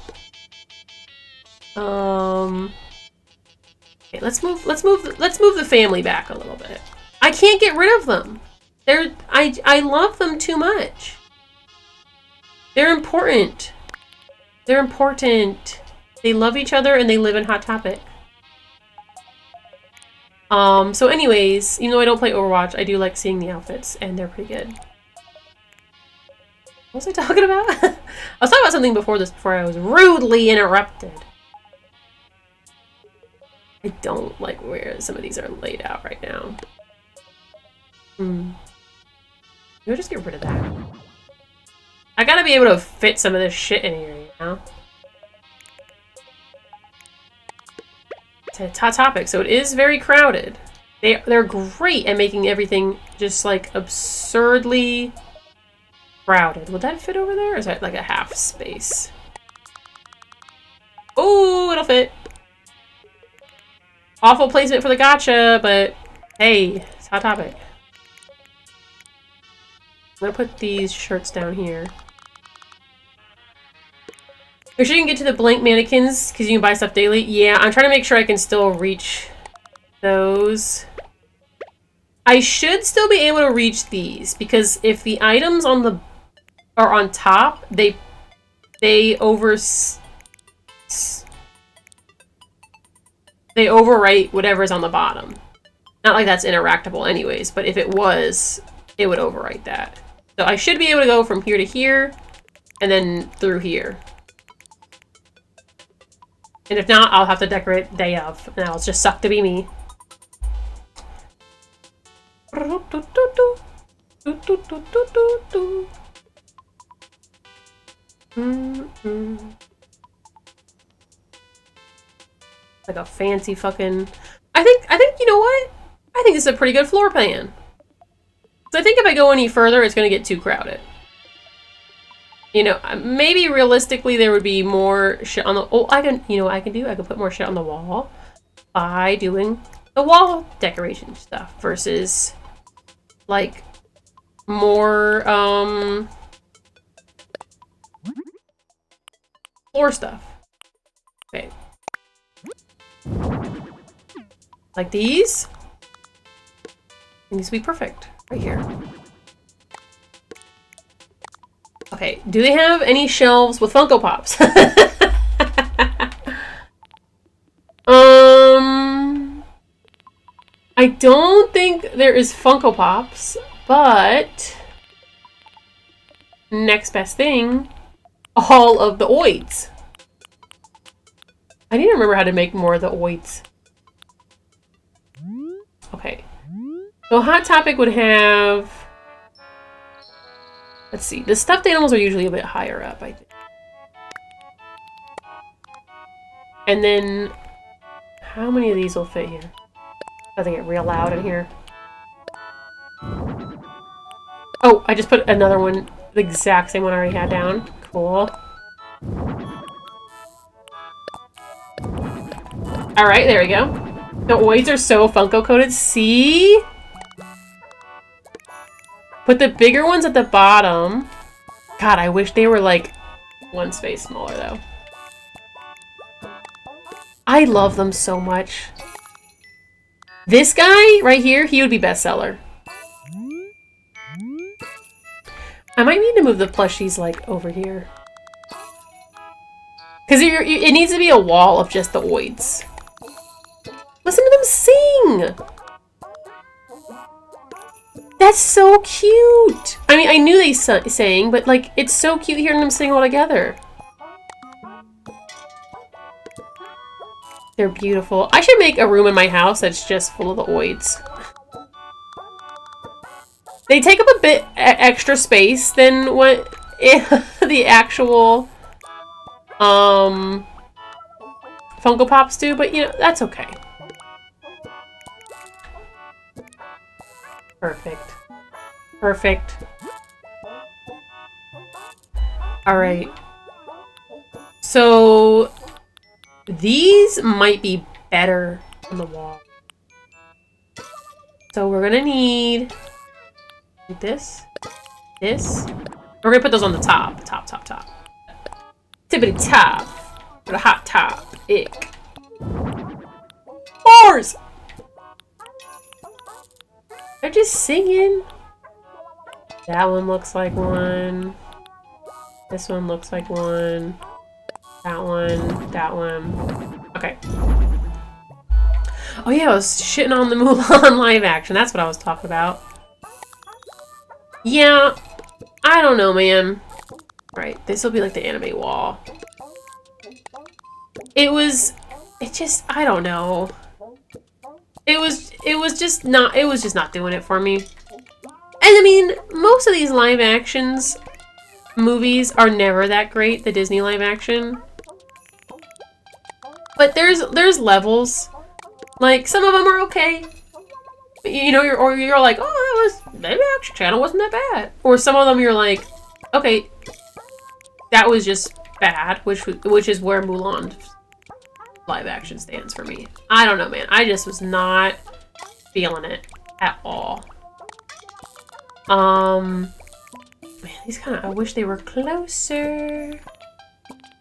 A: Okay, let's move the family back a little bit. I can't get rid of them. I love them too much. They're important. They're important. They love each other and they live in Hot Topic. So anyways, even though I don't play Overwatch, I do like seeing the outfits and they're pretty good. What was I talking about? I was talking about something before this, before I was rudely interrupted. I don't like where some of these are laid out right now. Maybe just get rid of that. I gotta be able to fit some of this shit in here, you know? It's Hot Topic, so it is very crowded. They're great at making everything just like absurdly crowded. Would that fit over there? Or is that like a half space? Oh, it'll fit. Awful placement for the gacha, but hey, it's Hot Topic. I'm gonna put these shirts down here. Make sure you can get to the blank mannequins because you can buy stuff daily. Yeah, I'm trying to make sure I can still reach those. I should still be able to reach these because if the items on the are on top, they overwrite whatever's on the bottom. Not like that's interactable anyways, but if it was, it would overwrite that. So I should be able to go from here to here and then through here. And if not, I'll have to decorate day of, and that'll just suck to be me. Like a fancy fucking... I think, you know what? I think this is a pretty good floor plan. So I think if I go any further, it's going to get too crowded. You know, maybe realistically there would be more shit on the... Oh, you know what I can do? I can put more shit on the wall by doing the wall decoration stuff versus, like, more, floor stuff. Okay. Like these? These would be perfect. Right here. Okay, do they have any shelves with Funko Pops? I don't think there is Funko Pops, but next best thing, all of the oids. I need to remember how to make more of the oids. Okay. So Hot Topic would have... Let's see. The stuffed animals are usually a bit higher up, I think. And then... How many of these will fit here? I think it real loud in here. Oh, I just put another one, the exact same one I already had down. Cool. Alright, there we go. The oids are so Funko coated. See? Put the bigger ones at the bottom. God, I wish they were like one space smaller though. I love them so much. This guy right here, he would be bestseller. I might need to move the plushies like over here. Because it needs to be a wall of just the oids. Listen to them sing! That That's so cute! I mean, I knew they sang, but like, it's so cute hearing them sing all together. They're beautiful. I should make a room in my house that's just full of the Oids. They take up a bit extra space than what the actual Funko Pops do, but you know, that's okay. Perfect. Perfect. Alright. So these might be better on the wall. So we're gonna need this. We're gonna put those on the top. Top. Tippity top. For the hot top. Ick. Bars! They're just singing. That one looks like one. This one looks like one. That one. Okay. Oh yeah, I was shitting on the Mulan live action. That's what I was talking about. Yeah, I don't know, man. Right, this will be like the anime wall. I don't know. It was just not doing it for me. And I mean, most of these live actions movies are never that great, the Disney live action. But there's levels. Like, some of them are okay. You know, you're like, oh, maybe Action Channel wasn't that bad. Or some of them you're like, okay, that was just bad, which is where Mulan live action stands for me. I don't know, man. I just was not feeling it at all. Man, these I wish they were closer.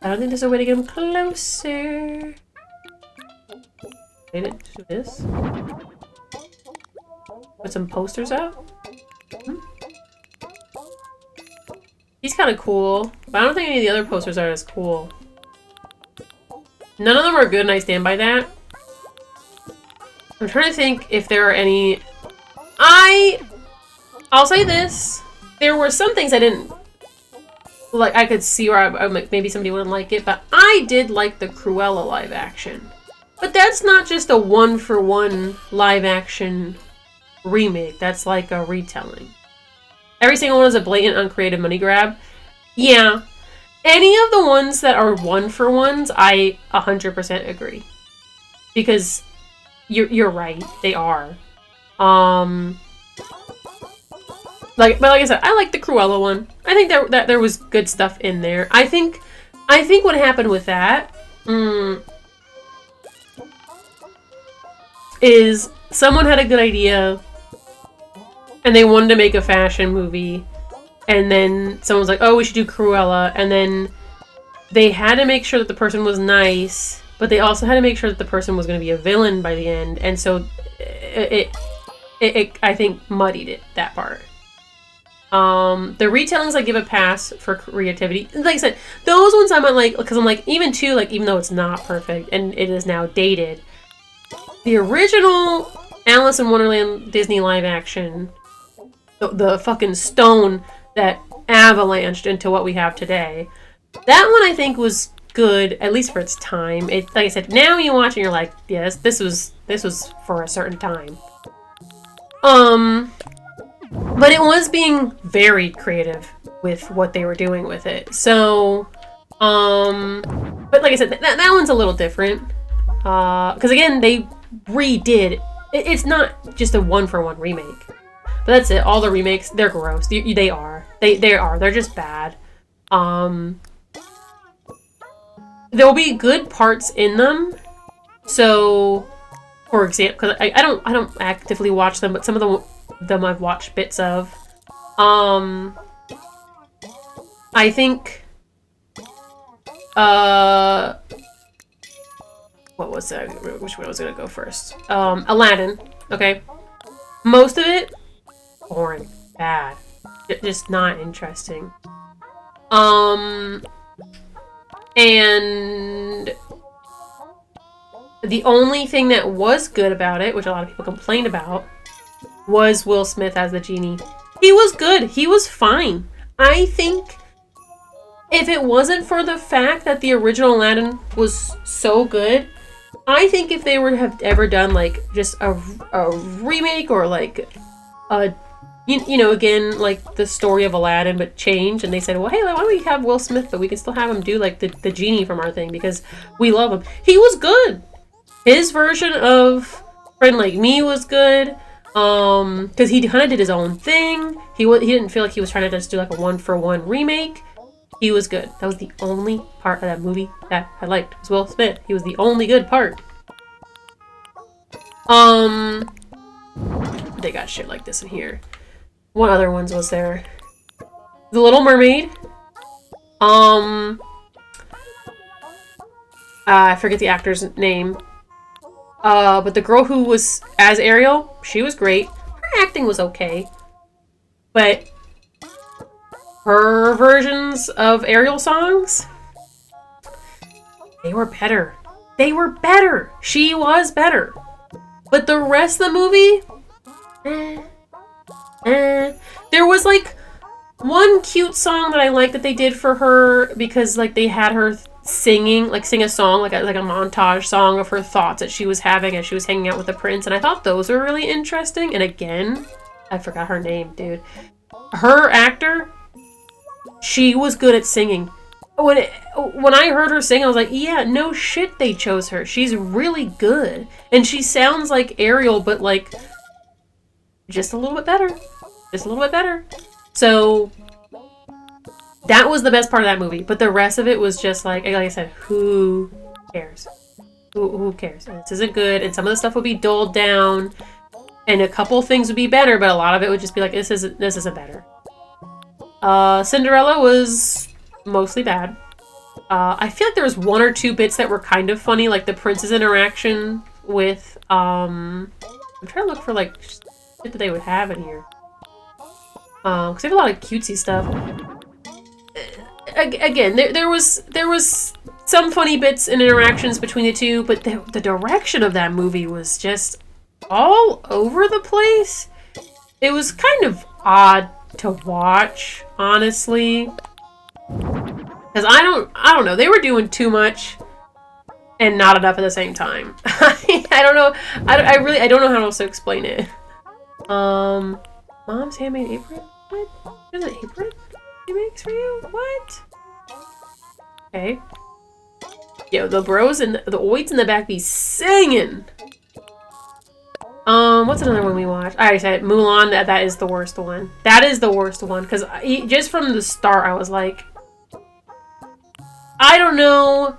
A: I don't think there's a way to get them closer. They didn't do this. Put some posters up. He's kind of cool, but I don't think any of the other posters are as cool. None of them are good, and I stand by that. I'm trying to think if there are any... I'll say this. There were some things I didn't... Like, I could see where I'm like, maybe somebody wouldn't like it, but I did like the Cruella live action. But that's not just a one-for-one live action remake. That's like a retelling. Every single one is a blatant, uncreative money grab. Yeah. Any of the ones that are one-for-ones, I 100% agree. Because you're right. They are. But like I said, I like the Cruella one. I think that there was good stuff in there. I think what happened with that is someone had a good idea and they wanted to make a fashion movie, and then someone was like, oh, we should do Cruella, and then they had to make sure that the person was nice, but they also had to make sure that the person was going to be a villain by the end, and so it I think muddied it, that part. The retellings I give a pass for creativity. Like I said, those ones I might like, because I'm like, even though it's not perfect and it is now dated, the original Alice in Wonderland Disney live action, the fucking stone that avalanched into what we have today, that one I think was good, at least for its time. It, like I said, now you watch and you're like, yes, this was for a certain time. But it was being very creative with what they were doing with it. So, but like I said, that one's a little different. Because again, they redid. It's not just a one-for-one remake. But that's it. All the remakes, they're gross. They are. They're just bad. There'll be good parts in them. So, for example, because I don't actively watch them, but some of them I've watched bits of. I think what was that? Which one was gonna go first? Aladdin. Okay. Most of it boring, bad, just not interesting. And the only thing that was good about it, which a lot of people complained about, was Will Smith as the genie. He was good. He was fine. I think if it wasn't for the fact that the original Aladdin was so good, I think if they would have ever done like just a remake or like a you know, again, like the story of Aladdin, but changed, and they said, well, hey, why don't we have Will Smith, but we can still have him do like the genie from our thing because we love him. He was good. His version of Friend Like Me was good. Because he kind of did his own thing. He didn't feel like he was trying to just do like a one-for-one remake. He was good. That was the only part of that movie that I liked. Was Will Smith. He was the only good part. They got shit like this in here. What other ones was there? The Little Mermaid. I forget the actor's name. But the girl who was as Ariel, she was great. Her acting was okay. But her versions of Ariel songs, they were better. They were better. She was better. But the rest of the movie, there was like one cute song that I liked that they did for her because like they had her sing a song, like a montage song of her thoughts that she was having as she was hanging out with the prince, and I thought those were really interesting. And again, I forgot her name, dude. Her actor, she was good at singing. When I heard her sing, I was like, yeah, no shit, they chose her. She's really good. And she sounds like Ariel, but like just a little bit better. Just a little bit better. So that was the best part of that movie. But the rest of it was just like I said, who cares? Who cares? And this isn't good. And some of the stuff would be dulled down. And a couple things would be better, but a lot of it would just be like, this isn't better. Cinderella was mostly bad. I feel like there was one or two bits that were kind of funny, like the prince's interaction with I'm trying to look for like shit that they would have in here. Because they have a lot of cutesy stuff. Again, there was some funny bits and interactions between the two, but the direction of that movie was just all over the place. It was kind of odd to watch, honestly. Because I don't know, they were doing too much and not enough at the same time. I don't know. I don't know how else to explain it. Mom's Handmade Apron? What? There's an apron he makes for you? What? Okay. Yo, the bros and the oids in the back be singing. What's another one we watched? I already said Mulan. That is the worst one. That is the worst one. Because just from the start, I was like, I don't know.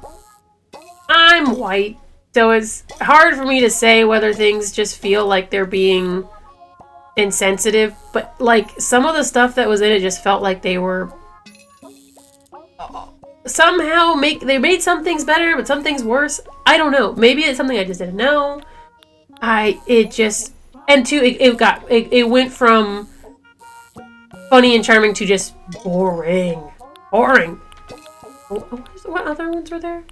A: I'm white. So it's hard for me to say whether things just feel like they're being insensitive. But, like, some of the stuff that was in it just felt like they were somehow they made some things better, but some things worse. I don't know. Maybe it's something I just didn't know. It went from funny and charming to just boring. What other ones were there?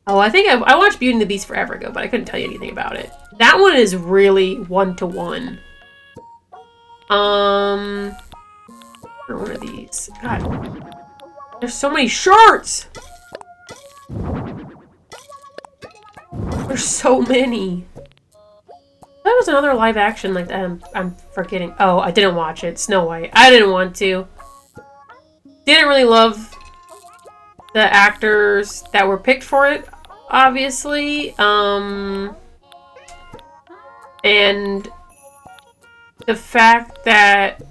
A: Oh, I think I watched Beauty and the Beast forever ago, but I couldn't tell you anything about it. That one is really one-to-one. What are these? God, there's so many shorts! There's so many. That was another live action like that. I'm forgetting. Oh, I didn't watch it. Snow White. I didn't want to. Didn't really love the actors that were picked for it, obviously. And the fact that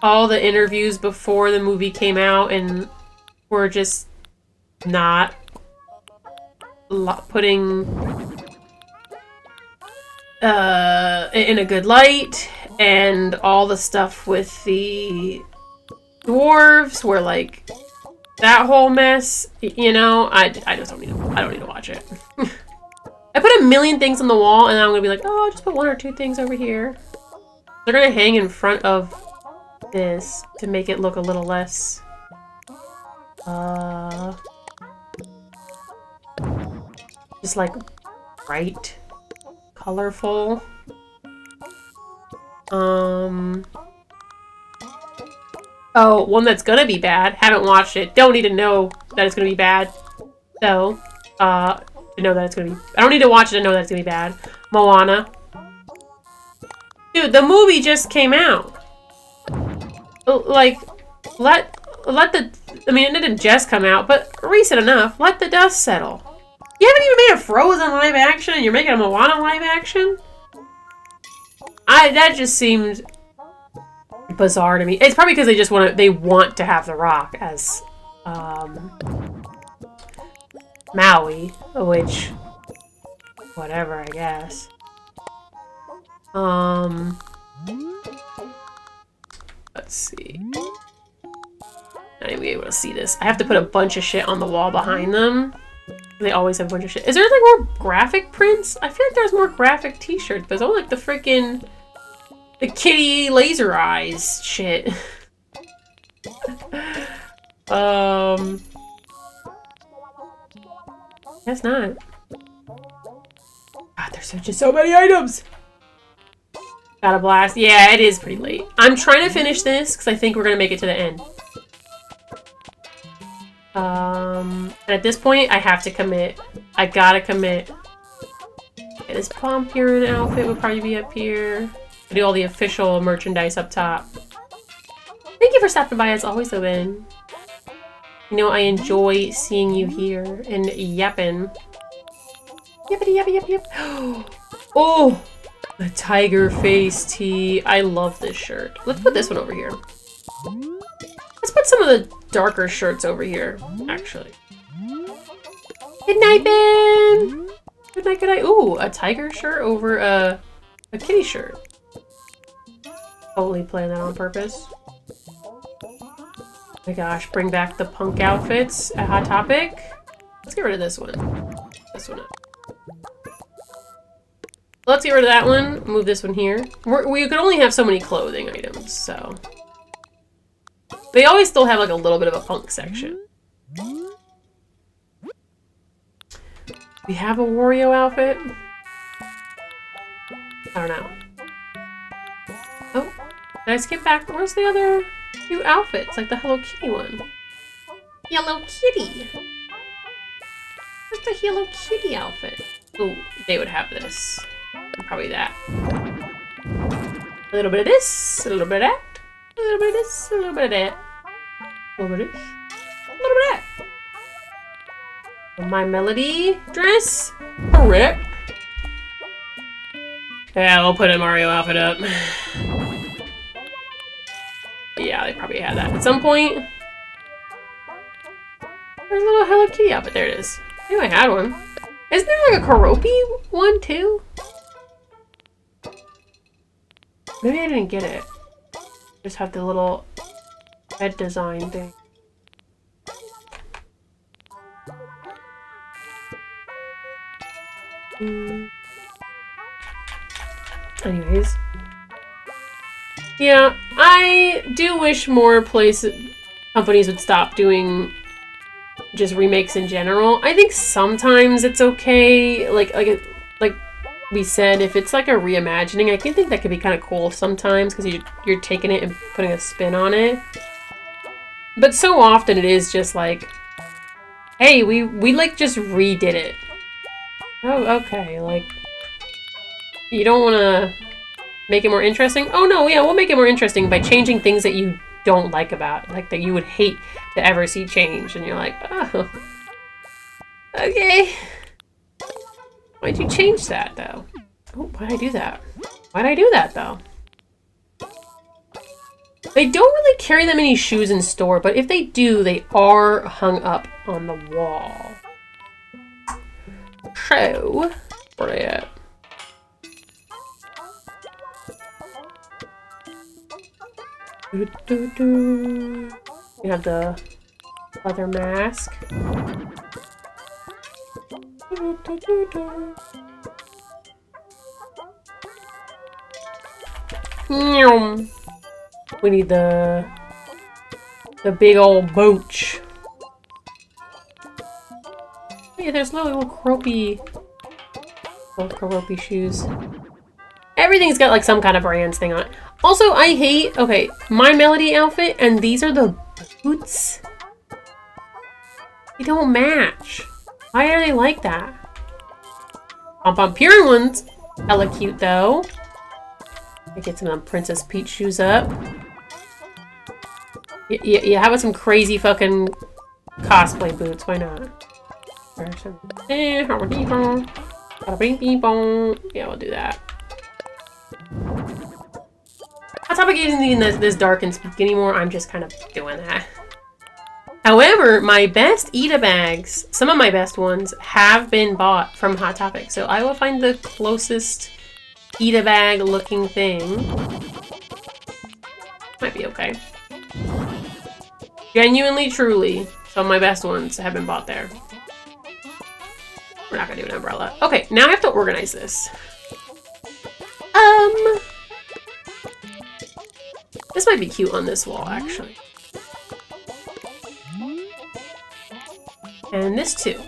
A: all the interviews before the movie came out and were just not putting in a good light, and all the stuff with the dwarves were like that whole mess, you know. I just don't need to watch it. I put a million things on the wall and I'm gonna be like, oh, I'll just put one or two things over here. They're gonna hang in front of this to make it look a little less just like bright, colorful. Oh, one that's gonna be bad. Haven't watched it. Don't need to know that it's gonna be bad. So, to know that it's gonna be... I don't need to watch it to know that it's gonna be bad. Moana. Dude, the movie just came out. Like, let the... I mean, it didn't just come out, but recent enough. Let the dust settle. You haven't even made a Frozen live action, and you're making a Moana live action? That just seemed bizarre to me. It's probably because they want to have The Rock as Maui, which whatever, I guess. Let's see. Not even be able to see this. I have to put a bunch of shit on the wall behind them. They always have a bunch of shit. Is there like more graphic prints? I feel like there's more graphic t-shirts, but it's all like the freaking the kitty laser eyes shit. That's not. God, there's just so many items. Got a blast. Yeah, it is pretty late. I'm trying to finish this because I think we're gonna make it to the end. And at this point, I have to commit. I gotta commit. Okay, this Pompurin outfit would probably be up here. I do all the official merchandise up top. Thank you for stopping by as always, though, Ben. You know, I enjoy seeing you here and yapping. Yappity yappy yap yap. Oh, the tiger face tee. I love this shirt. Let's put this one over here. Let's put some of the darker shirts over here, actually. Good night, Ben! Good night, good night. Ooh, a tiger shirt over a kitty shirt. Totally playing that on purpose. Oh my gosh, bring back the punk outfits at Hot Topic. Let's get rid of this one. This one up. Let's get rid of that one. Move this one here. We could only have so many clothing items, so... They always still have like a little bit of a punk section. We have a Wario outfit? I don't know. Oh, did I skip back? Where's the other two outfits? Like the Hello Kitty one. Hello Kitty! Where's the Hello Kitty outfit? Oh, they would have this. And probably that. A little bit of this, a little bit of that. A little bit of this, a little bit of that. A little bit of this, a little bit of that. My Melody dress? Correct. Yeah, we'll put a Mario outfit up. Yeah, they probably had that at some point. There's a little Hello Kitty outfit. There it is. I knew I had one. Isn't there like a Karopi one too? Maybe I didn't get it. Just have the little head design thing. Anyways. Yeah, I do wish more companies would stop doing just remakes in general. I think sometimes it's okay, like we said, if it's like a reimagining, I can think that could be kind of cool sometimes because you're taking it and putting a spin on it. But so often it is just like, hey, we like just redid it. Oh, okay, like, you don't want to make it more interesting? Oh no, yeah, we'll make it more interesting by changing things that you don't like about it, like that you would hate to ever see change, and you're like, oh, okay. Why'd you change that, though? Oh, why'd I do that? Why'd I do that, though? They don't really carry that many shoes in store, but if they do, they are hung up on the wall. So, where are they at? You have the leather mask. We need the big old booch. Yeah, there's little Karopi shoes. Everything's got like some kind of brands thing on it. Also, I hate, okay, my Melody outfit and these are the boots. They don't match. Why are they like that? Pom-Pom ones, hella cute though. I get some of them Princess Peach shoes up. Yeah, how about some crazy fucking cosplay boots? Why not? Yeah, we'll do that. Hot Topic isn't even this dark and spooky anymore. I'm just kind of doing that. However, my best Ita bags, some of my best ones, have been bought from Hot Topic. So I will find the closest Ita bag looking thing. Might be okay. Genuinely, truly, some of my best ones have been bought there. We're not gonna do an umbrella. Okay, now I have to organize this. This might be cute on this wall, actually. And this too.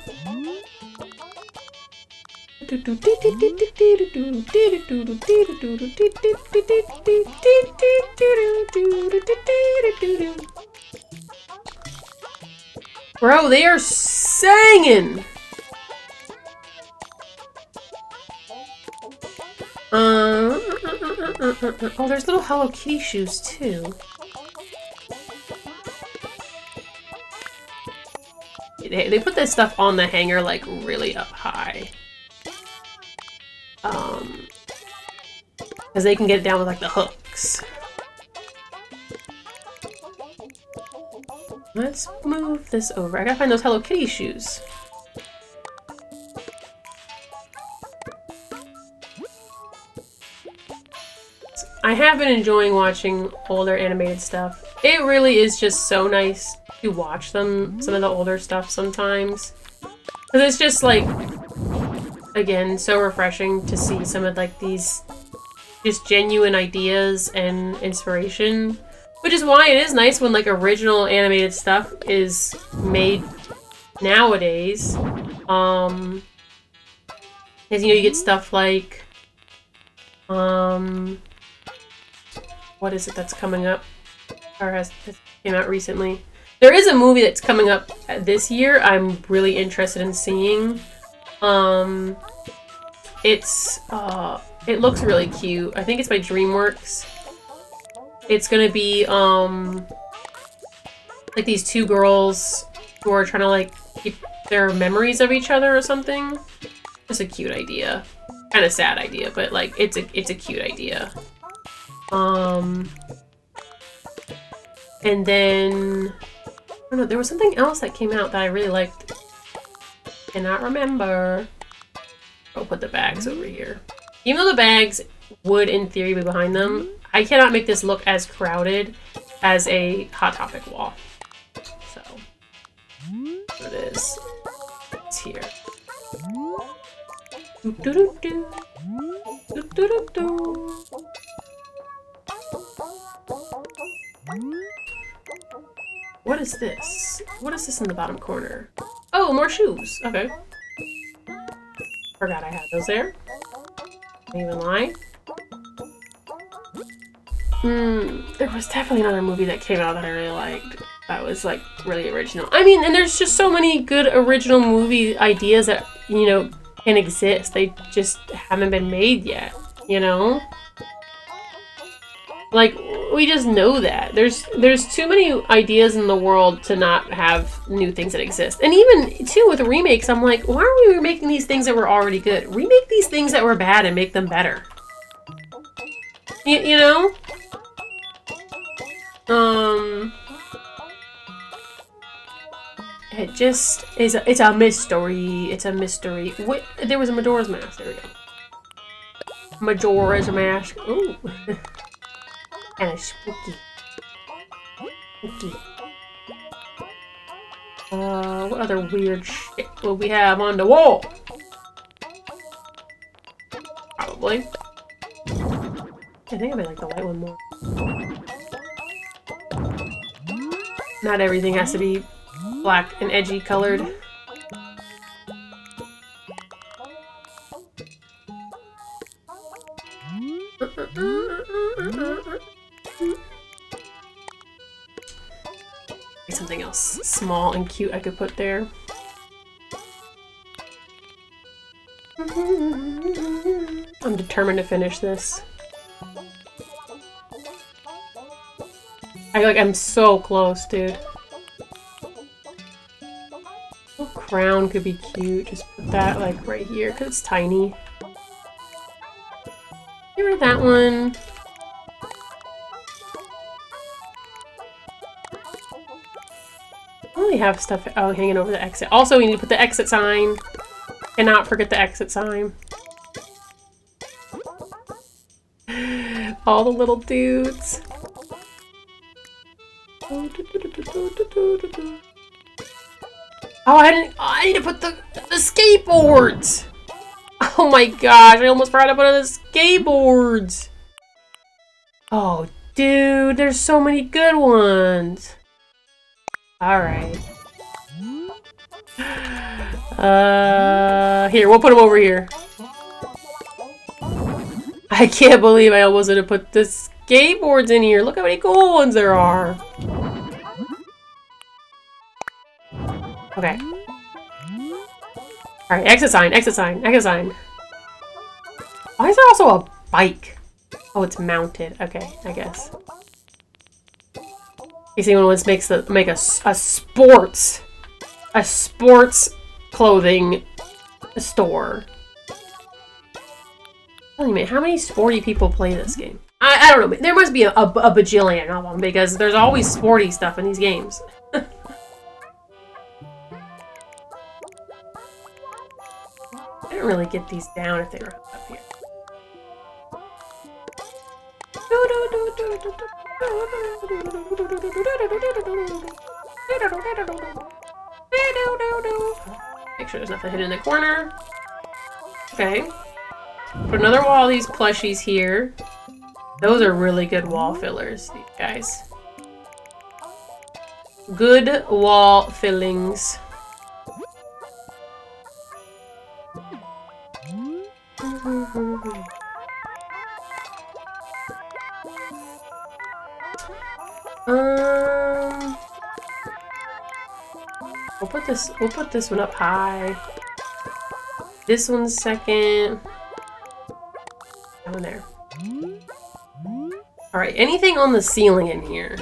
A: Bro, they are singing! Oh, there's little Hello Kitty shoes too. They put this stuff on the hanger like really up high. Because they can get it down with like the hooks. Let's move this over. I gotta find those Hello Kitty shoes. I have been enjoying watching older animated stuff. It really is just so nice to watch them, some of the older stuff sometimes. Because it's just like, again, so refreshing to see some of like these just genuine ideas and inspiration. Which is why it is nice when like original animated stuff is made nowadays. Because you know, you get stuff like what is it that's coming up? Or has came out recently? There is a movie that's coming up this year I'm really interested in seeing. It looks really cute. I think it's by DreamWorks. It's gonna be like these two girls who are trying to like keep their memories of each other or something. Just a cute idea. Kind of sad idea, but like it's a cute idea. And then I don't know, there was something else that came out that I really liked. Cannot remember. I'll put the bags over here. Even though the bags would in theory be behind them, I cannot make this look as crowded as a Hot Topic wall. So there it is. It's here. Do-do-do-do. Do-do-do-do. What is this? What is this in the bottom corner? Oh, more shoes. Okay. Forgot I had those there. Didn't even lie. There was definitely another movie that came out that I really liked. That was like really original. I mean, and there's just so many good original movie ideas that, you know, can exist. They just haven't been made yet, you know? Like, we just know that. There's too many ideas in the world to not have new things that exist. And even, too, with remakes, I'm like, why are we remaking these things that were already good? Remake these things that were bad and make them better. You know? It just is it's a mystery. It's a mystery. What? There was a Majora's Mask. There we go. Majora's Mask. Ooh. Kind of spooky. Spooky. What other weird shit will we have on the wall? Probably. I think I might like the white one more. Not everything has to be black and edgy colored. Something else small and cute I could put there. I'm determined to finish this. I feel like I'm so close, dude. A crown could be cute. Just put that like right here because it's tiny. Get rid of that one. I only have stuff hanging over the exit. Also, we need to put the exit sign. Cannot forget the exit sign. All the little dudes. Oh, I need to put the skateboards. Oh my gosh, I almost forgot to put the skateboards. Oh, dude, there's so many good ones. All right. Here, we'll put them over here. I can't believe I almost had to put the skateboards in here. Look how many cool ones there are. Okay. Alright, exit sign, exit sign, exit sign. Why is there also a bike? Oh, it's mounted. Okay, I guess. In case anyone wants to make a sports clothing store. Tell me, how many sporty people play this game? I don't know. There must be a bajillion of them because there's always sporty stuff in these games. I didn't really get these down if they were up here. Make sure there's nothing hidden in the corner. Okay. Put another wall of these plushies here. Those are really good wall fillers, these guys. Good wall fillings. We'll put this one up high. This one's second. That one there. Alright, anything on the ceiling in here?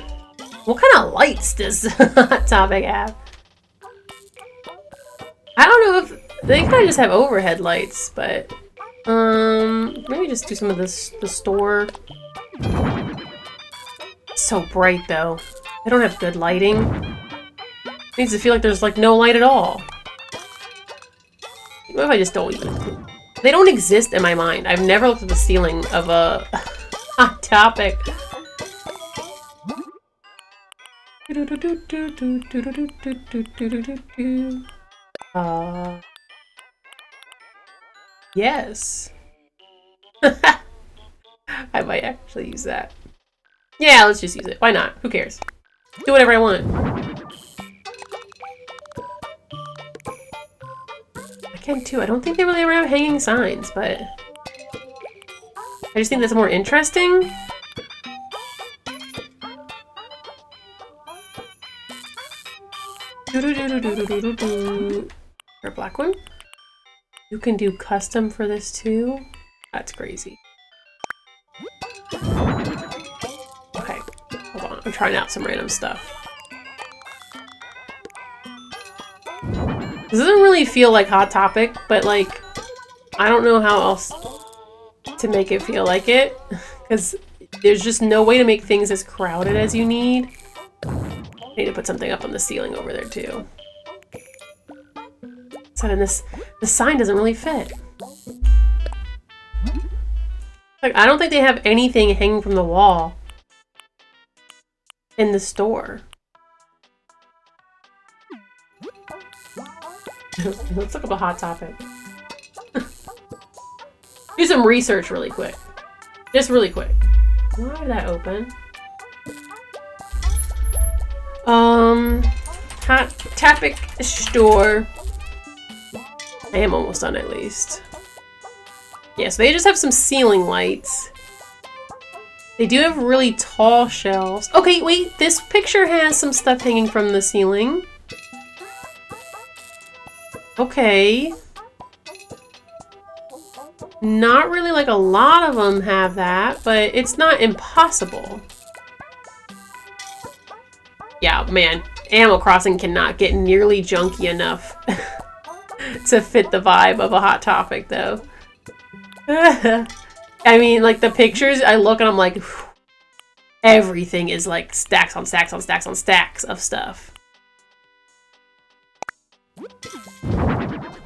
A: What kind of lights does Hot Topic have? I don't know if they kind of just have overhead lights, but maybe just do some of this the store. It's so bright though. They don't have good lighting. It makes it feel like there's like no light at all. What if I just don't even? They don't exist in my mind. I've never looked at the ceiling of a Hot Topic. Yes. I might actually use that. Yeah, let's just use it. Why not? Who cares? Do whatever I want. I can too. I don't think they really ever have hanging signs, but I just think that's more interesting. Or a black one. You can do custom for this too. That's crazy. Okay, hold on. I'm trying out some random stuff. This doesn't really feel like Hot Topic, but like, I don't know how else to make it feel like it, because there's just no way to make things as crowded as you need. I need to put something up on the ceiling over there too. So then the sign doesn't really fit. Like, I don't think they have anything hanging from the wall in the store. Let's look up a Hot Topic. Do some research really quick. Just really quick. Why did that open? Hot Topic store. I am almost done at least. Yeah, so they just have some ceiling lights. They do have really tall shelves. Okay, wait, this picture has some stuff hanging from the ceiling. Okay. Not really like a lot of them have that, but it's not impossible. Yeah, man, Animal Crossing cannot get nearly junky enough to fit the vibe of a Hot Topic, though. I mean, like, the pictures, I look and I'm like, whew, everything is like stacks on stacks on stacks on stacks of stuff.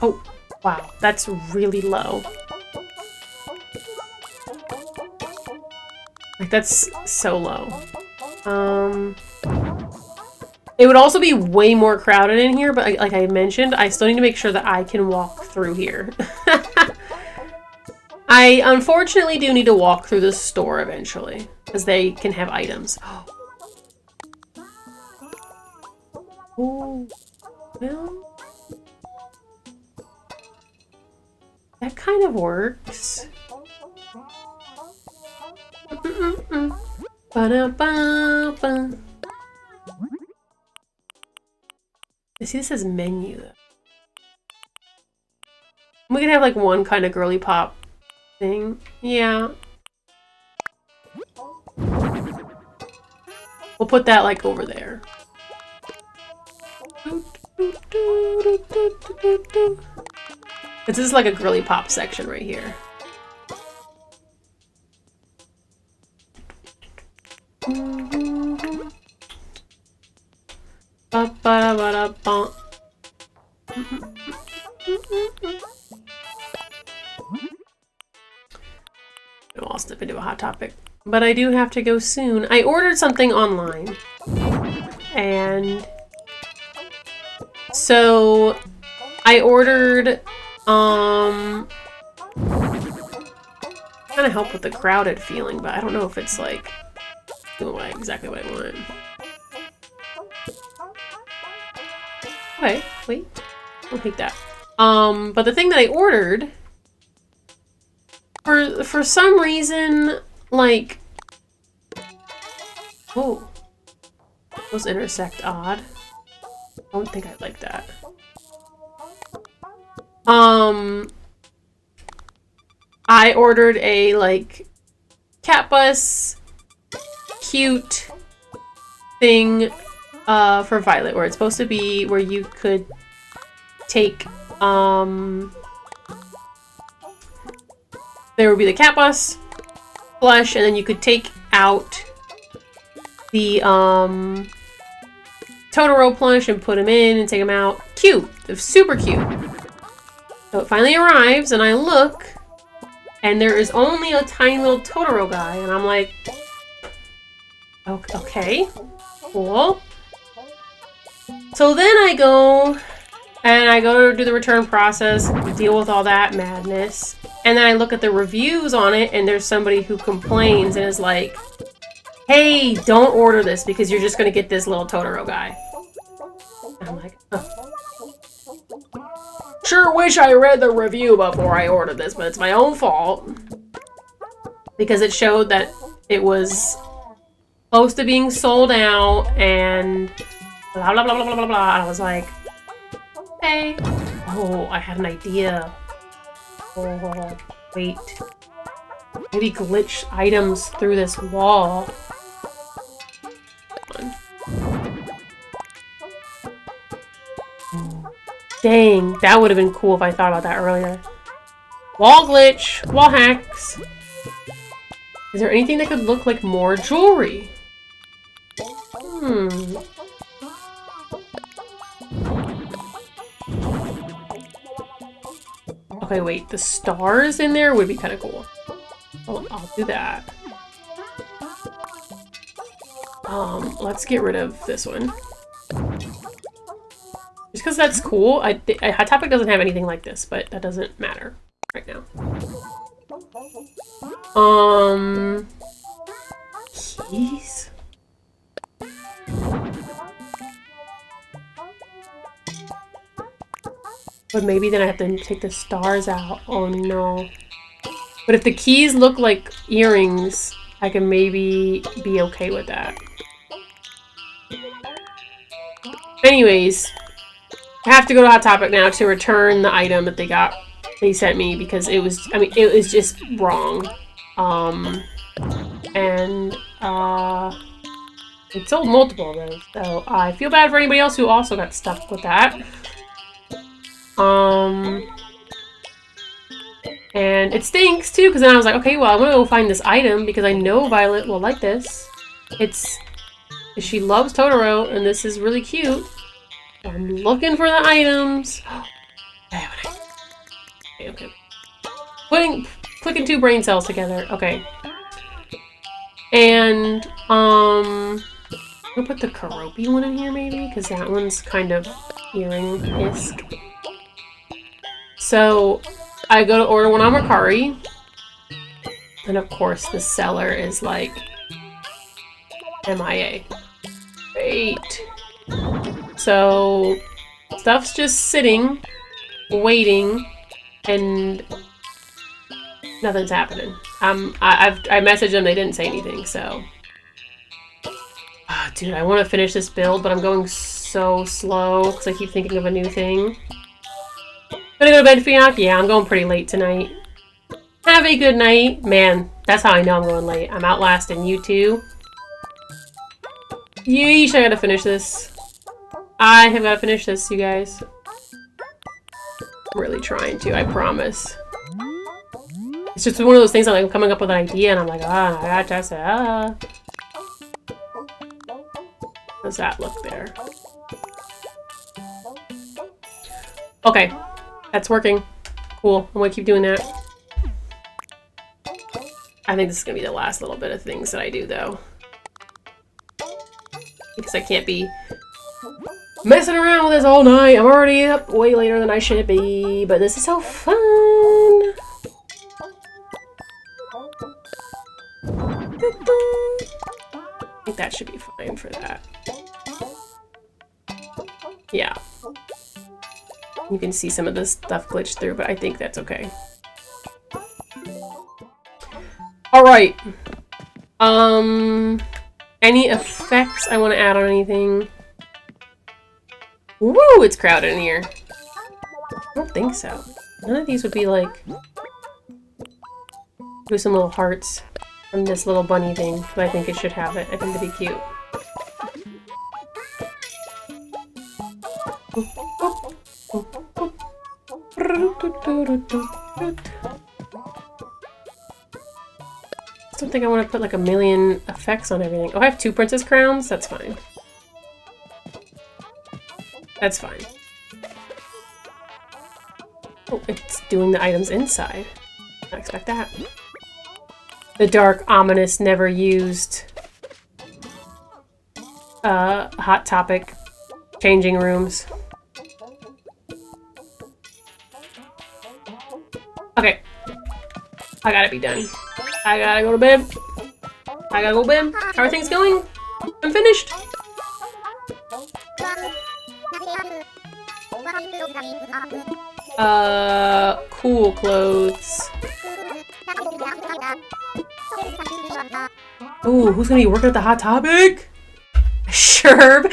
A: Oh, wow, that's really low. Like, that's so low. It would also be way more crowded in here, but like I mentioned, I still need to make sure that I can walk through here. I unfortunately do need to walk through the store eventually, because they can have items. Oh, well, that kind of works. Ba-da-ba-ba. I see this says menu though. We can have like one kind of girly pop thing. Yeah. We'll put that like over there. This is like a girly pop section right here. Ba-ba-da-ba-da-ba. I'll step into a Hot Topic. But I do have to go soon. I ordered something online. And so I ordered kind of help with the crowded feeling, but I don't know if it's like doing exactly what I want. Okay, wait. I'll take that. But the thing that I ordered, for some reason, like, oh, those intersect odd. I don't think I like that. I ordered a, like, cat bus cute thing for Violet, where it's supposed to be where you could take, there would be the cat bus plush, and then you could take out the Totoro plush and put him in and take him out. Cute. They're super cute. So it finally arrives, and I look, and there is only a tiny little Totoro guy, and I'm like, okay, cool. So then I go to do the return process, deal with all that madness, and then I look at the reviews on it, and there's somebody who complains and is like, hey, don't order this because you're just going to get this little Totoro guy. And I'm like, oh. Sure wish I read the review before I ordered this, but it's my own fault. Because it showed that it was close to being sold out, and blah, blah, blah, blah, blah, blah, blah. And I was like, hey. Oh, I had an idea. Oh, wait. Maybe glitch items through this wall. Dang, that would have been cool if I thought about that earlier. Wall glitch, wall hacks. Is there anything that could look like more jewelry? Okay, wait, the stars in there would be kind of cool. I'll do that. Let's get rid of this one. Just because that's cool. Hot Topic doesn't have anything like this, but that doesn't matter right now. Keys? But maybe then I have to take the stars out. Oh no. But if the keys look like earrings, I can maybe be okay with that. Anyways, I have to go to Hot Topic now to return the item that they sent me because it was, I mean, it was just wrong. It sold multiple of those, so I feel bad for anybody else who also got stuck with that. And it stinks too, because then I was like, okay, well, I'm gonna go find this item because I know Violet will like this. She loves Totoro, and this is really cute. I'm looking for the items. Okay. Clicking two brain cells together. Okay. And, I'm gonna put the Karopi one in here, maybe? Because that one's kind of earring-esque. So, I go to order one on Mercari. And of course, the seller is like, MIA. Great. So, stuff's just sitting, waiting, and nothing's happening. I messaged them, they didn't say anything, so. Oh, dude, I want to finish this build, but I'm going so slow because I keep thinking of a new thing. Gonna go to bed, Fiona? Yeah, I'm going pretty late tonight. Have a good night. Man, that's how I know I'm going late. I'm outlasting you two. Yeesh, I gotta finish this. I have gotta finish this, you guys. I'm really trying to, I promise. It's just one of those things, I'm coming up with an idea and I'm like, I gotta test it. How does that look there? Okay, that's working. Cool, I'm gonna keep doing that. I think this is gonna be the last little bit of things that I do, though. Because I can't be messing around with this all night. I'm already up way later than I should be, but this is so fun. I think that should be fine for that. Yeah. You can see some of this stuff glitch through, but I think that's okay. Alright. Any effects I want to add on anything? Woo, it's crowded in here. I don't think so. None of these would be like... Do some little hearts from this little bunny thing, but I think it should have it. I think it'd be cute. I don't think I want to put like a million effects on everything. Oh, I have 2 princess crowns? That's fine. That's fine. Oh, it's doing the items inside. I expect that. The dark, ominous, never used Hot Topic changing rooms. Okay. I gotta be done. I gotta go to bed. I gotta go to bed. How are things going? I'm finished. Cool clothes. Ooh, who's gonna be working at the Hot Topic? Sherb.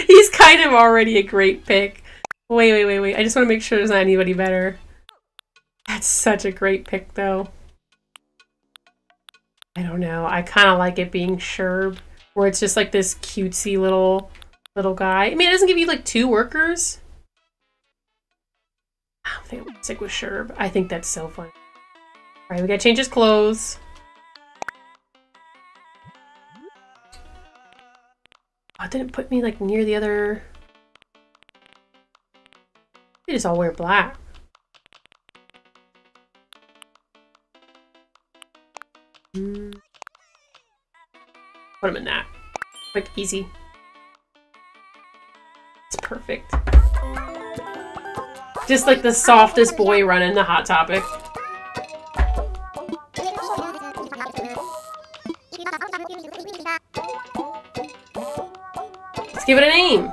A: He's kind of already a great pick. Wait. I just want to make sure there's not anybody better. That's such a great pick, though. I don't know. I kind of like it being Sherb, where it's just like this cutesy little guy. I mean, it doesn't give you like 2 workers. I don't think I'm gonna stick with Sherb. I think that's so fun. Alright, we gotta change his clothes. Oh, it didn't put me like near the other... They just all wear black. Put him in that. Quick, easy. It's perfect. Just like the softest boy running the Hot Topic. Let's give it a name.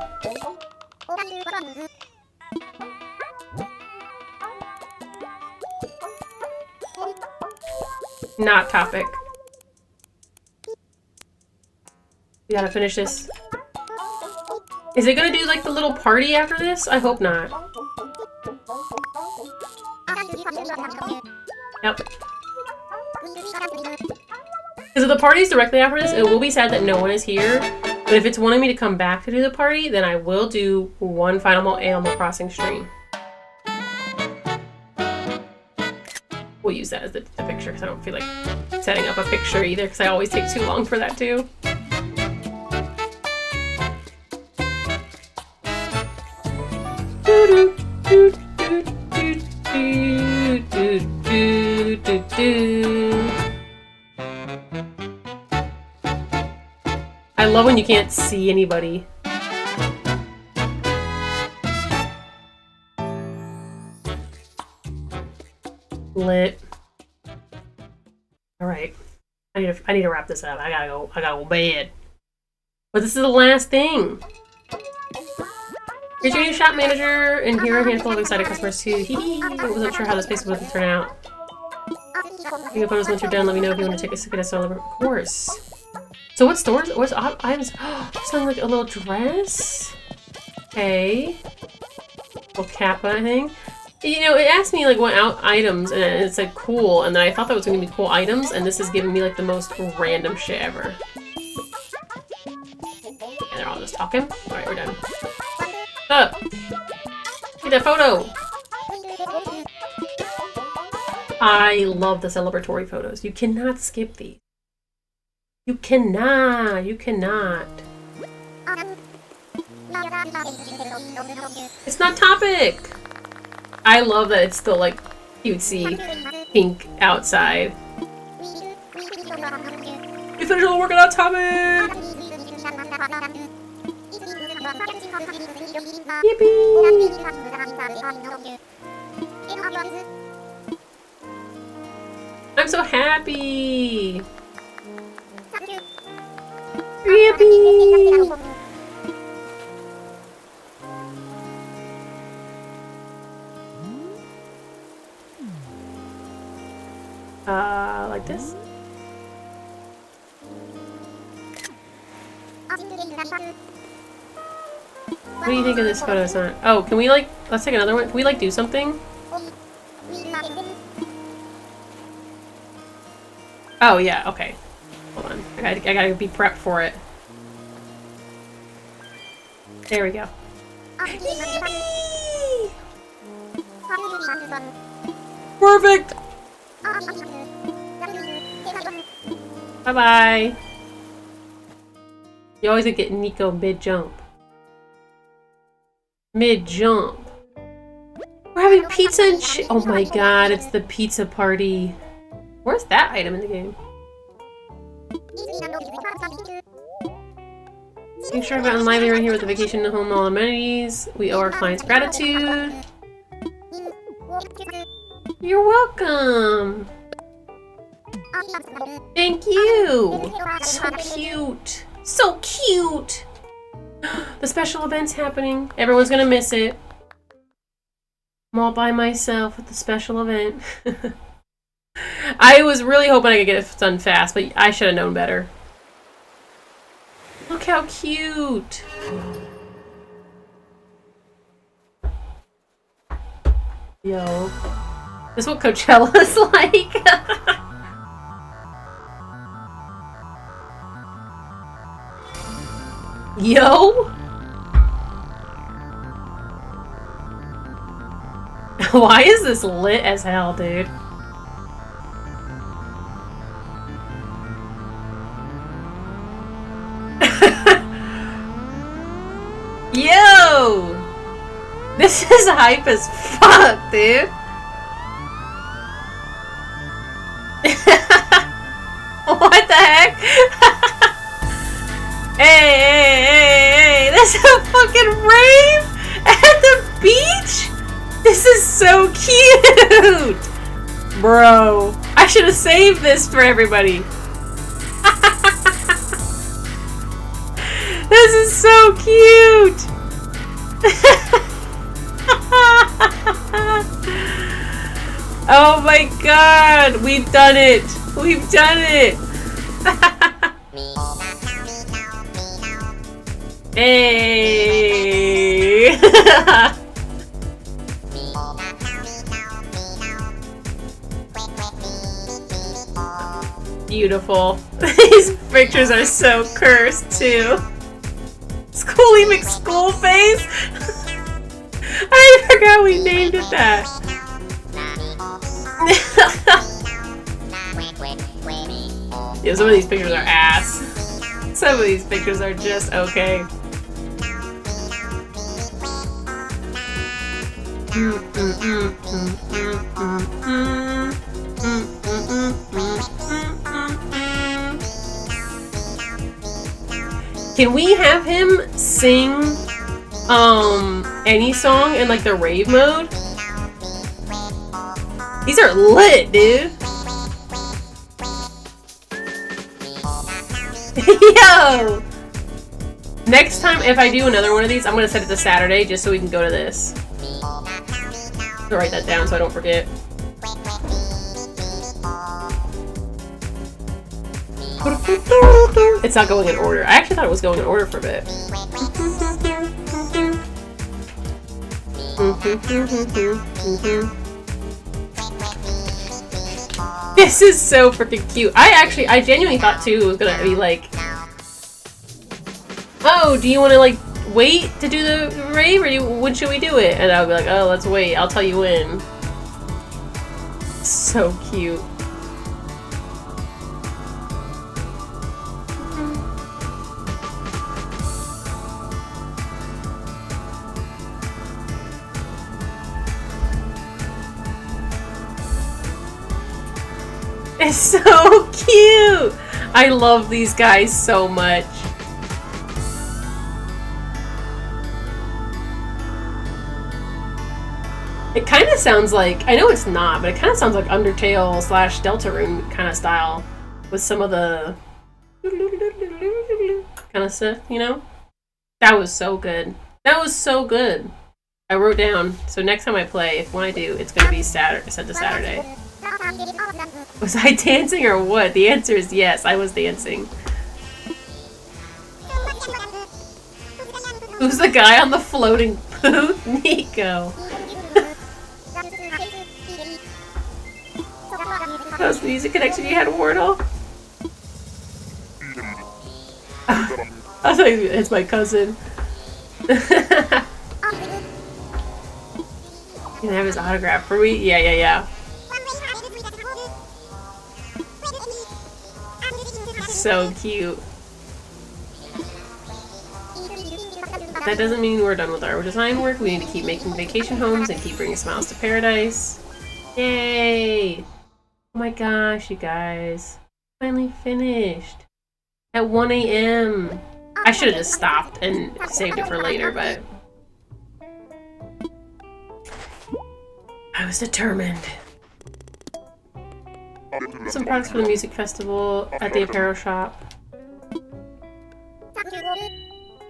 A: Not Topic. We gotta finish this. Is it gonna do like the little party after this? I hope not. Yep. Because if the party's directly after this, it will be sad that no one is here. But if it's wanting me to come back to do the party, then I will do one final Animal Crossing stream. We'll use that as the picture because I don't feel like setting up a picture either because I always take too long for that too. I love when you can't see anybody. Lit. All right, I need to wrap this up. I gotta go to bed. But this is the last thing. Here's your new shop manager, and here are a handful of excited customers too. Hee I wasn't sure how this place would turn out. If you photos once you're done, let me know if you want to take a second to of course. So what stores? What's items? Something like a little dress. Okay. Little Kappa thing. You know, it asked me like what items, and it said cool, and then I thought that was gonna be cool items, and this is giving me like the most random shit ever. And they're all just talking. All right, we're done. Up. Get that photo. I love the celebratory photos. You cannot skip these. You cannot. You cannot. It's not topic. I love that it's still like cutesy pink outside. You finished all the work on topic. Yippee! I'm so happy! Yippee! Like this? What do you think of this photo? It's not. Oh, can we like? Let's take another one. Can we like do something? Oh yeah. Okay. Hold on. I gotta be prepped for it. There we go. Perfect. Bye bye. You always get Nico mid jump. Mid jump. We're having pizza and shit. Oh my god, it's the pizza party. Where's that item in the game? Make sure I've gotten lively right here with the vacation home and all amenities. We owe our clients gratitude. You're welcome. Thank you. So cute. So cute. The special event's happening. Everyone's gonna miss it. I'm all by myself with the special event. I was really hoping I could get it done fast, but I should have known better. Look how cute. Yo. This is what Coachella's like. Yo! Why is this lit as hell, dude? Yo! This is hype as fuck, dude. What the heck? Hey, this is a fucking rave at the beach? This is so cute! Bro, I should have saved this for everybody. This is so cute! Oh my god, we've done it! We've done it! Hey! Beautiful. These pictures are so cursed too. Schooly McSchoolface? I forgot we named it that. Yeah, some of these pictures are ass. Some of these pictures are just okay. Can we have him sing any song in like the rave mode? These are lit, dude. Yo! Next time, if I do another one of these, I'm gonna set it to Saturday just so we can go to this. I'll write that down so I don't forget. It's not going in order. I actually thought it was going in order for a bit. This is so freaking cute. I genuinely thought too it was gonna be like, oh, do you want to like wait to do the rave, or when should we do it? And I would be like, oh, let's wait. I'll tell you when. So cute. It's so cute! I love these guys so much. It kind of sounds like, I know it's not, but it kind of sounds like Undertale / Deltarune kind of style with some of the kind of stuff, you know? That was so good. That was so good. I wrote down, so next time I play, when I do, it's going to be set to Saturday. Was I dancing or what? The answer is yes, I was dancing. Who's the guy on the floating booth? Nico. How's the music connection you had, Wardle? I thought it's my cousin. You can have his autograph for me? Yeah. So cute. That doesn't mean we're done with our design work. We need to keep making vacation homes and keep bringing smiles to paradise. Yay! Oh my gosh, you guys. Finally finished. At 1 a.m. I should have just stopped and saved it for later, but I was determined. Some products for the music festival at the apparel shop.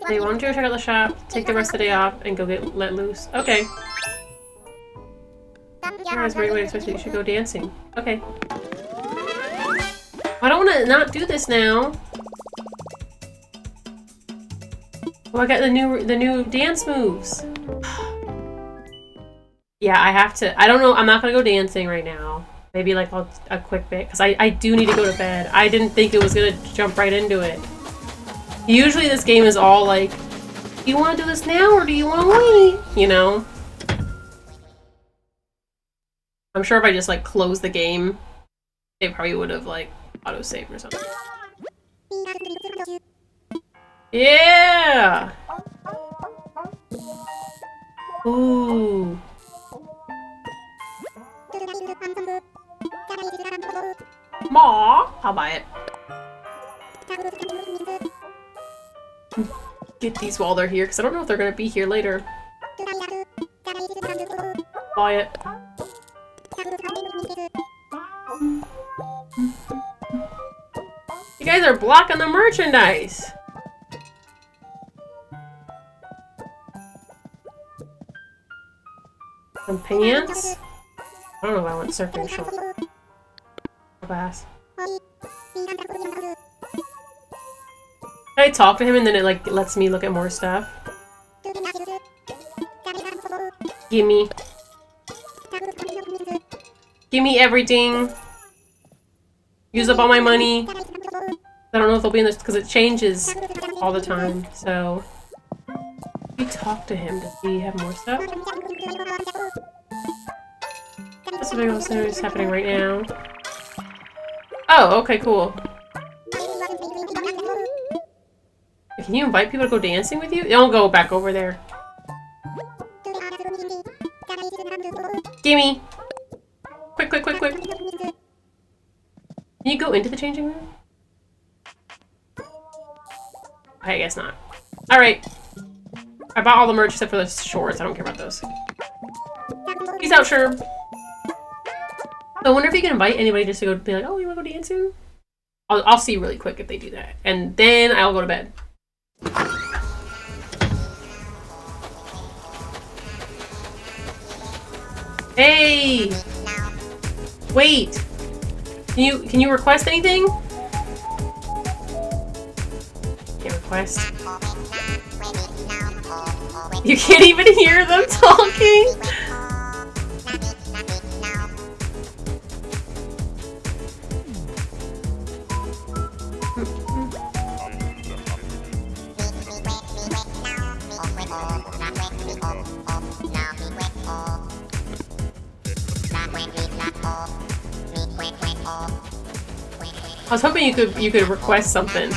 A: They want you to check out the shop, take the rest of the day off, and go get let loose. Okay. Alright, great way to expect you should go dancing. Okay. I don't want to not do this now. Oh, I got the new dance moves. Yeah, I have to. I don't know. I'm not gonna go dancing right now. Maybe like a quick bit, because I do need to go to bed. I didn't think it was gonna jump right into it. Usually this game is all like, do you want to do this now or do you want to wait? You know? I'm sure if I just like closed the game, it probably would have like auto-saved or something. Yeah! Ooh. Maw, I'll buy it. Get these while they're here, because I don't know if they're going to be here later. Buy it. You guys are blocking the merchandise! Some pants? I don't know if I want surfing shorts. Bass. Can I I talk to him and then it like lets me look at more stuff? Gimme. Gimme everything. Use up all my money. I don't know if they'll be in this because it changes all the time, so we talk to him. Does he have more stuff? That's what is happening right now. Oh, okay, cool. Can you invite people to go dancing with you? Don't go back over there. Gimme! Quick, quick, quick, quick. Can you go into the changing room? Okay, I guess not. Alright. I bought all the merch except for the shorts. I don't care about those. Peace out, sure. I wonder if you can invite anybody just to go be like, oh, you wanna go dancing? I'll see really quick if they do that. And then I'll go to bed. Hey! Wait! Can you request anything? Can't request. You can't even hear them talking? I was hoping you could request something.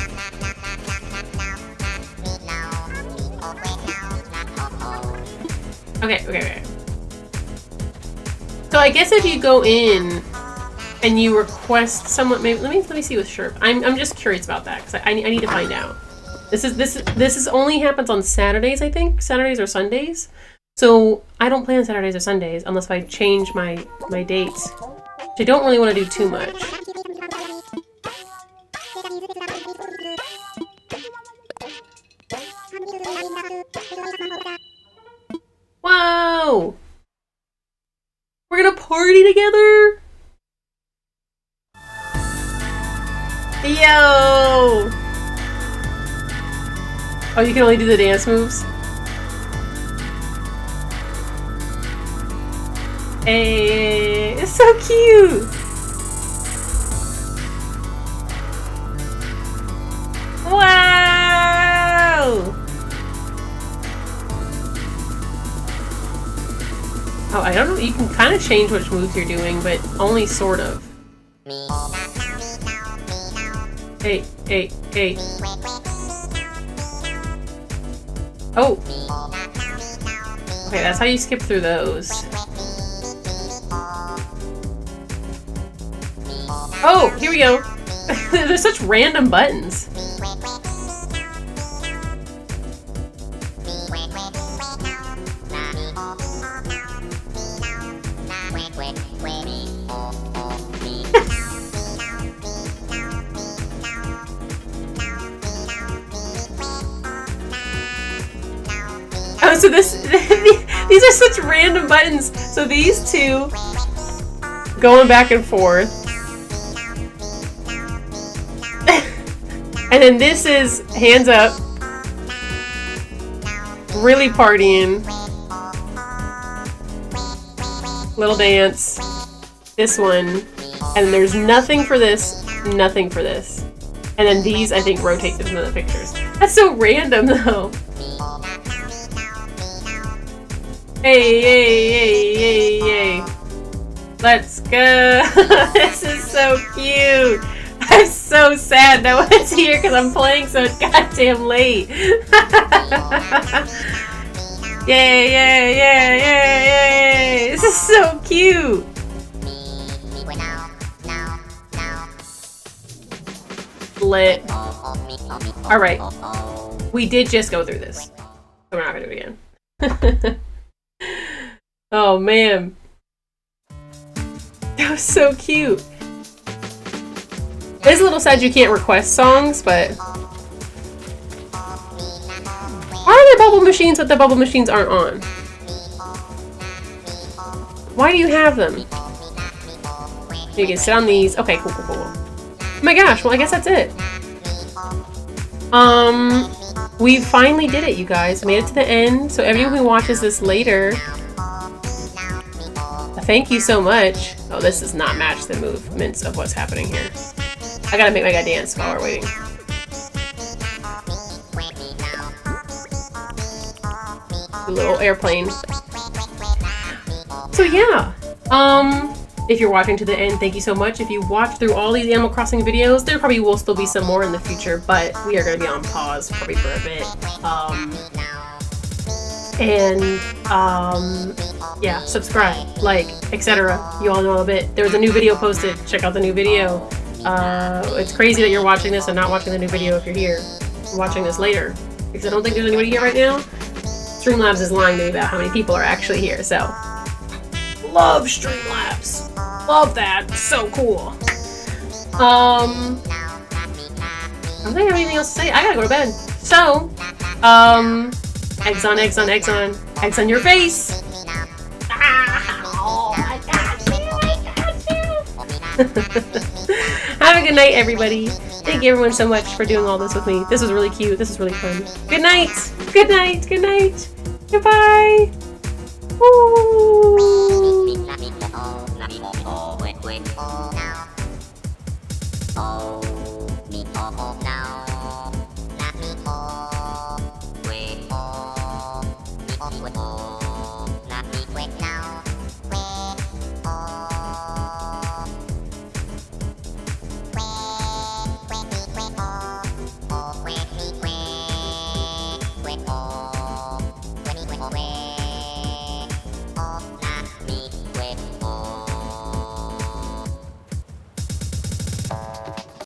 A: Okay. So I guess if you go in and you request someone, maybe let me see with Sherp. I'm just curious about that because I need to find out. This is only happens on Saturdays, I think. Saturdays or Sundays. So I don't play on Saturdays or Sundays unless I change my dates. Which I don't really want to do too much. Whoa! We're gonna party together? Yo! Oh, you can only do the dance moves? Hey, it's so cute! Wow! Oh, I don't know. You can kind of change which moves you're doing, but only sort of. Hey. Oh! Okay, that's how you skip through those. Oh, here we go! There's such random buttons. Oh, so these are such random buttons. So these two going back and forth. And then this is hands up. Really partying. Little dance. This one. And there's nothing for this, nothing for this. And then these, I think, rotate to the pictures. That's so random, though. Hey. Let's go. This is so cute. I'm so sad no one's here because I'm playing so goddamn late. Yay. This is so cute. Lit. Alright. We did just go through this. So we're not gonna do it again. Oh man. That was so cute. It's a little sad you can't request songs, but... Why are there bubble machines but the bubble machines aren't on? Why do you have them? You can sit on these. Okay, cool. Oh my gosh, well I guess that's it. We finally did it, you guys. Made it to the end. So everyone who watches this later, thank you so much. Oh, this does not match the movements of what's happening here. I gotta make my guy dance while we're waiting. A little airplane. So yeah, if you're watching to the end, thank you so much. If you watch through all these Animal Crossing videos, there probably will still be some more in the future, but we are going to be on pause probably for a bit. Yeah, subscribe, like, etc. You all know a bit. There was a new video posted. Check out the new video. It's crazy that you're watching this and not watching the new video if you're here. You're watching this later, because I don't think there's anybody here right now. Streamlabs is lying to me about how many people are actually here, so love Streamlabs. Love that. So cool. I don't think I have anything else to say. I gotta go to bed. So, eggs on, eggs on, eggs on. Eggs on your face. Oh, I got you. Have a good night, everybody. Thank you everyone so much for doing all this with me. This was really cute. This was really fun. Good night. Good night. Good night. Goodbye. Woo.